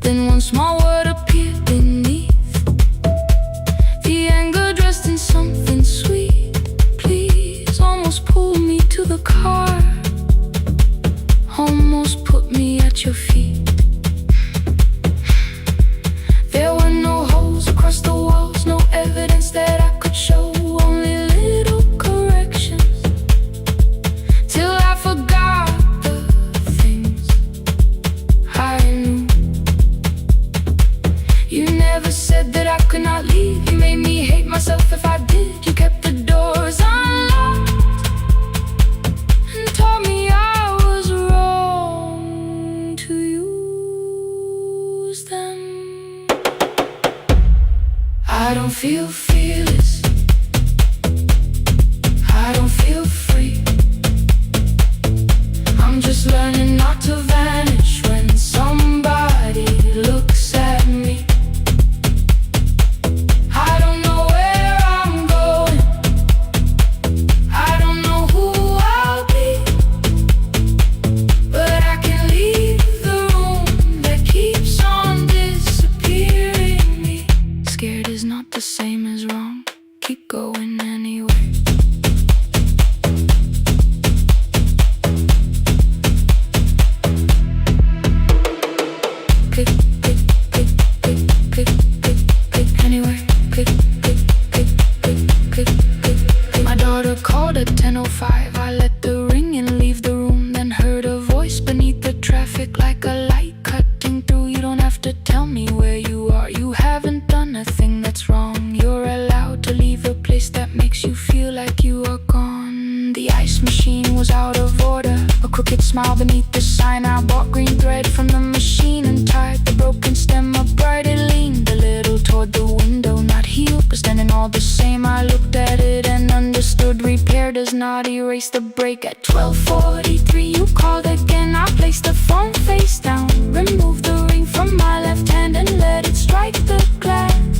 Speaker 3: Then one small word appeared beneath, the anger dressed in something sweet. Please, almost pulled me to the car, almost put me at your feet. There were no holes across the walls, no evidence that I could show, only little corrections, till I forgot the things I knew. You never said that I could not leave. You made me hate myself if I did. You kept the doors unlocked and told me I was wrong to use them. I don't feel fearless, I don't feel free. I'm just learning not to vanish when somebody looks at me. I don't know where I'm going, I don't know who I'll be, but I can leave the room that keeps on disappearing me. Scared is not the same as wrong, keep going anyway. Click, click, click, click, click, click, click, anyway. Click, click, click, click, click, click, click. My daughter called at 10:05. I let the ring and leave the room, then heard a voice beneath the traffic like a light cutting through. You don't have to tell me where you are, you haven't done a thing that's wrong. You're allowed to leave a place that makes you feel like you are gone. The ice machine was out of order, a crooked smile beneath the sign. I bought green thread from the machine and tied the broken stem upright. It leaned a little toward the window, not healed but standing all the same. I looked at it and understood, repair does not erase the break. At 12:43 you called again. I placed the phone face down, removed the ring from my left hand and let it strike the glass.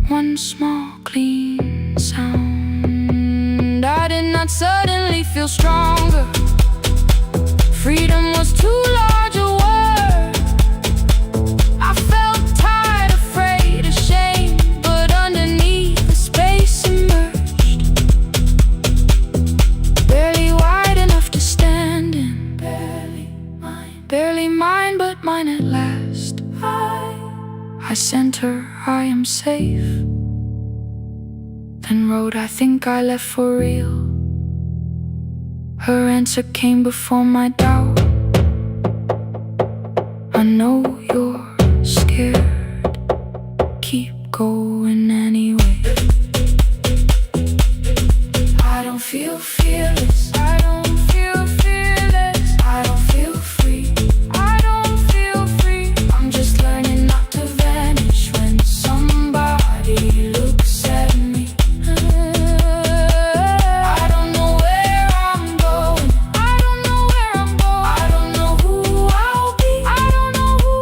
Speaker 3: One small clean sound. I did not suddenly feel stronger. Freedom was too large a word. I felt tired, afraid, ashamed, but underneath the space emerged, barely wide enough to stand in. Barely mine, but mine at last. I sent her, I am safe, then wrote, I think I left for real. Her answer came before my doubt. I know you're scared, keep going anyway. I don't feel fearless, I don't feel fearless, I don't feel free, I don't feel free. I'm just learning not to vanish when somebody looks at me. I don't know where I'm going, I don't know where I'm going, I don't know who I'll be, I don't know who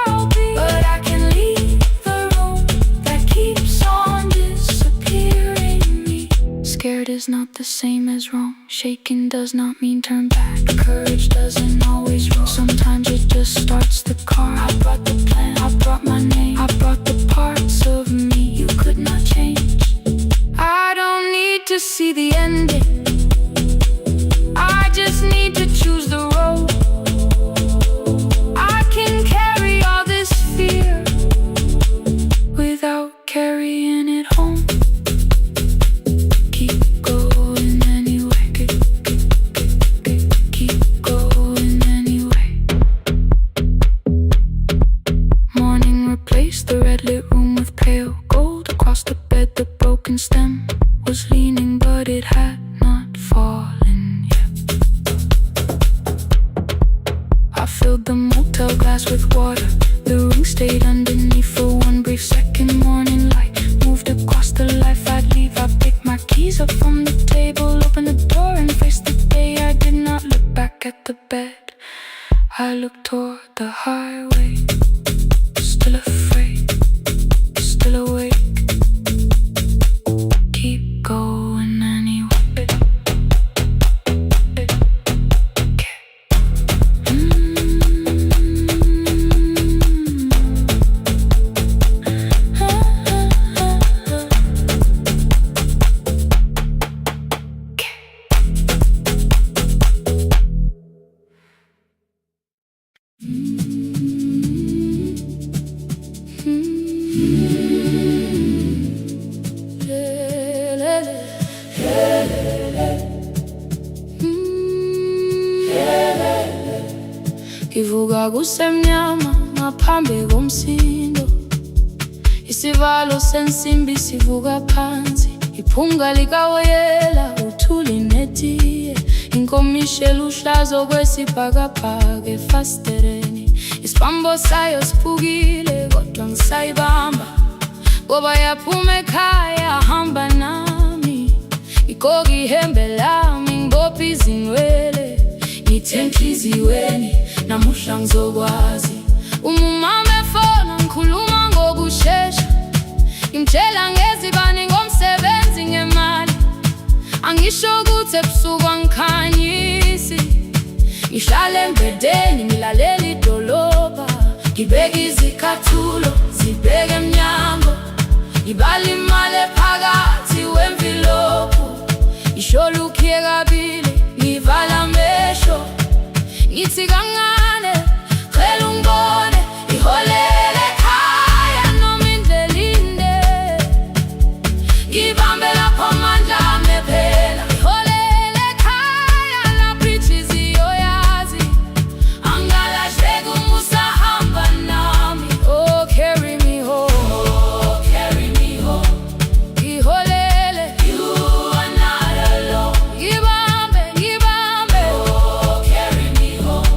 Speaker 3: I'll be, but I can leave the room that keeps on disappearing me. Scared is not the same as wrong, shaking does not mean turn back. Courage doesn't always roll, sometimes it just starts the car. I brought the plan, I brought my name, I brought the parts of me you could not change. I don't need to see the ending, I just glass with water. The ring stayed underneath for one brief second. Morning light moved across the life I'd leave. I picked my keys up from the table, opened the door and faced the day. I did not look back at the bed. I looked toward the highway, still afraid, still awake. Keep going anyway. Ngivuka kusemnyama ngaphambi komsindo, isivalo sensimbi sivuka phansi, iphunga likawoyela uthuli netiye, inkomishi eluhlaza okwesibhakabhaka efasitereni. Isibambo sayo siphukile kodwa ngisayibamba, ngoba yaphuma ekhaya hamba nami. Igqoka ihembe lami ngibophe izinwele, ngithe enhliziyweni namuhla ngizokwazi. Umama efona ngikhuluma ngokushesha, ngimtshela ngezibani ngomsebenzi ngemali. Angisho ukuthi ebusuku angikhanyisi, ngihlala embedeni ngilalela idolobha. Ngibeka izicathulo zibheke emnyango, ngibala imali ephakathi wemvilophu. Isholukiye kabili ngivala amehlo, ngithi kancane cela ungibone. Iholele ekhaya noma indlela inde, ngibambe lapho amandla ami ephela. Iholele ekhaya lapho inhliziyo yazi, angalahleki uma usahamba nami. Oh carry me home, oh carry me home. Iholele, you are not alone. Ngibambe, ngibambe, oh carry me home.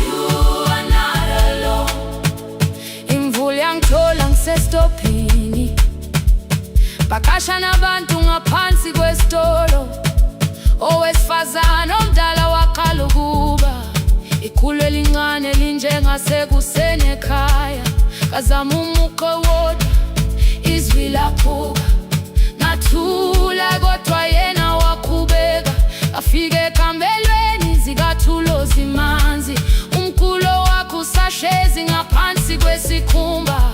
Speaker 3: You are not alone. Imvula yangithola ngisestophini, bakasha nabantu ngaphansi kwesitolo. Owesifazane omdala waqala ukuba, ikhulu elincane linjengasekuseni ekhaya. Kazama umuqo wodwa, izwi laphuka, ngathula kodwa yena waqhubeka. Afike ekamelweni zikathulo zimanzi, umkhulo wakho usahlezi ngaphansi kwesikhumba.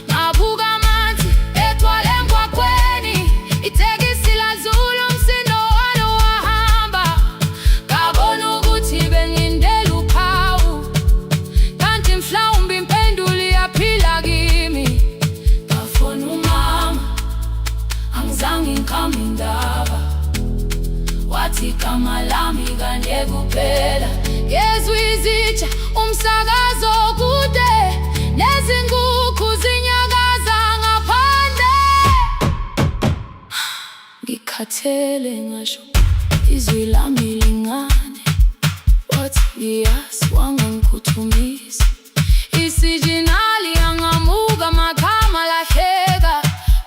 Speaker 3: Ngabuka amanzi ethwala emgwaqweni, itekisi ladlula umsindo walo wahamba. Ngabona ukuthi bengindela uphawu, kanti mhlawumbe impendulo iyaphila kimi. Ngafona umama, angizange ngikhambe indaba, wathi igama lami kanye kuphela. Ngezwe izitsha umsakazo kude, nezinkukhu zinyakaza ngaphandle. Ngikhathele ngasho izwi lami lingane, wathi ngiyazi wangangiphuthumisa. Isijinali yangamuka magama lahleka,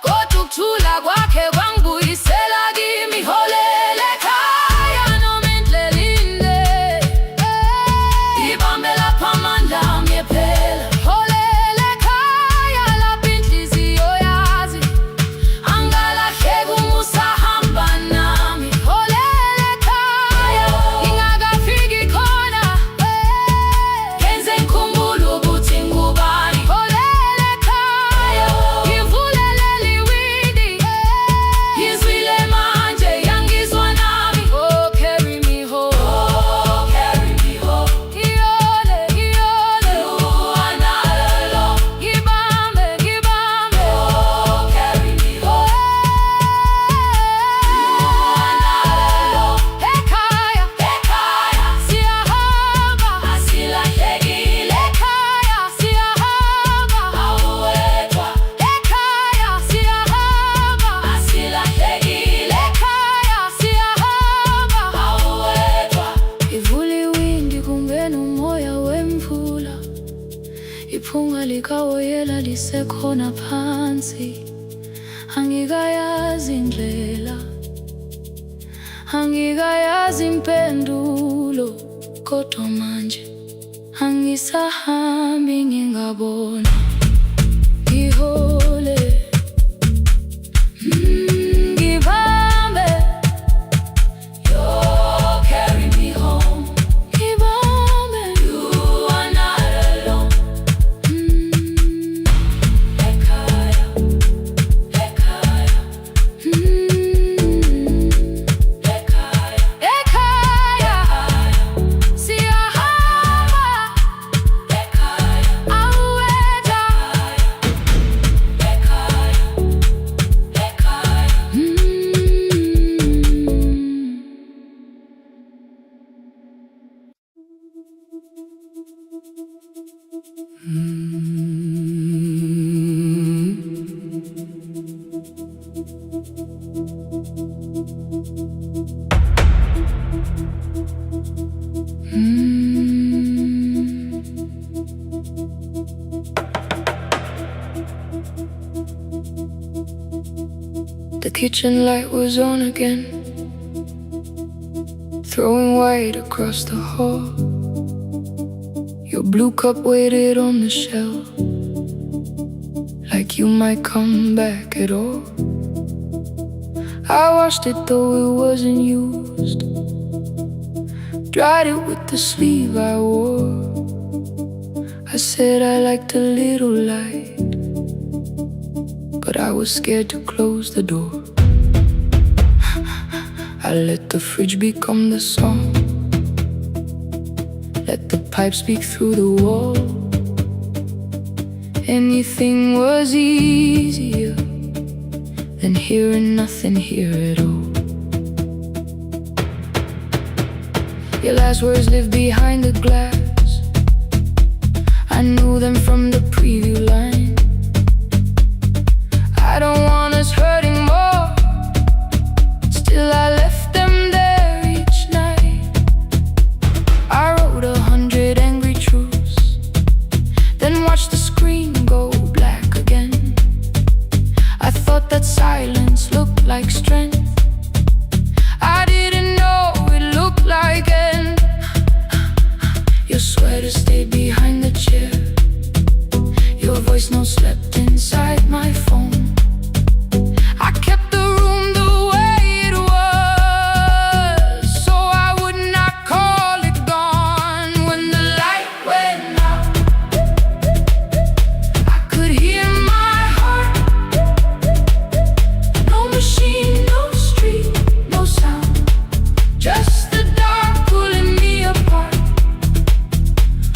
Speaker 3: kodwa ukuthula kwakhe kwangibuyisela kimi. Iholele ekhaya noma indlela inde, ngibambe lapho amandla ami ephela. Iholele ekhaya lapho inhliziyo yazi, angalahleki uma usahamba nami. Iholele ekhaya ngingakafiki khona, ngenze ngikhumbule ukuthi nguba
Speaker 2: sekhona phansi, angikayazi indlela, angikayazi impendulo, kodwa manje angisahambi ngingabona, ngihole, ngibambe, you carry me home, ngibambe, you are not alone, ekhaya, ekhaya, ekhaya, ekhaya, siyahamba, ekhaya, awetha, ekhaya, ekhaya,
Speaker 3: The kitchen light was on again, throwing white across the hall. Your blue cup waited on the shelf, like you might come back at all. I washed it though it wasn't used, dried it with the sleeve I wore. I said I liked a little light, but I was scared to close the door. I let the fridge become the song, let the pipe speak through the wall. Anything was easier than hearing nothing here at all. Your last words live behind the glass, I knew them from the preview line. I don't want us hurting more, still I left them there each night. I wrote 100 angry truths, then watched the screen go black again. I thought that silence looked like strength, I didn't know it looked like end. Your sweater stayed behind the chair, your voice note slept inside my phone. I kept the room the way it was, so I would not call it gone. When the light went out, I could hear my heart. No machine, no street, no sound, just the dark pulling me apart.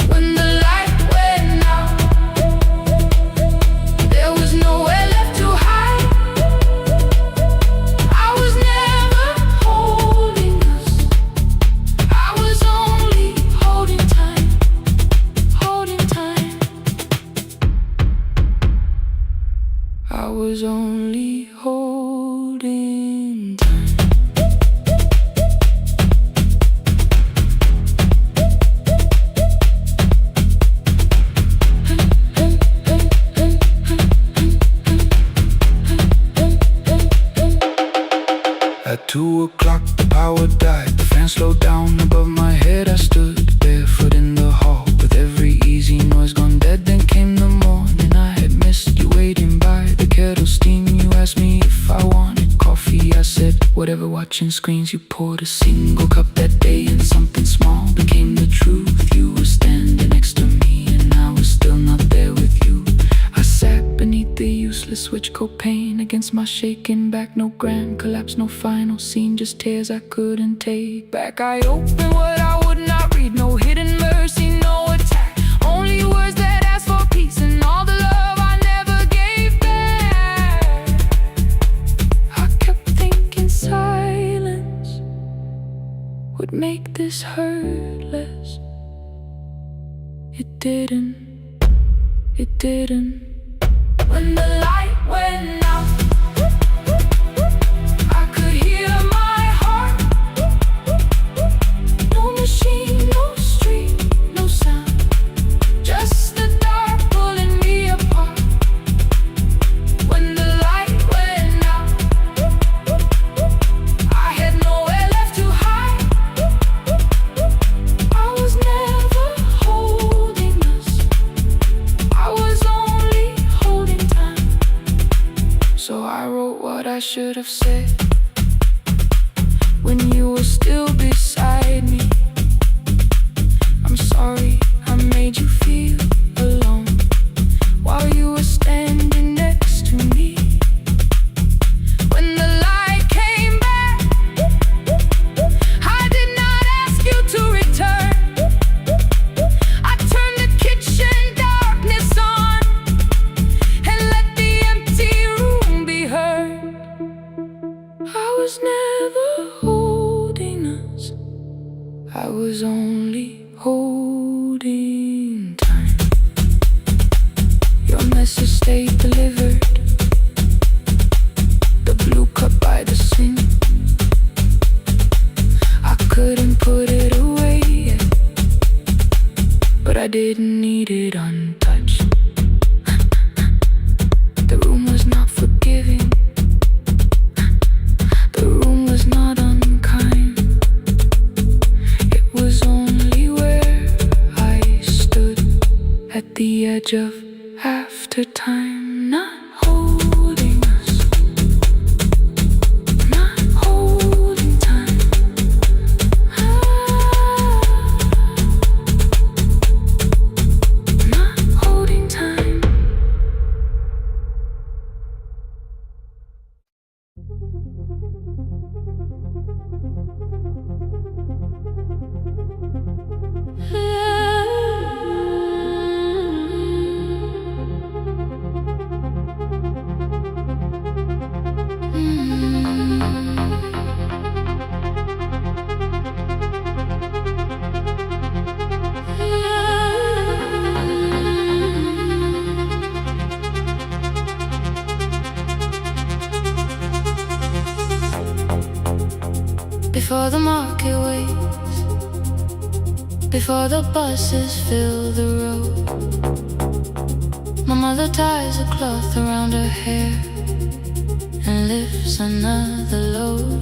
Speaker 3: When the light went out, there was nowhere left to hide. I was never holding us, I was only holding time, holding time. I was only holding time. At 2 o'clock the power died, the fan slowed down above my head. I stood barefoot in the hall with every easy noise gone dead. Then came the morning, I had missed you waiting by the kettle steam. You asked me if I wanted coffee, I said whatever. Watching screens, you poured a single cup that day, and something small became the truth. You were standing next to me and I was still not there with you. I sat beneath the useless switch copain against my shaking back. No grand collapse, no final scene, just tears I couldn't take back. I opened what I would not read, no hidden mercy, no attack, only words that ask for peace and all the love I never gave back. I kept thinking silence would make this hurt less. It didn't, it didn't. When the light went out, I could hear my heart. No machine, no street, no sound, just the dark pulling me apart. you were still beside me. I'm sorry I made you feel alone while you were standing next to me. When the light came back, I did not ask you to return. I turned the kitchen darkness on and let the empty room be heard. I was never holding us, I was only holding time. Your message stayed delivered, the blue cup by the sink. I couldn't put it away yet, but I didn't need it untouched. The room was not forgiving, the room was not unkind. It was only where I stood at the edge of after time, not holding us, not holding time. Not holding time. Before the market waits, before the buses fill the road, my mother ties a cloth around her hair and lifts another load.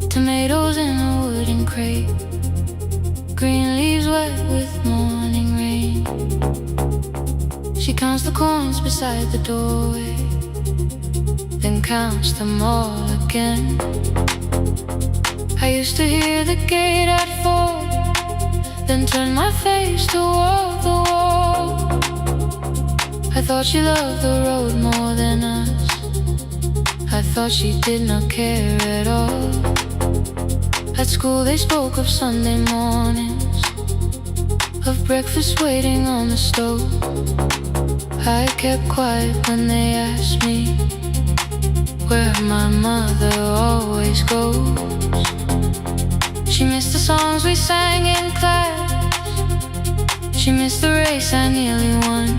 Speaker 3: Tomatoes in a wooden crate, green leaves wet with morning rain. She counts the coins beside the doorway, then counts them all again. I used to hear the gate at 4, then turn my face toward the wall. I thought she loved the road more than us, I thought she did not care at all. At school they spoke of Sunday mornings, of breakfast waiting on the stove. I kept quiet when they asked me where my mother always goes. She missed the songs we sang in class, she missed the race I nearly won.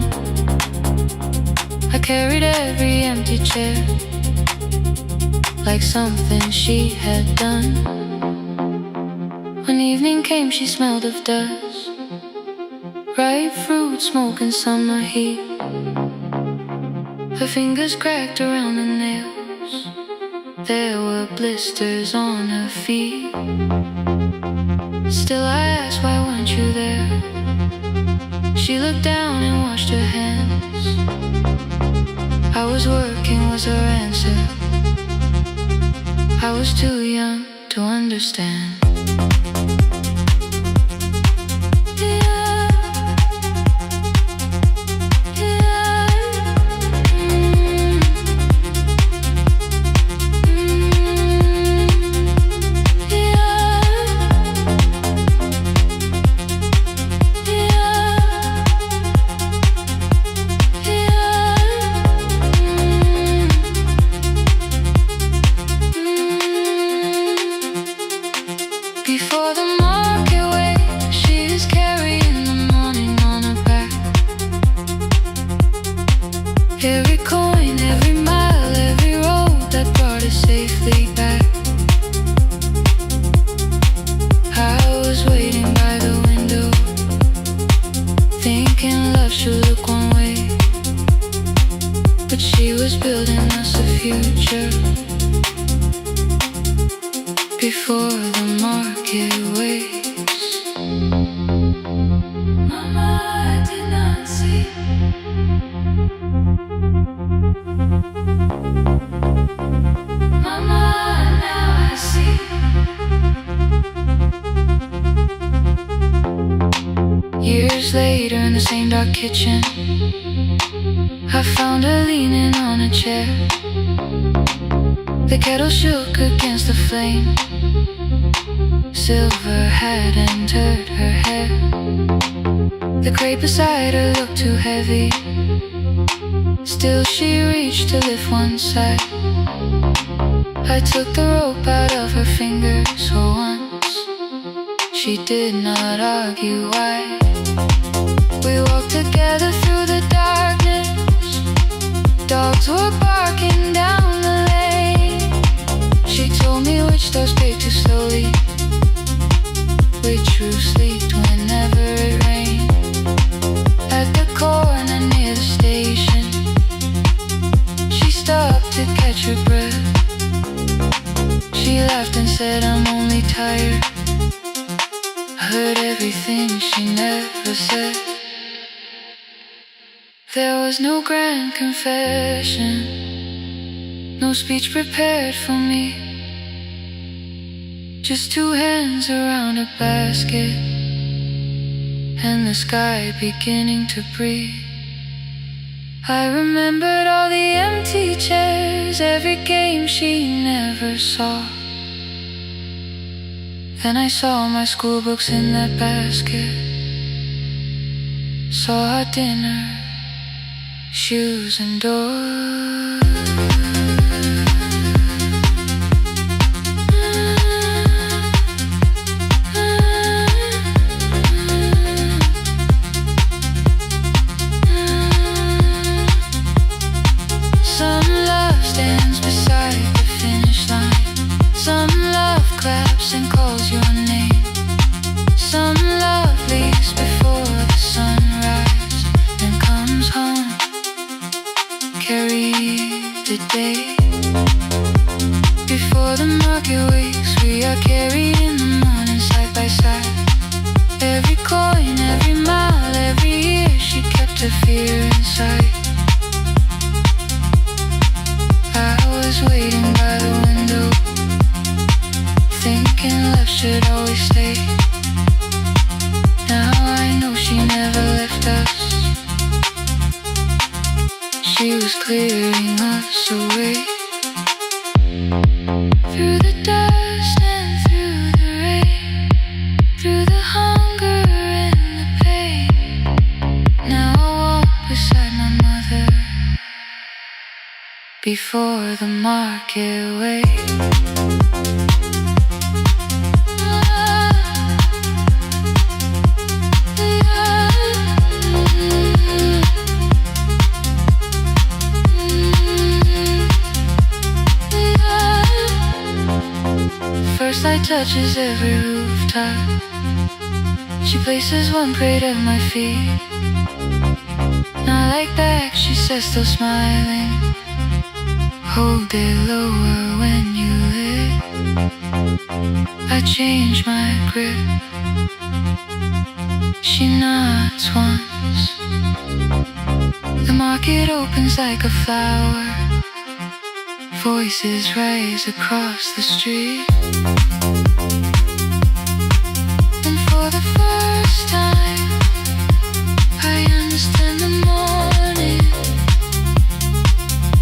Speaker 3: I carried every empty chair like something she had done. When evening came she smelled of dust, ripe fruit, smoke and summer heat. Her fingers cracked around the nails, there were blisters on her feet. Still I asked, why weren't you there? She looked down and washed her hands. I was working was her answer, I was too young to understand. Before the market waits, she's carrying the morning on her back. Every coin, every mile, every road that brought us safely back. I was waiting by the window, thinking love should look one way, but she was building us a future. Before the market waits, Mama, I did not see. Mama, now I see.
Speaker 2: Years later in the same dark kitchen, I found her leaning on a chair. The kettle shook against the flame. Silver had entered her hair. The crate beside her looked too heavy. Still she reached to lift one side. I took the rope out of her fingers for once. She did not argue why. We walked together through the darkness. Dogs were barking down the lane. She told me which doors paved too slowly, which roof slept whenever it rained. At the corner near the station, she stopped to catch her breath. She laughed and said, I'm only tired. I heard everything she never said. There was no grand confession, no speech prepared for me. Just two hands around a basket, and the sky beginning to breathe. I remembered all the empty chairs, every game she never saw. Then I saw my school books in that basket, saw our dinner, shoes and doors. Some love stands beside the finish line. Some love claps and calls your name. Some love leaves before the sunrise and comes home. Carry the day. Before the market wakes, we are carried in the morning side by side. Every coin, every mile, every year, she kept her fear inside. I was waiting by the window, thinking love should always stay. Now I know she never left us. She was clearing us away. Through the dust and through the rain, through the hunger and the pain. Now I walk beside my mother before the market waits. First light touches every rooftop. She places one crate at my feet. Not like back, she says, still smiling. Hold it lower when you lit. I change my grip. She nods once. The market opens like a flower. Voices rise across the street. And for the first time, I understand the morning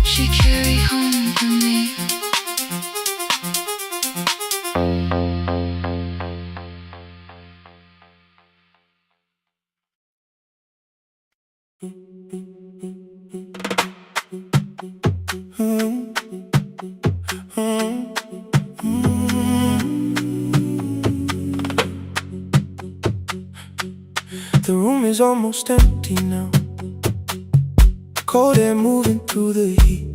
Speaker 2: she carried home to me.
Speaker 1: The room is almost empty now. Cold air moving through the heat.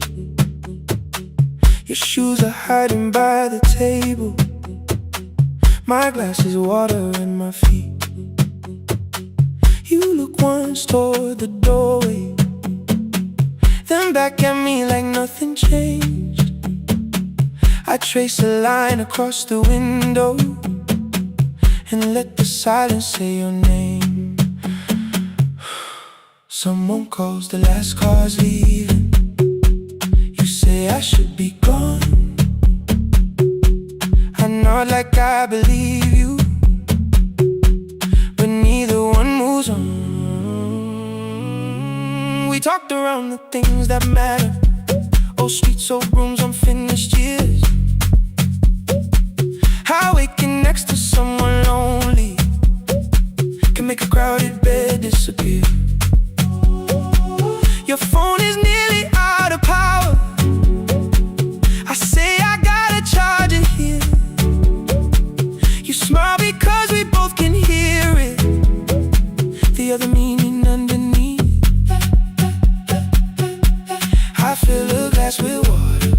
Speaker 1: Your shoes are hiding by the table. My glass is water in my feet. You look once toward the doorway, then back at me like nothing changed. I trace a line across the window and let the silence say your name. Someone calls, the last car's leaving. You say I should be gone. I nod like I believe you, but neither one moves on. talked around the things that matter. Oh, sweet soul rooms, unfinished years. How waking next to someone lonely can make a crowded bed disappear. Your phone is nearly out of power. I say I gotta charge it here. You smile because we both can hear it. The other meaning underneath. I fill a glass with water.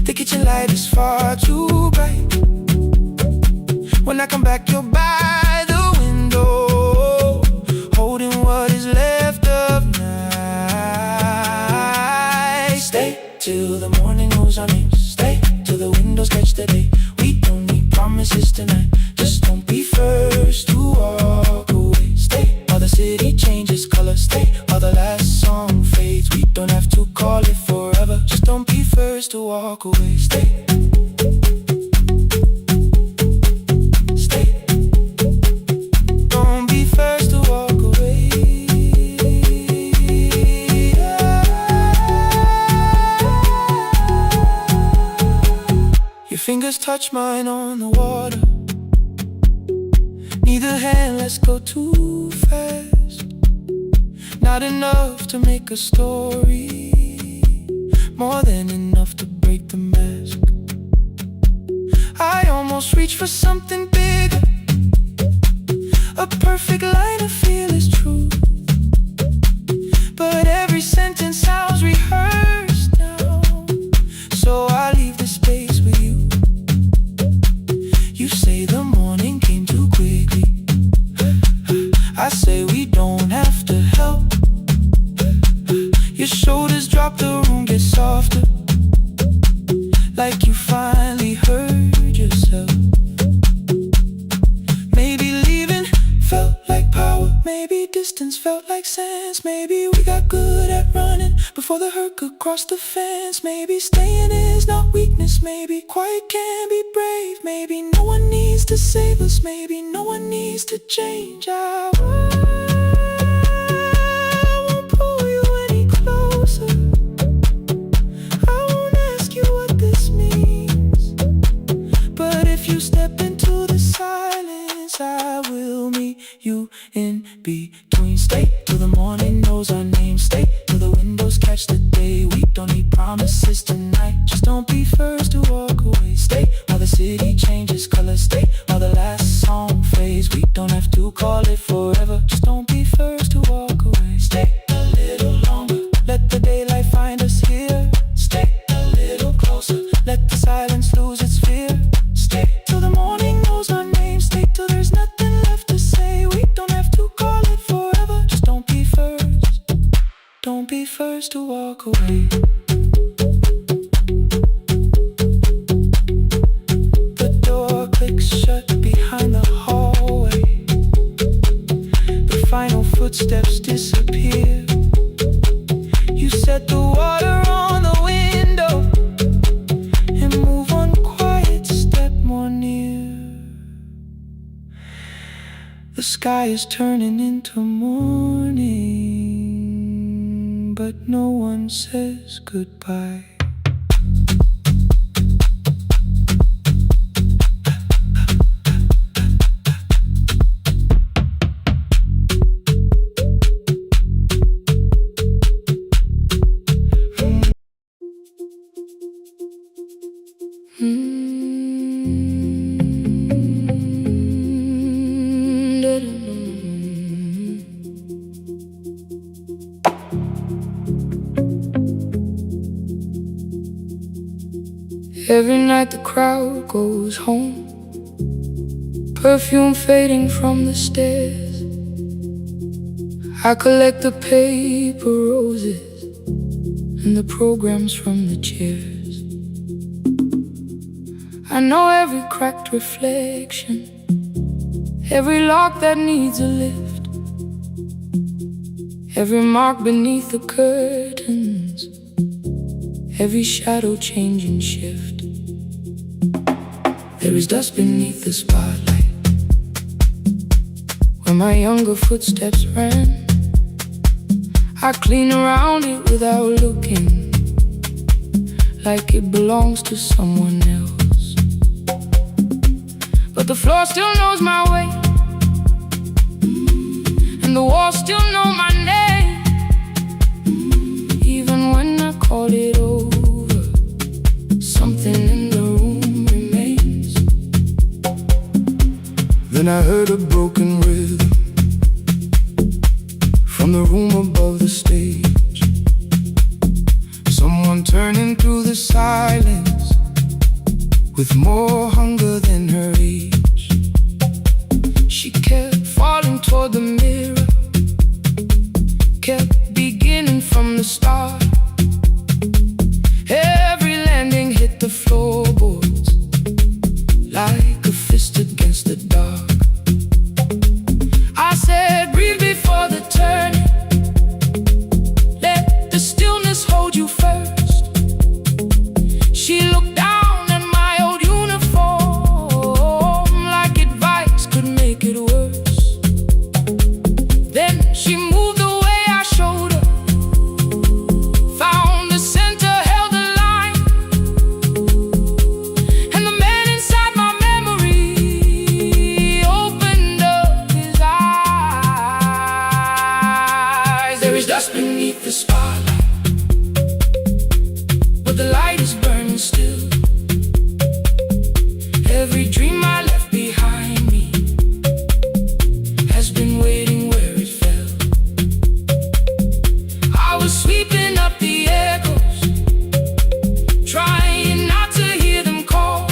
Speaker 1: The kitchen light is far too bright. When I come back, you're by the window, holding what is left of night. Stay till the morning knows our names. Stay till the windows catch the day. We don't need promises tonight. Just don't be first to walk away. Stay while the city changes color. Stay while the last song fades. We don't have to call it forever. Just don't be first to walk away. Stay. Fingers touch mine on the water. Neither hand lets go too fast. Not enough to make a story, more than enough to break the mask. I almost reach for something bigger, a perfect line of fearless truth. But every sentence sounds rehearsed now, so I leave the space with you. You say the morning came too quickly. I say we don't have to help. Your shoulders drop, the room gets softer, like you finally heard yourself. Maybe leaving felt like power. Maybe distance felt like sense. Maybe we got good at running before the hurt could cross the fence. Maybe staying is not weakness. Maybe quiet can be brave. Maybe no one needs to save us. Maybe no one needs to change. I won't pull you any closer. I won't ask you what this means. But if you step into the silence, I will meet you in between. Stay till the morning knows our name. Stay till the windows catch the day. We don't need promises tonight. Just don't be first to walk away. Stay while the city changes color. Stay while the last song fades. We don't have to call it forever. Just don't be first to walk away. Stay a little longer. Let the daylight find us here. Stay a little closer. Let the silence lose its fear. Stay till the morning knows our name. Stay till there's nothing left to say. We don't have to call it forever. Just don't be first. Don't be first to walk away. The door clicks shut behind the hallway. The final footsteps disappear. You set the water on the window and move one quiet step more near. The sky is turning into morning, but no one says goodbye. Every night the crowd goes home, perfume fading from the stairs. I collect the paper roses and the programs from the chairs. I know every cracked reflection, every lock that needs a lift, every mark beneath the curtains, every shadow change and shift. There is dust beneath the spotlight where my younger footsteps ran.
Speaker 3: I clean around it without looking, like it belongs to someone else. But the floor still knows my way, and the walls still know my name. Even when I call it over, something in the room remains. Then I heard a broken rhythm from the room above the stage. Someone turning through the silence with more hunger than her age. She kept falling toward the mirror, kept beginning from the start. Every landing hit the floorboards like a fist against the dark. I said, breathe before the turning, let the stillness hold you first. She looked down at my old uniform like advice could make it worse. Then she moved the way I showed her, found the center, held the line, and the man inside my memory opened up his eyes. There is dust beneath the spotlight, but the light is burning still. Every dream I left behind me has been waiting where it fell. I was sweeping up the echoes, trying not to hear them call.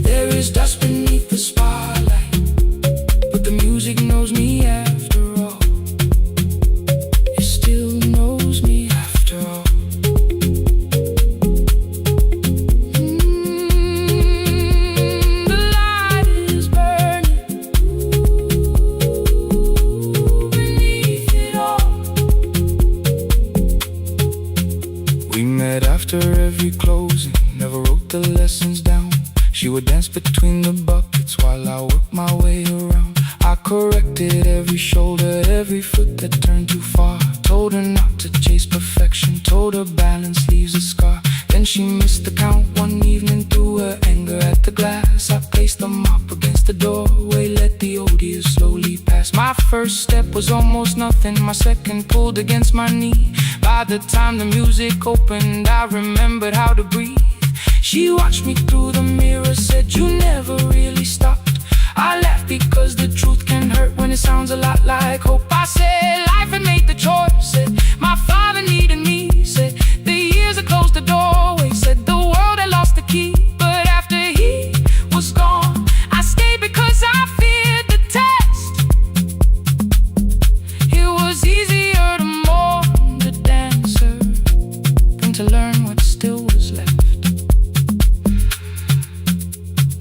Speaker 3: There is dust beneath the spotlight, but the music knows me after all. It still knows me after all. The light is burning beneath it all. We met after every closing, never wrote the lessons down. She would dance between the buckets while I worked my way around. I corrected every shoulder, every foot that turned too far. Told her not to chase perfection, told her balance leaves a scar. Then she missed the count one evening, threw her anger at the glass. I placed the mop against the doorway, let the odor slowly pass. My first step was almost nothing, my second pulled against my knee. By the time the music opened, I remembered how to breathe. She watched me through the mirror, said, you never really stopped. I laughed because the truth can hurt when it sounds a lot like hope. I said, life had made the choice, said, my father needed me, said, the years had closed the doorway, said, the world had lost the key. But after he was gone, I stayed because I feared the test. It was easier to mourn the dancer than to learn what still was left.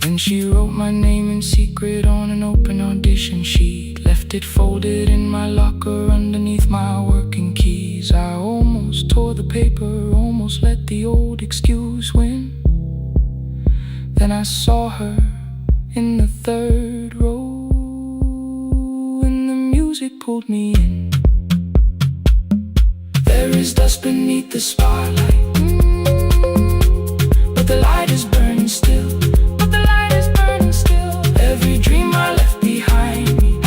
Speaker 3: Then she wrote my name in secret on an open audition sheet, left it folded in my locker underneath my working keys. I almost tore the paper, almost let the old excuse win. Then I saw her in the third row, and the music pulled me in. There is dust beneath the spotlight, but the light is burning still. But the light is burning still. Every dream I left behind me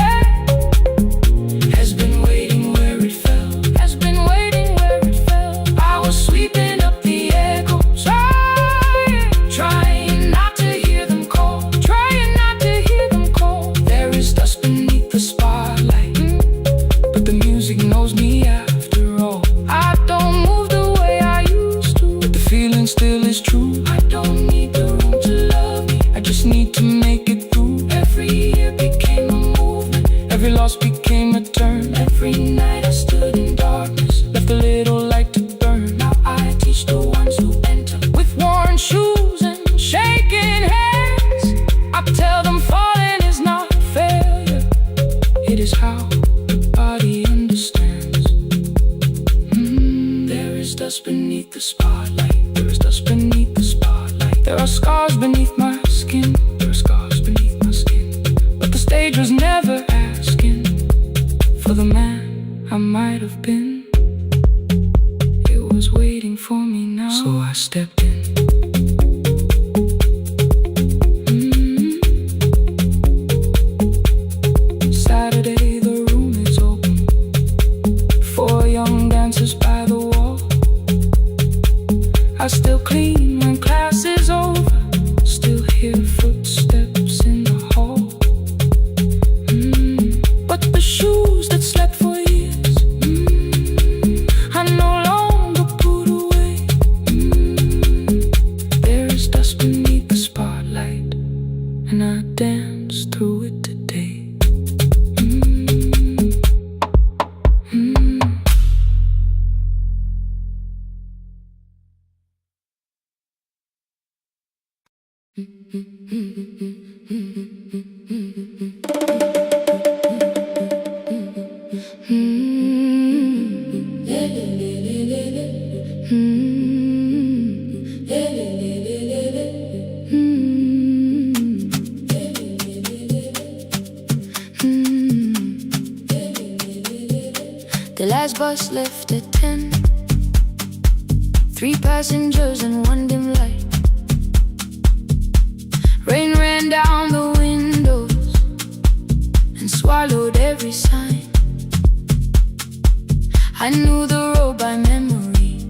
Speaker 3: has been waiting where it fell. Has been waiting where it fell. I was sweeping up the echoes, trying not to hear them call, trying not to hear them call. There is dust beneath the spotlight, but the music knows me after all. I don't move the way I used to, but the feeling still is true. I don't need the room to love me, I just need to make it through. Every year became a movement, every loss became a turn. Every night I stood in darkness, left a little light to burn. Now I teach the ones who enter with worn shoes and shaking hands. I tell them falling is not failure, it is how the body understands. There is dust beneath the spotlight, there is dust beneath the spotlight. There are scars beneath my skin, there are scars beneath my skin. But the stage was never asking for the man I'm
Speaker 2: The last bus left at 10. 3 passengers and 1 dim light. Rain ran down the windows and swallowed every sign. I knew the road by memory,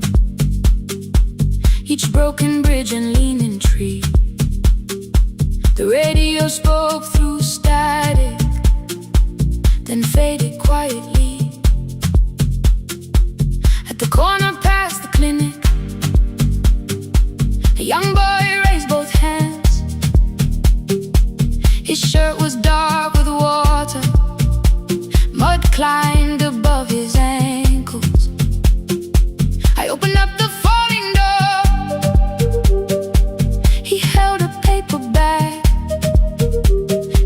Speaker 2: each broken bridge and leaning tree. The radio spoke through static, then faded quietly. At the corner past the clinic, a young boy raised both hands. His shirt was dark with water, mud climbed above his ankles. I opened up the folding door. He held a paper bag.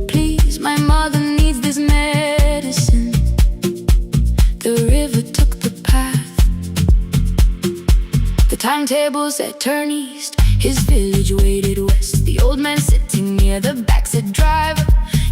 Speaker 2: Please, my mother needs this medicine. The river took the path. The timetable said turn east. His village waited west. The old man sitting near the back said, driver,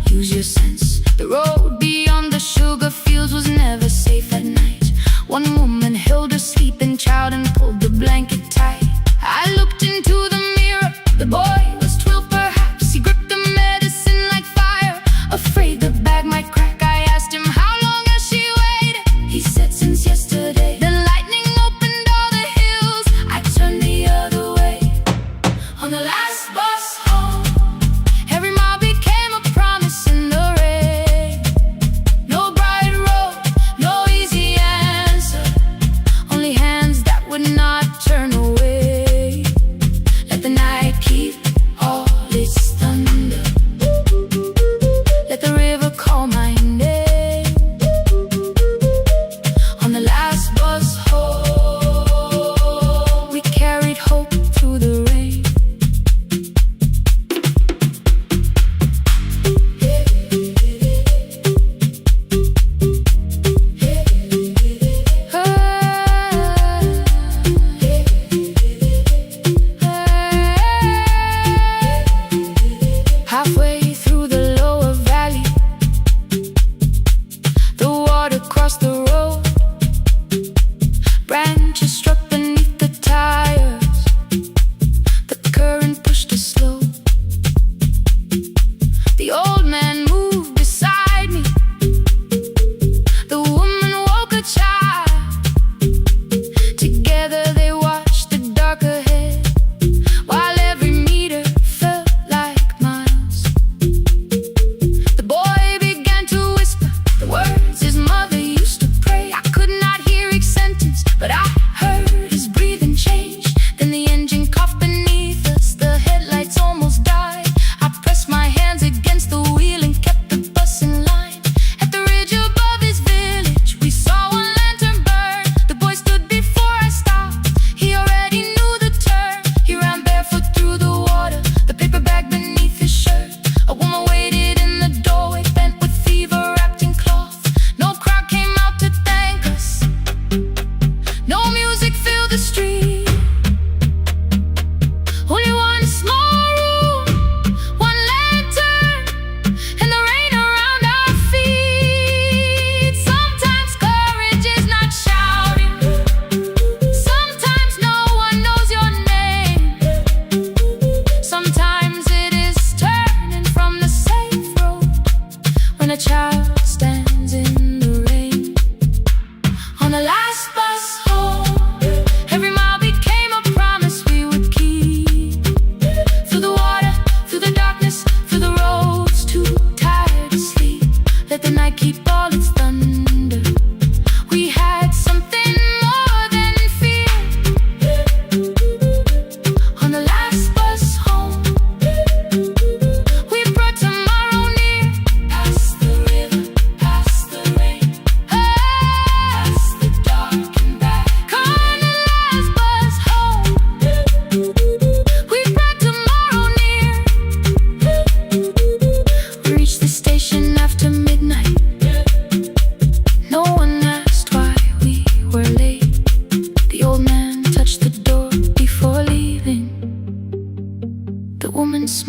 Speaker 2: use your sense. The road beyond the sugar fields was never safe at night. One woman held her sleeping child and pulled the blanket tight. I looked into the mirror. The boy was 12 perhaps. He gripped the medicine like fire, afraid the bag might crack. I asked him, how long has she waited? He said, since yesterday. The lightning opened all the hills. I turned the other way. On the last bus home, every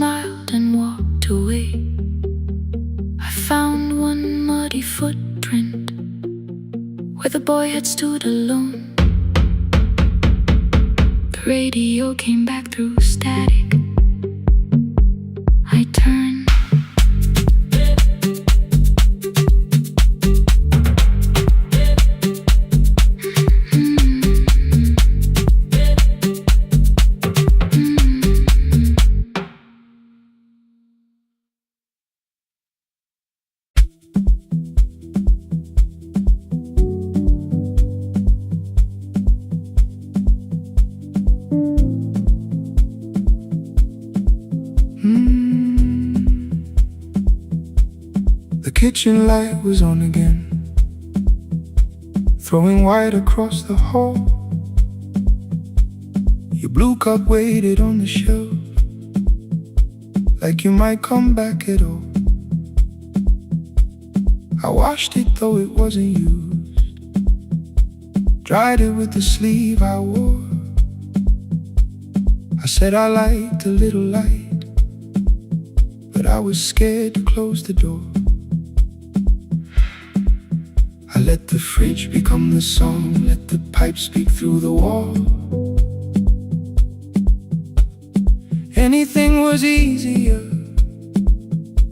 Speaker 2: smiled and walked away. I found one muddy footprint where the boy had stood alone. The radio came back through static. I turned.
Speaker 1: The kitchen light was on again, throwing white across the hall. Your blue cup waited on the shelf, like you might come back at all. I washed it though it wasn't used, dried it with the sleeve I wore. I said I liked a little light, but I was scared to close the door. I let the fridge become the song, let the pipe speak through the wall. Anything was easier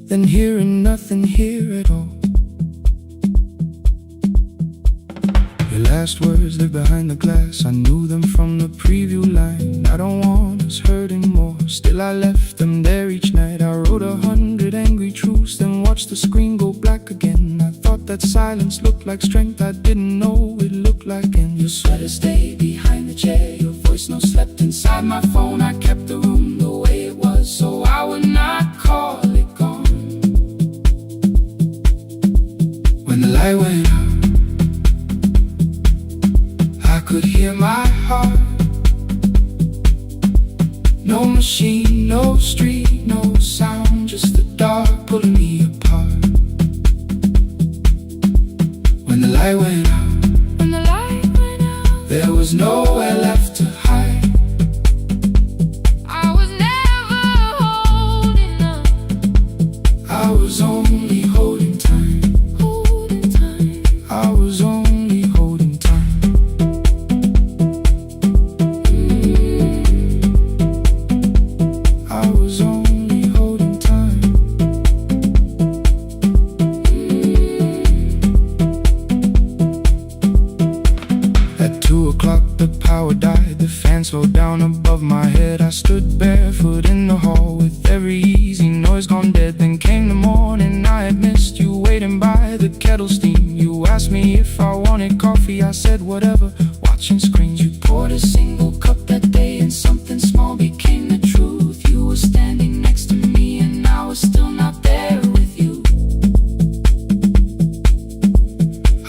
Speaker 1: than hearing nothing here at all. Your last words lived behind the glass, I knew them from the preview line. I don't want us hurting more, still I left them there each night. I wrote 100 angry truths, then watched the screen go black again. I thought that silence looked like strength, I didn't know it looked like. And your sweater stayed behind the chair, your voice no slept inside my phone. I kept the room the way it was, so I would not call it gone. When the light went out, I could hear my heart. No machine, no street, no sound, just the dark pulling me apart. When the light went out, there was nowhere left to hide.
Speaker 2: I was never holding up.
Speaker 1: I was only holding time. I was only holding time. I was only holding time. At 2 o'clock the power died, the fan slowed down above my head. I stood barefoot in the hall with every easy noise gone dead. Then came the morning, I had missed you waiting by the kettle steam. You asked me if I wanted coffee, I said whatever, watching screens. You poured a single cup that day and something small became the truth. You were standing next to me and I was still not there with you.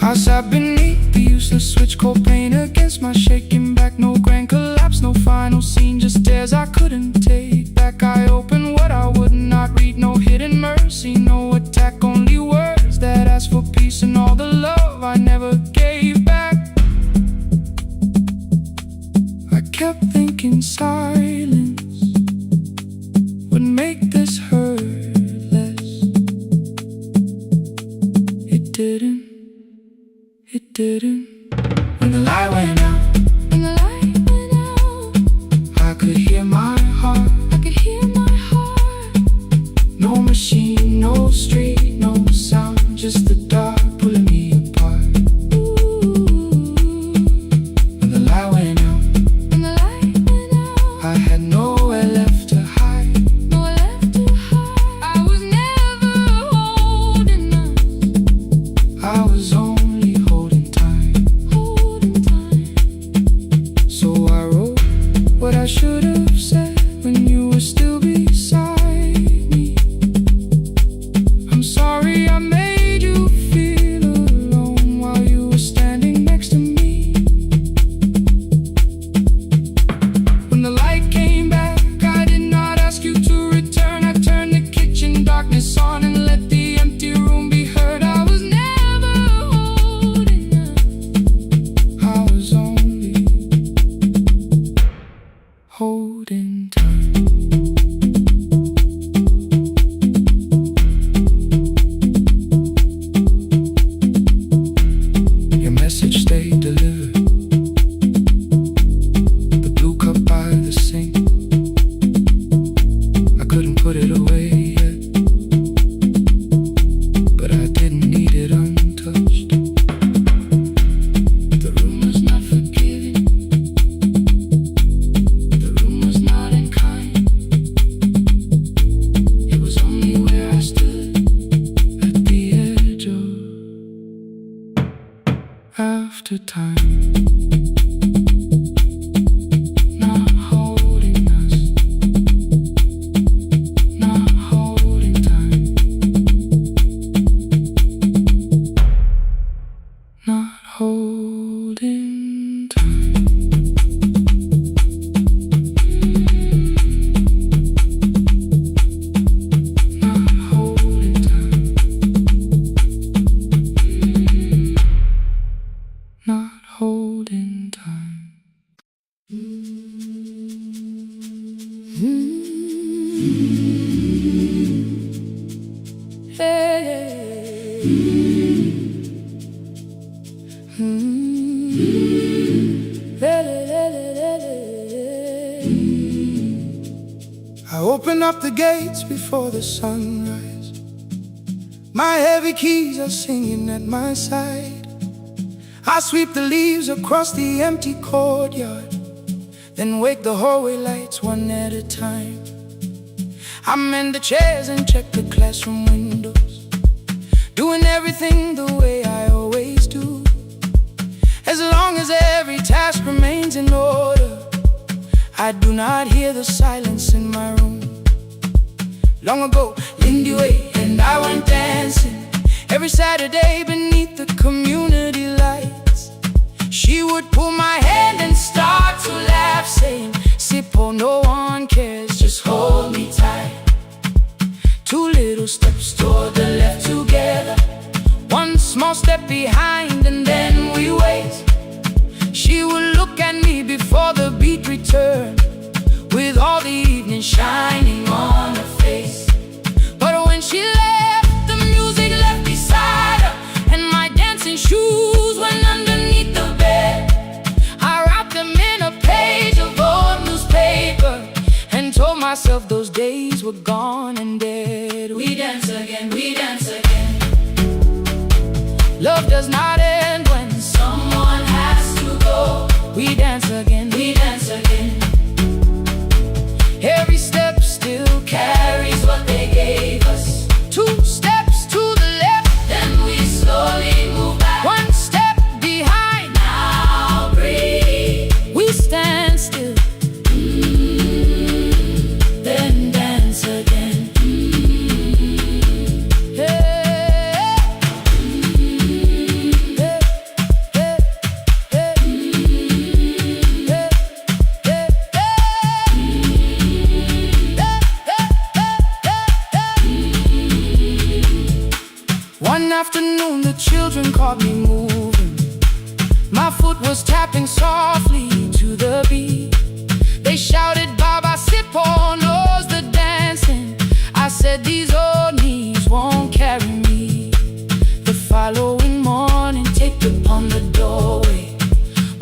Speaker 1: I sat beneath the useless switch, cold pain against my shaking back. No grand collapse, no final scene, just tears I couldn't take back. I opened what I would not read, no hidden mercy, no attack, only words that asked for peace and all the love I never gave back. I kept thinking silence would make this hurt less. It didn't. It didn't. When the light went out, I could hear my heart. No machine, no street, no sound, just the dark pulling me apart. When the light went out, I had nowhere left to hide.
Speaker 2: I was never holding up.
Speaker 1: I was only holding time.
Speaker 3: time. Not holding us. Not holding time. Not holding time. Not holding time. Not holding time. I open up the gates before the sunrise. My heavy keys are singing at my side. I sweep the leaves across the empty courtyard, then wake the hallway lights one at a time. I mend the chairs and check the classroom windows, doing everything the way I always do. As long as every task remains in order, I do not hear the silence in my room. Long ago, Lindy Way and I went dancing every Saturday beneath the community lights. She would pull my hand and start to laugh, saying, "Sippo, no one cares, just hold me tight." 2 little steps toward the left together, 1 small step behind, and then we wait. She would look at me before the beat returned, with all the evening shining on her face. But when she left, the music left beside her, and my dancing shoes went underneath the bed. I wrapped them in a page of old newspaper and told myself those days were gone and dead. We dance again, we dance again. Love does not end when someone has to go. We dance again, we dance again. Every step still carries what they gave us. 2 steps to the left, then we slowly move back. 1 step behind, now breathe. We stand still, then dance again. One afternoon the children caught me moving. My foot was tapping softly to the beat. They shouted, "Baba Sippo knows the dancing." I said, "These old knees won't carry me." The following morning, taped upon the doorway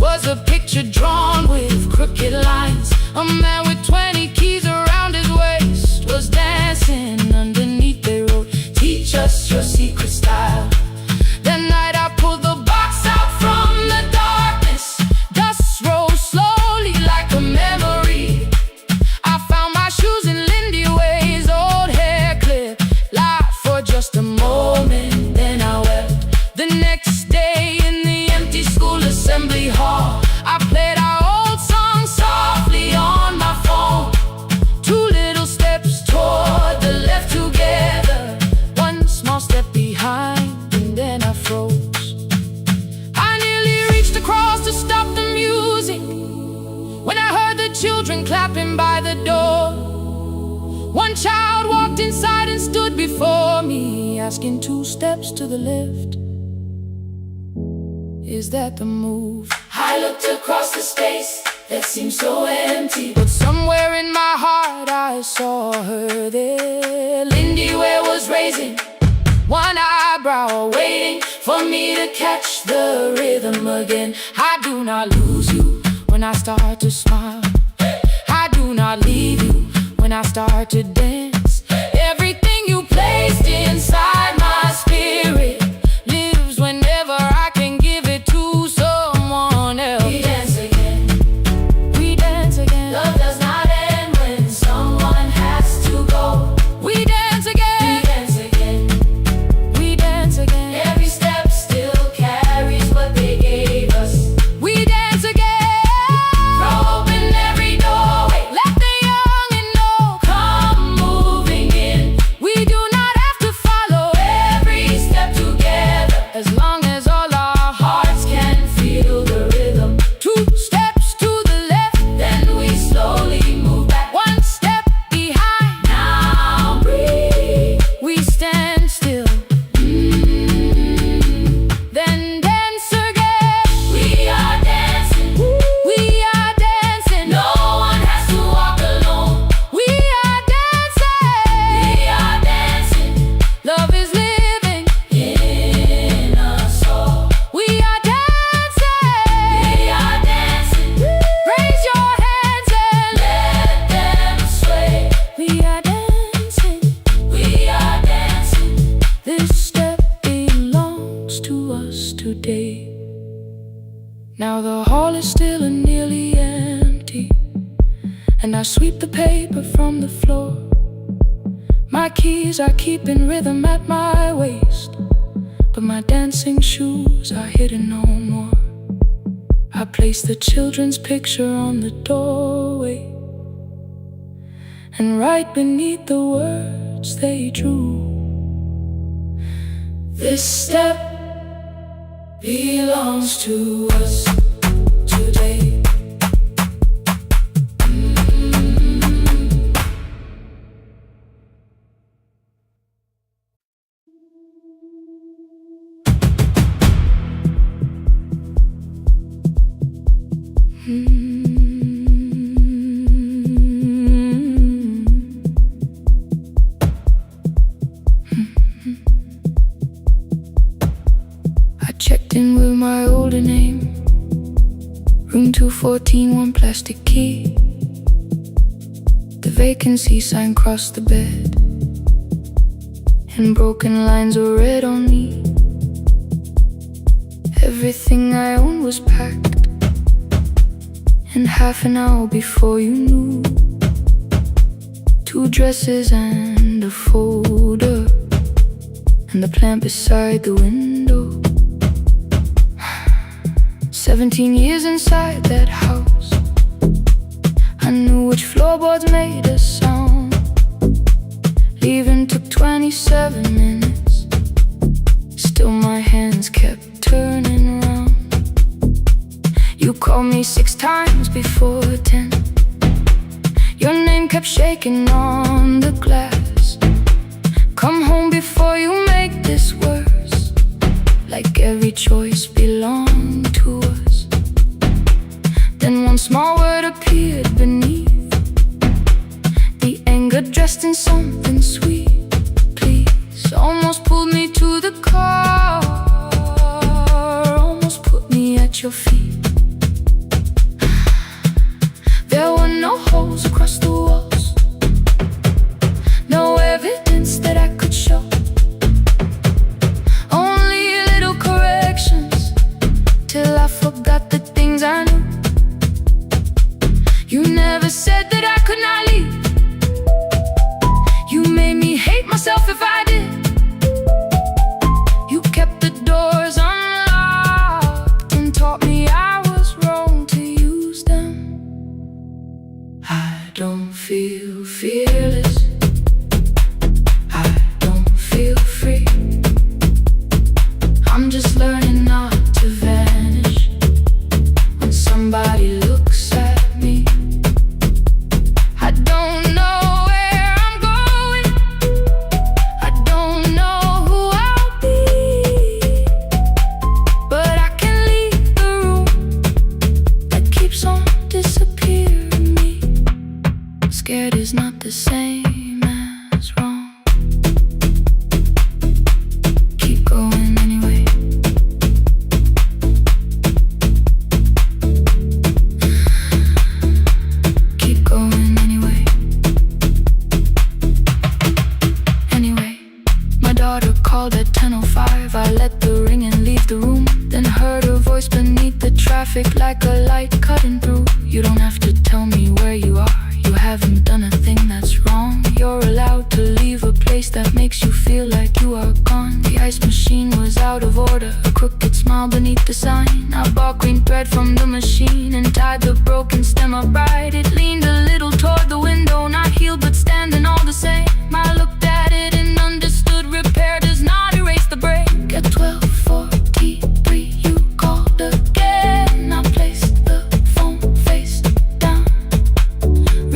Speaker 3: was a picture drawn with crooked lines. A man with 20 keys around his waist was dancing underneath. They wrote, "Teach us your secret style." That night I pulled the box out from the darkness. Dust rose slowly like a memory. I found my shoes in Lindy Way's old hair clip. Laughed for just a moment, then I wept. The next day in the empty school assembly hall, I played our old song softly on my phone. 2 little steps toward the left together, 1 small step behind, and then I froze. I nearly reached across to stop the music when I heard the children clapping by the door. 1 child walked inside and stood before me, asking, "2 steps to the left, is that the move?" I looked across the space that seemed so empty, but somewhere in my heart I saw her there. Lindy Ware was raising 1 eyebrow, waiting for me to catch the rhythm again. I do not lose you when I start to smile. I do not leave you when I start to dance. Everything you placed inside my spirit lives whenever I can give it to someone else. We dance again, we dance again. Love does not end when someone has to go. We dance again, we dance again, we dance again. Every step still carries what they gave us. Now the hall is still and nearly empty, and I sweep the paper from the floor. My keys I keep in rhythm at my waist, but my dancing shoes are hidden no more. I place the children's picture on the doorway, and right beneath the words they drew, this step belongs to us today. I checked in with my older name, room 214, one plastic key. The vacancy sign crossed the bed, and broken lines were read on me. Everything I owned was packed, and half an hour before you knew, 2 dresses and a folder, and the plant beside the window. 17 years inside that house, I knew which floorboards made a sound. Leaving took 27 minutes, still my hands kept turning around. You called me 6 times before 10. Your name kept shaking on the glass. Come home before you make this worse, like every choice belonged to us. Then one small word appeared beneath, the anger dressed in something sweet. Please, almost pulled me to the car, almost put me at your feet. There were no holes across the walls, no evidence that I could show, only little corrections, till I forgot the things I knew. You never said that I could not leave. You made me hate myself if I did. You kept the doors unlocked and taught me I was wrong to use them. I don't feel fearless, I don't feel free. I'm just learning not to vanish when somebody looks at me. I don't know where I'm going, I don't know who I'll be, but I can leave the room that keeps on disappearing me. Scared is not the same as wrong. Keep going anyway. Keep going anyway. Anyway, my daughter called at 10:05. I let the ring and leave the room, then heard her voice beneath the traffic like a light cutting through. You don't have to tell me where you are, you haven't done a thing that's wrong. You're allowed to leave a place that makes you feel like you are gone. The ice machine was out of order, a crooked smile beneath the sign. I bought green thread from the machine and tied the broken stem upright. It leaned a little toward the window, not healed but standing all the same. I looked at it and understood repair does not erase the break. At 12:43 you called again. I placed the phone face down,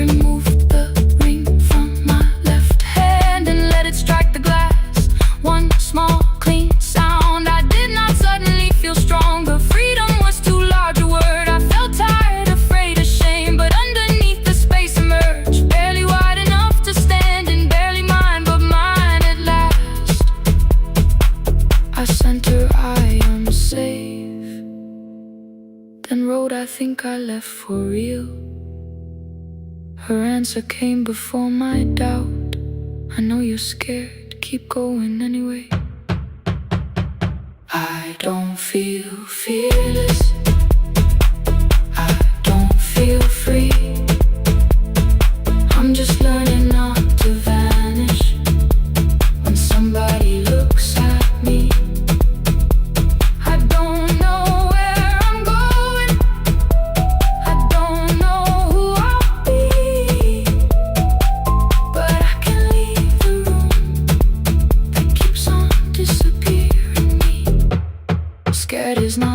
Speaker 3: removed the ring from my left hand and let it strike the glass. One small clean sound. I did not suddenly feel stronger. Freedom was too large a word. I felt tired, afraid, ashamed, but underneath the space emerged, barely wide enough to stand and barely mine, but mine at last. I sent her, I am safe, then wrote, I think I left for real. Her answer came before my doubt. I know you're scared, keep going anyway. I don't feel fearless,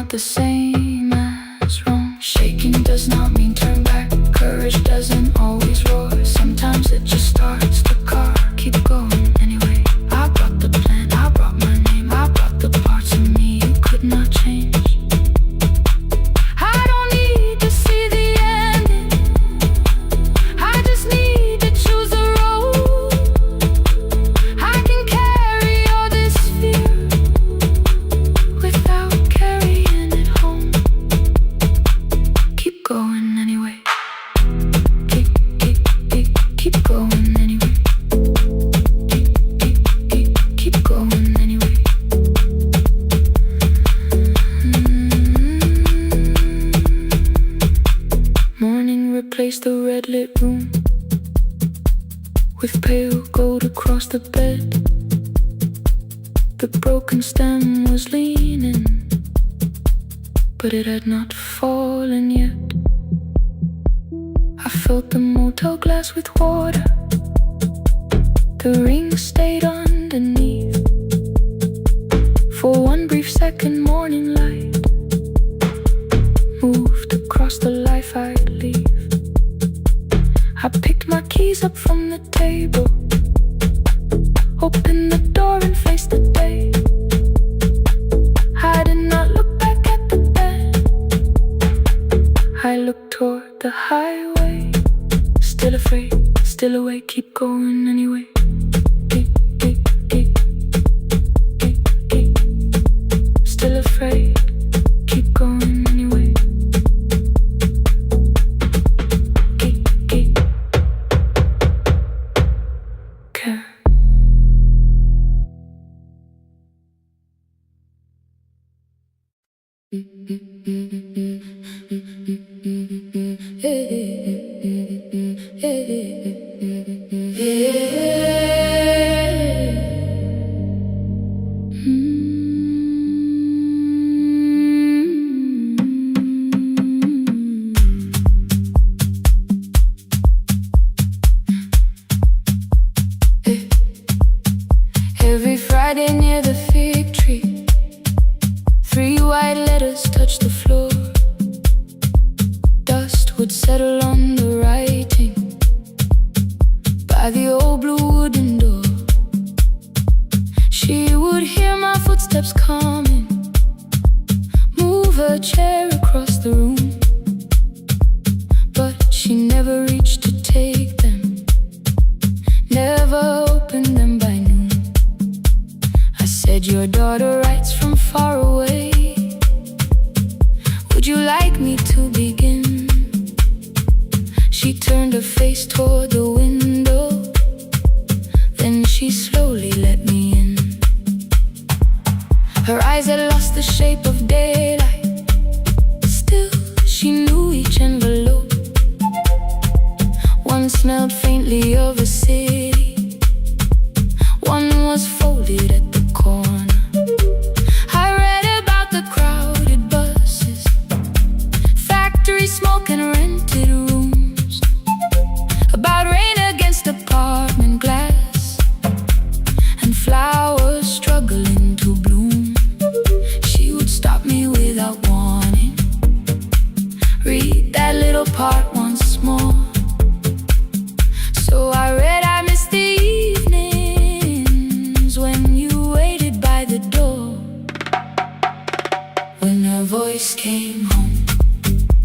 Speaker 3: not the same as wrong. Shaking does not mean turn back. Courage doesn't always roar. Sometimes it just starts the car. Keep going anyway. I brought the plan, I brought my name, I brought the parts of me you could not change. I don't need to see the ending, I just need to choose a road. I can carry all this fear without carrying it home. Keep going anyway. Keep going anyway. Keep going anyway. Morning replaced the red lit room with pale gold across the bed. The broken stem was leaning, but it had not fallen yet. I filled the motel glass with water. The ring stayed underneath. For one brief second, morning light moved across the life I'd leave. I picked my keys up from the table, opened the door and faced the day. I did not look back at the bed, I looked toward the highway. Still afraid, still awake, keep going anyway. Still afraid, keep going anyway. Care. Every Friday near the fig tree, 3 white letters touched the floor. Dust would settle on the writing by the old blue wooden door. She would hear my footsteps coming, move her chair across the room, but she never reached to take them, never opened them by noon. I said, your daughter writes from far away, would you like me to begin? She turned her face toward the window, then she slowly let me in. Her eyes had lost the shape of daylight, still she knew each envelope. One smelled faintly of a city, one was folded at the corner. I read about the crowded buses, factory smoke and rented rooms, about rain against apartment glass and flowers struggling to bloom. She would stop me without warning, read that little part once more. So I read, I miss the evenings when you waited by the door. When her voice came home,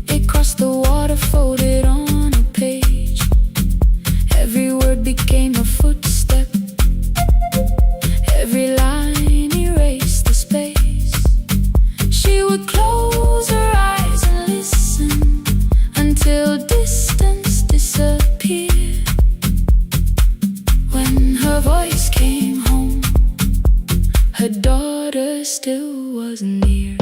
Speaker 3: it crossed the water, folded on a page. Every word became a footstep, every line erased the space. She would close her eyes and listen until distance disappeared. When her voice came home, her daughter still wasn't near.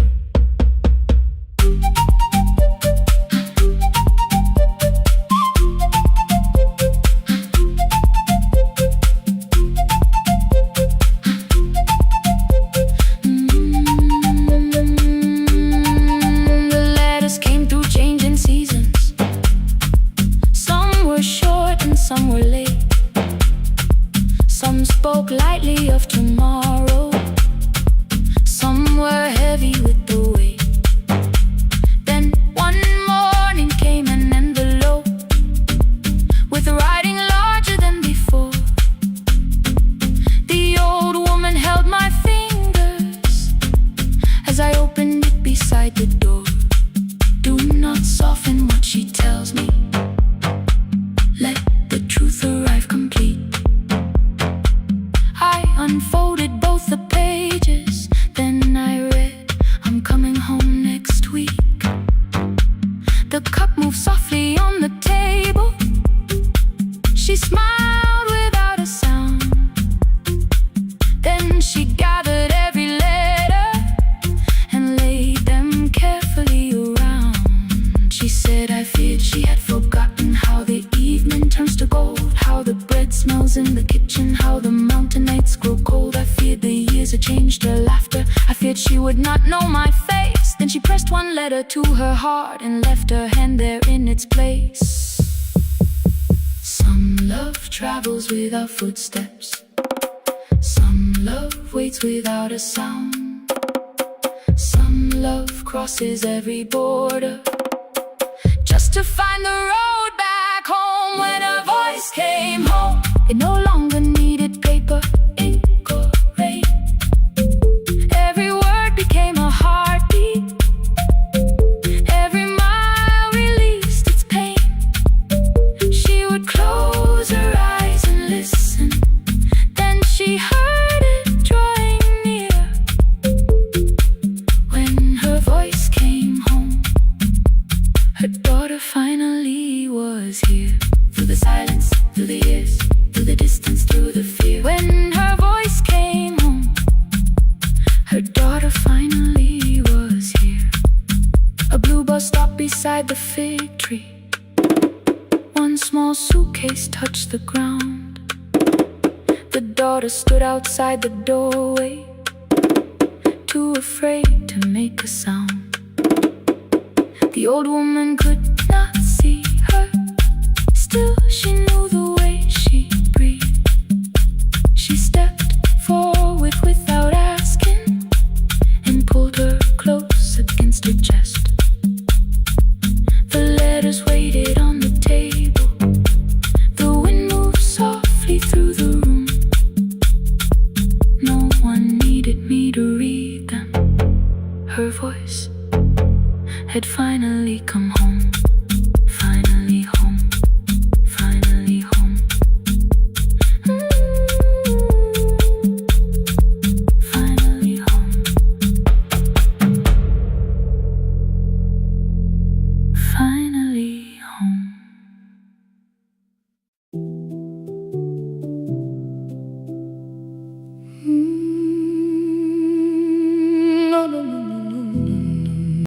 Speaker 3: The letters came through changing seasons. Some were short and some were late. Some spoke lightly of tomorrow, some were heavy with the weight.
Speaker 2: unfolded both the pages. Then I read, I'm coming home next week. The cup moved softly on the table. She smiled without a sound. Then she gathered every letter and laid them carefully around. She said, I feared she had forgotten how the evening turns to gold, how the bread smells in the kitchen, how the mountain nights grow cold. I feared the years had changed her laughter. I feared she would not know my face. Then she pressed one letter to her heart and left her hand there in its place. Some love travels without footsteps. Some love waits without a sound. Some love crosses every border just to find the road back home. When a voice came home, it no longer needed paper, ink or rain. Every word became a heartbeat. Every mile released its pain. She would close her eyes and listen. Then she heard it drawing near. When her voice came home, her daughter finally was here. Through the silence, through the years, through the distance, through the fear. When her voice came home, her daughter finally was here. A blue bus stopped beside the fig tree. One small suitcase touched the ground. The daughter stood outside the doorway, too afraid to make a sound. The old woman could not see her. Still she knew the way she breathed. She stepped forward without asking and pulled her close against her chest. The letters waited on the table. The wind moved softly through the room. No one needed me to read them. Her voice had finally come home. Finally home. Finally home. Finally home. Finally home. No, no, no, no, no, no.